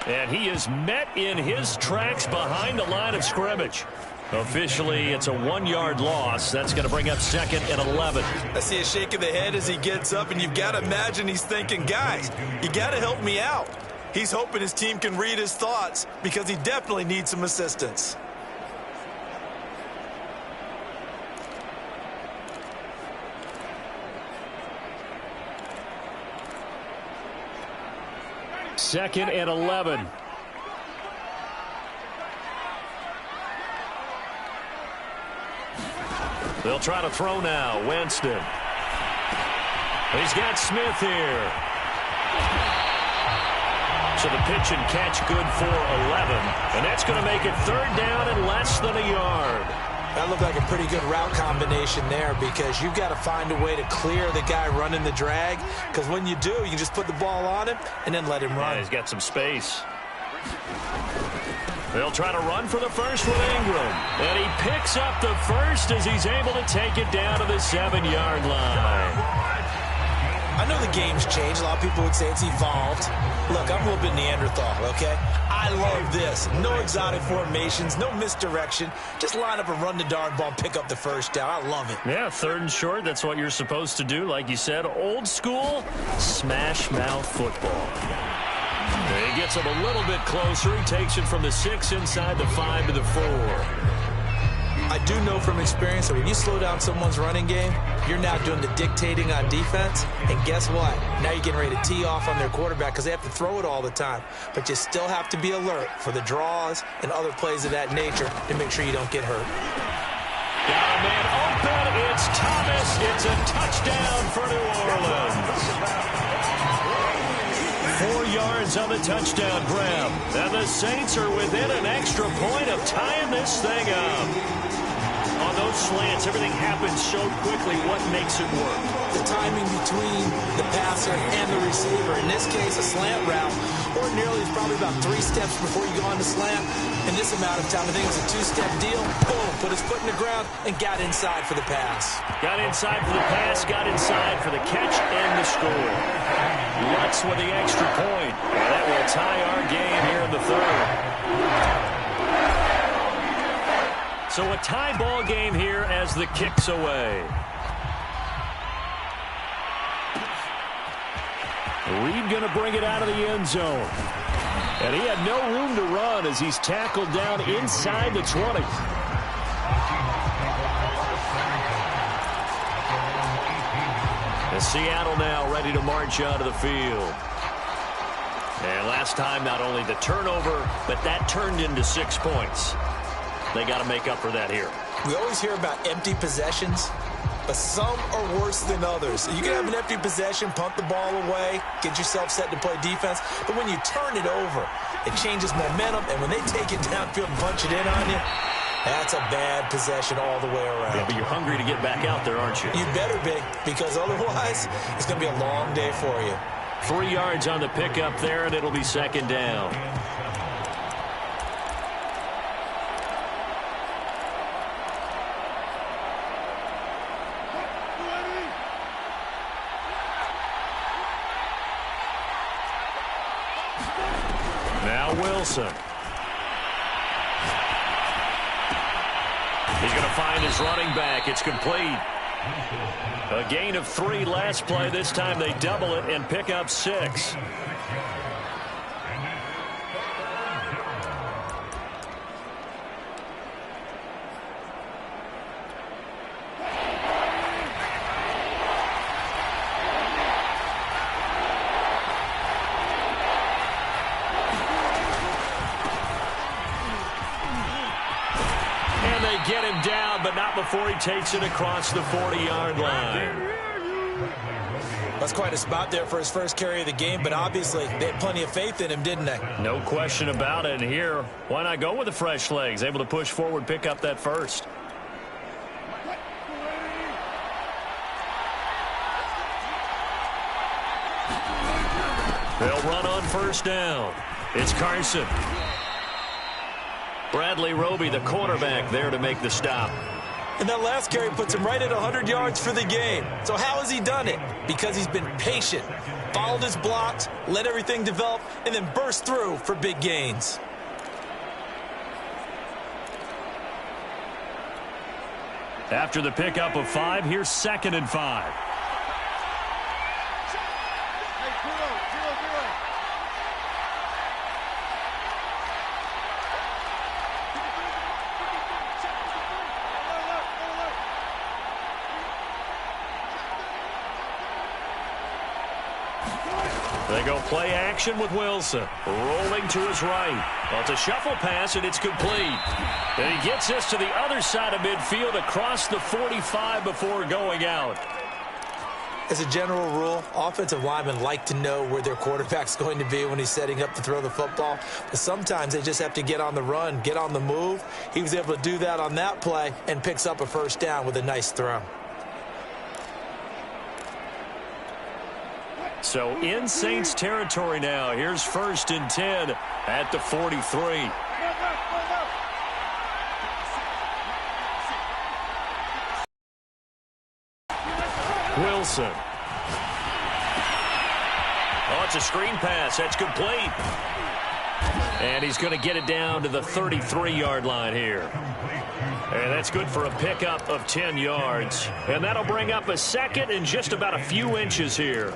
And he is met in his tracks behind the line of scrimmage. Officially, it's a 1-yard loss. That's going to bring up 2nd and 11. I see a shake of the head as he gets up, and you've got to imagine he's thinking, guys, you got to help me out. He's hoping his team can read his thoughts because he definitely needs some assistance. Second and 11. They'll try to throw now. Winston. He's got Smith here. So the pitch and catch good for 11. And that's going to make it 3rd down and less than a yard. That looked like a pretty good route combination there because you've got to find a way to clear the guy running the drag, because when you do, you just put the ball on him and then let him run. Yeah, he's got some space. They'll try to run for the first with Ingram. And he picks up the first as he's able to take it down to the 7-yard line. I know the game's changed. A lot of people would say it's evolved. Look, I'm a little bit Neanderthal, okay? I love this. No exotic formations, no misdirection. Just line up and run the darn ball and pick up the first down. I love it. Yeah, 3rd and short. That's what you're supposed to do. Like you said, old school smash mouth football. He gets him a little bit closer. He takes it from the 6 inside the 5 to the 4. I do know from experience that when you slow down someone's running game, you're now doing the dictating on defense. And guess what? Now you're getting ready to tee off on their quarterback because they have to throw it all the time. But you still have to be alert for the draws and other plays of that nature to make sure you don't get hurt. Got a man open. It's Thomas. It's a touchdown for New Orleans. 4 yards on the touchdown grab. And the Saints are within an extra point of tying this thing up. On those those slants, everything happens so quickly. What makes it work? The timing between the passer and the receiver. In this case, a slant route ordinarily is probably about 3 steps before you go on the slant. In this amount of time, I think it was a 2-step deal. Boom, put his foot in the ground and got inside for the pass. Got inside for the pass, got inside for the catch and the score. Lutz with the extra point. And that will tie our game here in the third. So a tie ball game here as the kick's away. Reed going to bring it out of the end zone. And he had no room to run as he's tackled down inside the 20. And Seattle now ready to march onto the field. And last time, not only the turnover, but that turned into 6 points. They got to make up for that here. We always hear about empty possessions, but some are worse than others. You can have an empty possession, pump the ball away, get yourself set to play defense, but when you turn it over, it changes momentum, and when they take it downfield and punch it in on you, that's a bad possession all the way around. Yeah, but you're hungry to get back out there, aren't you? You better be, because otherwise, it's going to be a long day for you. 3 yards on the pickup there, and it'll be second down. Now Wilson. He's going to find his running back. It's complete. A gain of 3 last play. This time they double it and pick up 6. Get him down, but not before he takes it across the 40-yard line. That's quite a spot there for his first carry of the game, but obviously they had plenty of faith in him, didn't they? No question about it. And here, why not go with the fresh legs? Able to push forward, pick up that first. They'll run on first down. It's Carson. Bradley Roby, the cornerback, there to make the stop. And that last carry puts him right at 100 yards for the game. So how has he done it? Because he's been patient, followed his blocks, let everything develop, and then burst through for big gains. After the pickup of 5, here's 2nd and 5. They go play action with Wilson. Rolling to his right. Well, it's a shuffle pass, and it's complete. And he gets this to the other side of midfield across the 45 before going out. As a general rule, offensive linemen like to know where their quarterback's going to be when he's setting up to throw the football. But sometimes they just have to get on the run, get on the move. He was able to do that on that play and picks up a first down with a nice throw. So in Saints territory now. Here's 1st and 10 at the 43. Wilson. Oh, it's a screen pass. That's complete. And he's going to get it down to the 33-yard line here. And that's good for a pickup of 10 yards. And that'll bring up a 2nd and just about a few inches here.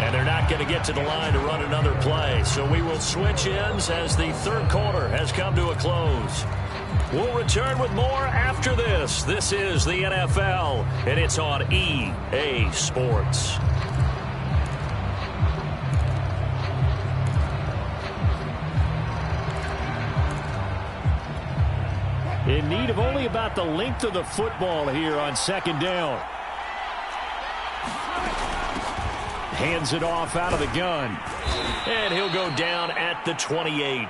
And they're not going to get to the line to run another play. So we will switch ends as the third quarter has come to a close. We'll return with more after this. This is the NFL, and it's on EA Sports. In need of only about the length of the football here on 2nd down. hands it off out of the gun. And he'll go down at the 28.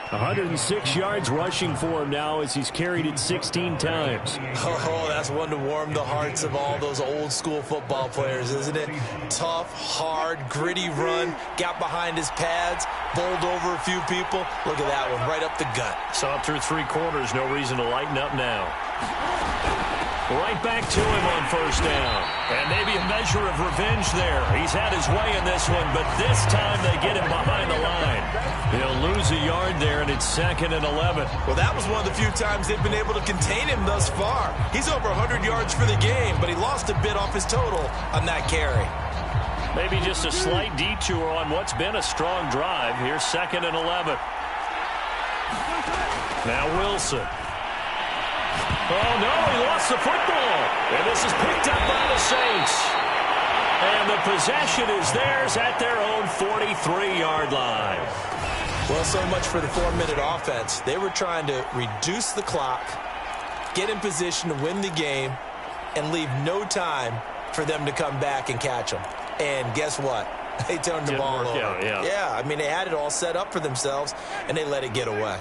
106 yards rushing for him now as he's carried it 16 times. Oh, that's one to warm the hearts of all those old school football players, isn't it? Tough, hard, gritty run, got behind his pads, bowled over a few people. Look at that one, right up the gut. So up through 3 quarters, no reason to lighten up now. Right back to him on first down. And maybe a measure of revenge there. He's had his way in this one, but this time they get him behind the line. He'll lose a yard there, and it's 2nd and 11. Well, that was one of the few times they've been able to contain him thus far. He's over 100 yards for the game, but he lost a bit off his total on that carry. Maybe just a slight detour on what's been a strong drive. Here's 2nd and 11. Now Wilson. Oh, no, he lost the football. And this is picked up by the Saints. And the possession is theirs at their own 43-yard line. Well, so much for the 4-minute offense. They were trying to reduce the clock, get in position to win the game, and leave no time for them to come back and catch them. And guess what? They turned the ball over. Yeah, I mean, they had it all set up for themselves, and they let it get away.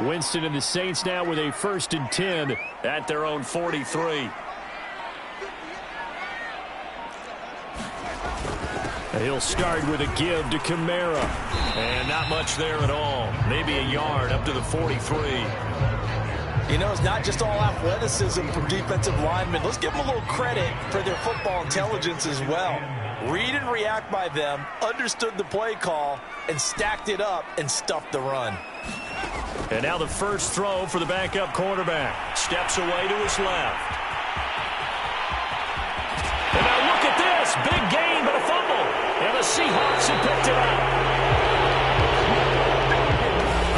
Winston and the Saints now with a 1st and 10 at their own 43. He'll start with a give to Kamara. And not much there at all. Maybe a yard up to the 43. You know, it's not just all athleticism from defensive linemen. Let's give them a little credit for their football intelligence as well. Read and react by them, understood the play call, and stacked it up and stuffed the run. And now the first throw for the backup quarterback. Steps away to his left. And now look at this. Big gain, but a fumble. And the Seahawks have picked it up.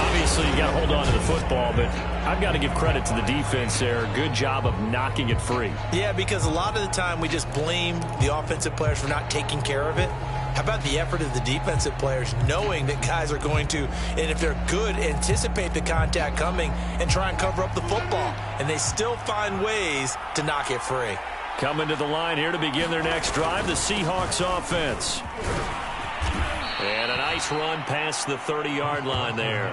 Obviously, you got to hold on to the football, but I've got to give credit to the defense there. Good job of knocking it free. Yeah, because a lot of the time we just blame the offensive players for not taking care of it. How about the effort of the defensive players knowing that guys are going to, and if they're good, anticipate the contact coming and try and cover up the football. And they still find ways to knock it free. Coming to the line here to begin their next drive, the Seahawks offense. And a nice run past the 30-yard line there.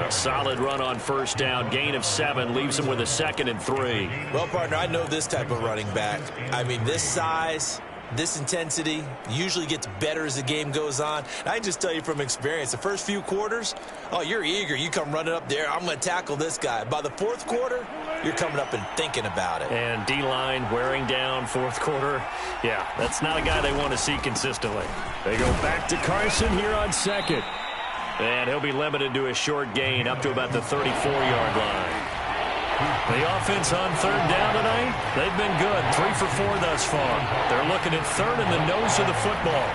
A solid run on first down. Gain of 7 leaves him with a 2nd and 3. Well, partner, I know this type of running back. I mean, this size, this intensity usually gets better as the game goes on. And I can just tell you from experience, the first few quarters, oh, you're eager. You come running up there, I'm going to tackle this guy. By the 4th quarter, you're coming up and thinking about it. And D-line wearing down 4th quarter. Yeah, that's not a guy they want to see consistently. They go back to Carson here on 2nd. And he'll be limited to a short gain up to about the 34-yard line. The offense on 3rd down tonight, they've been good. 3 for 4 thus far. They're looking at 3rd in the nose of the football.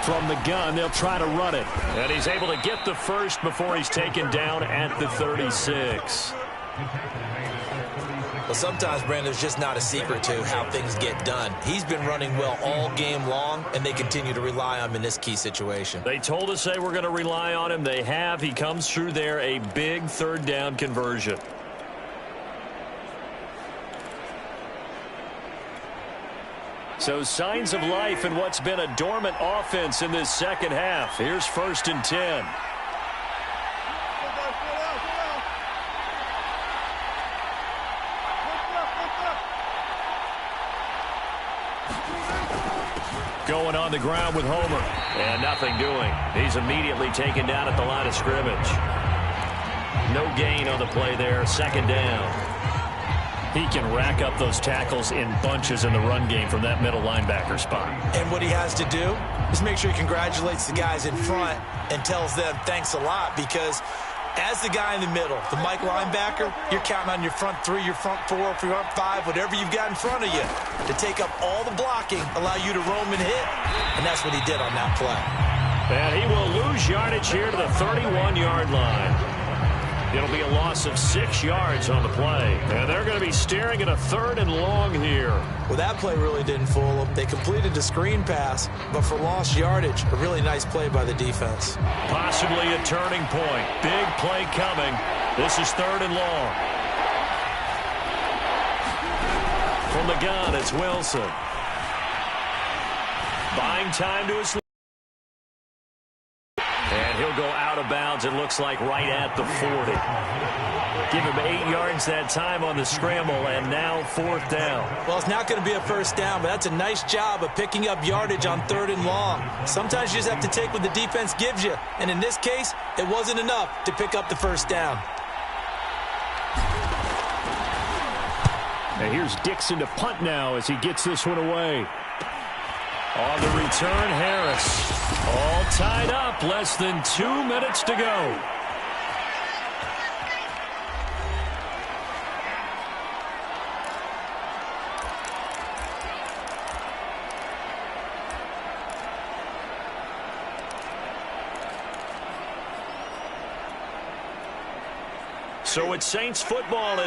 From the gun, they'll try to run it. And he's able to get the first before he's taken down at the 36. Well, sometimes, Brandon, there's just not a secret to how things get done. He's been running well all game long, and they continue to rely on him in this key situation. They told us they were going to rely on him. They have. He comes through there, a big 3rd down conversion. So signs of life in what's been a dormant offense in this 2nd half. Here's 1st and 10. Going on the ground with Homer. And nothing doing. He's immediately taken down at the line of scrimmage. No gain on the play there. 2nd down. He can rack up those tackles in bunches in the run game from that middle linebacker spot. And what he has to do is make sure he congratulates the guys in front and tells them thanks a lot, because as the guy in the middle, the Mike linebacker, you're counting on your front 3, your front 4, your front 5, whatever you've got in front of you to take up all the blocking, allow you to roam and hit. And that's what he did on that play. And he will lose yardage here to the 31-yard line. It'll be a loss of 6 yards on the play. And they're going to be staring at a 3rd and long here. Well, that play really didn't fool them. They completed a screen pass, but for lost yardage, a really nice play by the defense. Possibly a turning point. Big play coming. This is 3rd and long. From the gun, it's Wilson. Buying time to his... And he'll go out of bounds, it looks like, right at the 40. Give him 8 yards that time on the scramble, and now 4th down. Well, it's not going to be a first down, but that's a nice job of picking up yardage on 3rd and long. Sometimes you just have to take what the defense gives you, and in this case, it wasn't enough to pick up the first down. And here's Dixon to punt now as he gets this one away. On the return, Harris. All tied up, less than 2 minutes to go. So it's Saints football.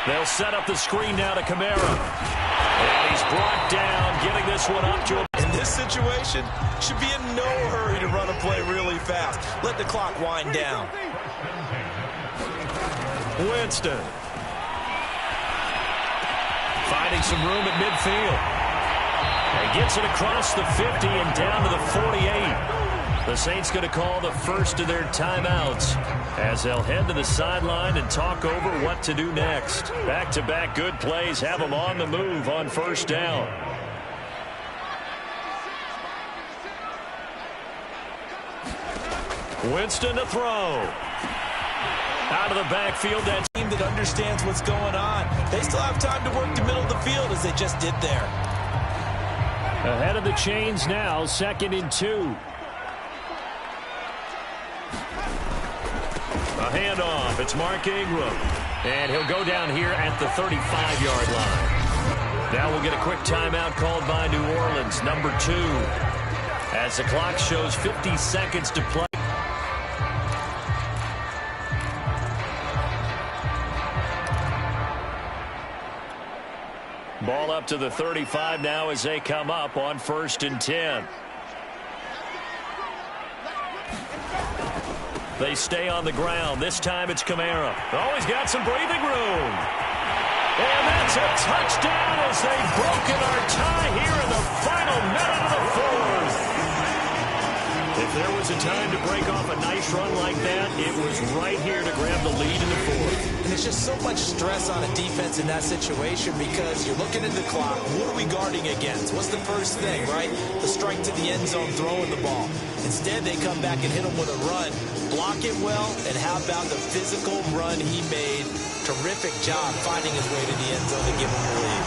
They'll set up the screen now to Kamara. And he's brought down, getting this one up to him. In this situation, should be in no hurry to run a play really fast. Let the clock wind down. Winston. Finding some room at midfield. And gets it across the 50 and down to the 48. The Saints going to call the first of their timeouts as they'll head to the sideline and talk over what to do next. Back-to-back good plays have them on the move on first down. Winston to throw. Out of the backfield, that team that understands what's going on. They still have time to work the middle of the field as they just did there. Ahead of the chains now, 2nd and 2. A handoff. It's Mark Ingram. And he'll go down here at the 35-yard line. Now we'll get a quick timeout called by New Orleans, number 2. As the clock shows 50 seconds to play. Ball up to the 35 now as they come up on 1st and 10. They stay on the ground. This time it's Kamara. Oh, he's got some breathing room. And that's a touchdown as they've broken our tie here in the final minute of the 4th. If there was a time to break off a nice run like that, it was right here to grab the lead in the 4th. And there's just so much stress on a defense in that situation because you're looking at the clock. What are we guarding against? What's the first thing, right? The strike to the end zone, throwing the ball. Instead, they come back and hit him with a run. Block it well, and how about the physical run he made? Terrific job finding his way to the end zone to give him the lead.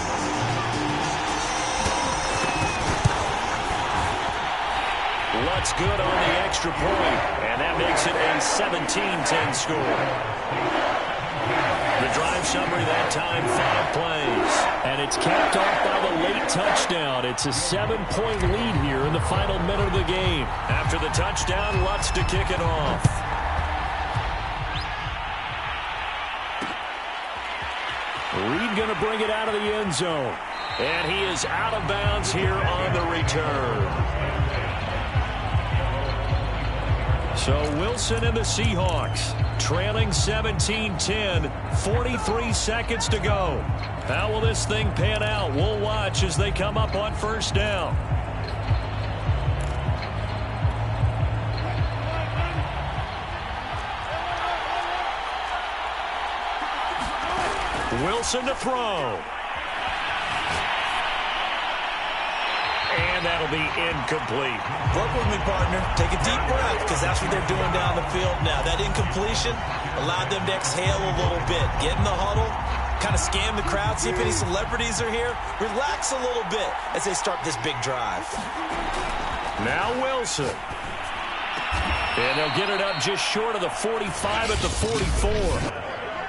Lutz good on the extra point, and that makes it a 17-10 score. The drive summary that time, 5 plays. And it's capped off by the late touchdown. It's a 7-point lead here in the final minute of the game. After the touchdown, Lutz to kick it off. Reed going to bring it out of the end zone. And he is out of bounds here on the return. So Wilson and the Seahawks trailing 17-10, 43 seconds to go. How will this thing pan out? We'll watch as they come up on first down. Wilson to throw. And that'll be incomplete. Work with me, partner. Take a deep breath because that's what they're doing down the field now. That incompletion allowed them to exhale a little bit. Get in the huddle, kind of scan the crowd, see if any celebrities are here. Relax a little bit as they start this big drive. Now Wilson. And they'll get it up just short of the 45 at the 44.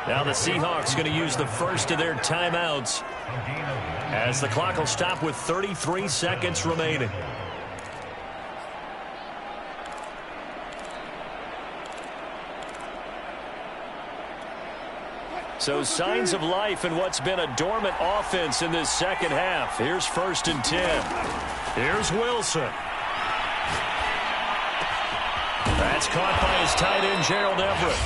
Now the Seahawks going to use the first of their timeouts as the clock will stop with 33 seconds remaining. So signs of life in what's been a dormant offense in this second half. Here's 1st and 10. Here's Wilson. That's caught by his tight end, Gerald Everett.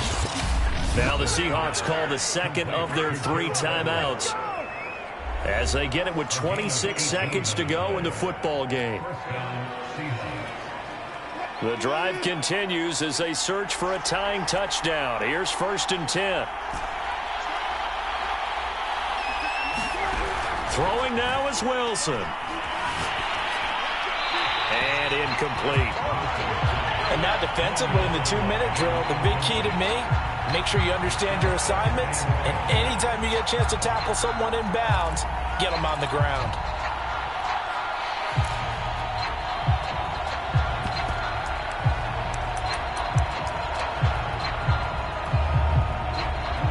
Now the Seahawks call the second of their 3 timeouts. as they get it with 26 seconds to go in the football game. The drive continues as they search for a tying touchdown. Here's 1st and 10. Throwing now is Wilson. And incomplete. And now defensively in the 2-minute drill, the big key to me, make sure you understand your assignments, and anytime you get a chance to tackle someone in bounds, get them on the ground.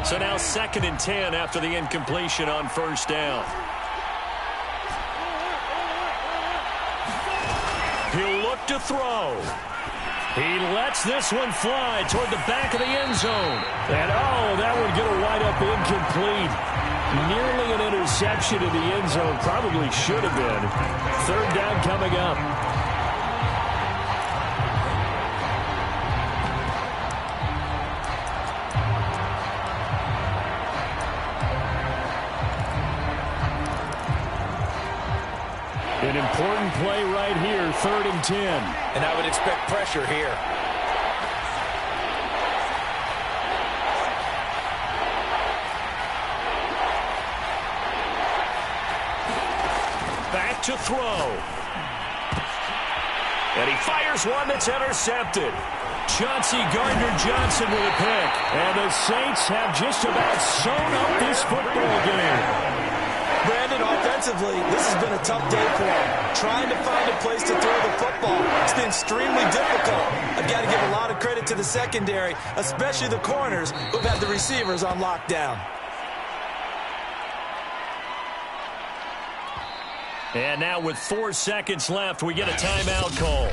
So now 2nd and 10 after the incompletion on 1st down. He'll look to throw. He lets this one fly toward the back of the end zone. And, that would get a wide up incomplete. Nearly an interception in the end zone. Probably should have been. 3rd down coming up. An important play right here, 3rd and 10. And I would expect pressure here. Back to throw. And he fires one that's intercepted. Chauncey Gardner-Johnson with a pick. And the Saints have just about sewn up this football game. Brandon, offensively, this has been a tough day for him. Trying to find a place to throw the football. It's been extremely difficult. I've got to give a lot of credit to the secondary, especially the corners who've had the receivers on lockdown. And now with 4 seconds left, we get a timeout call.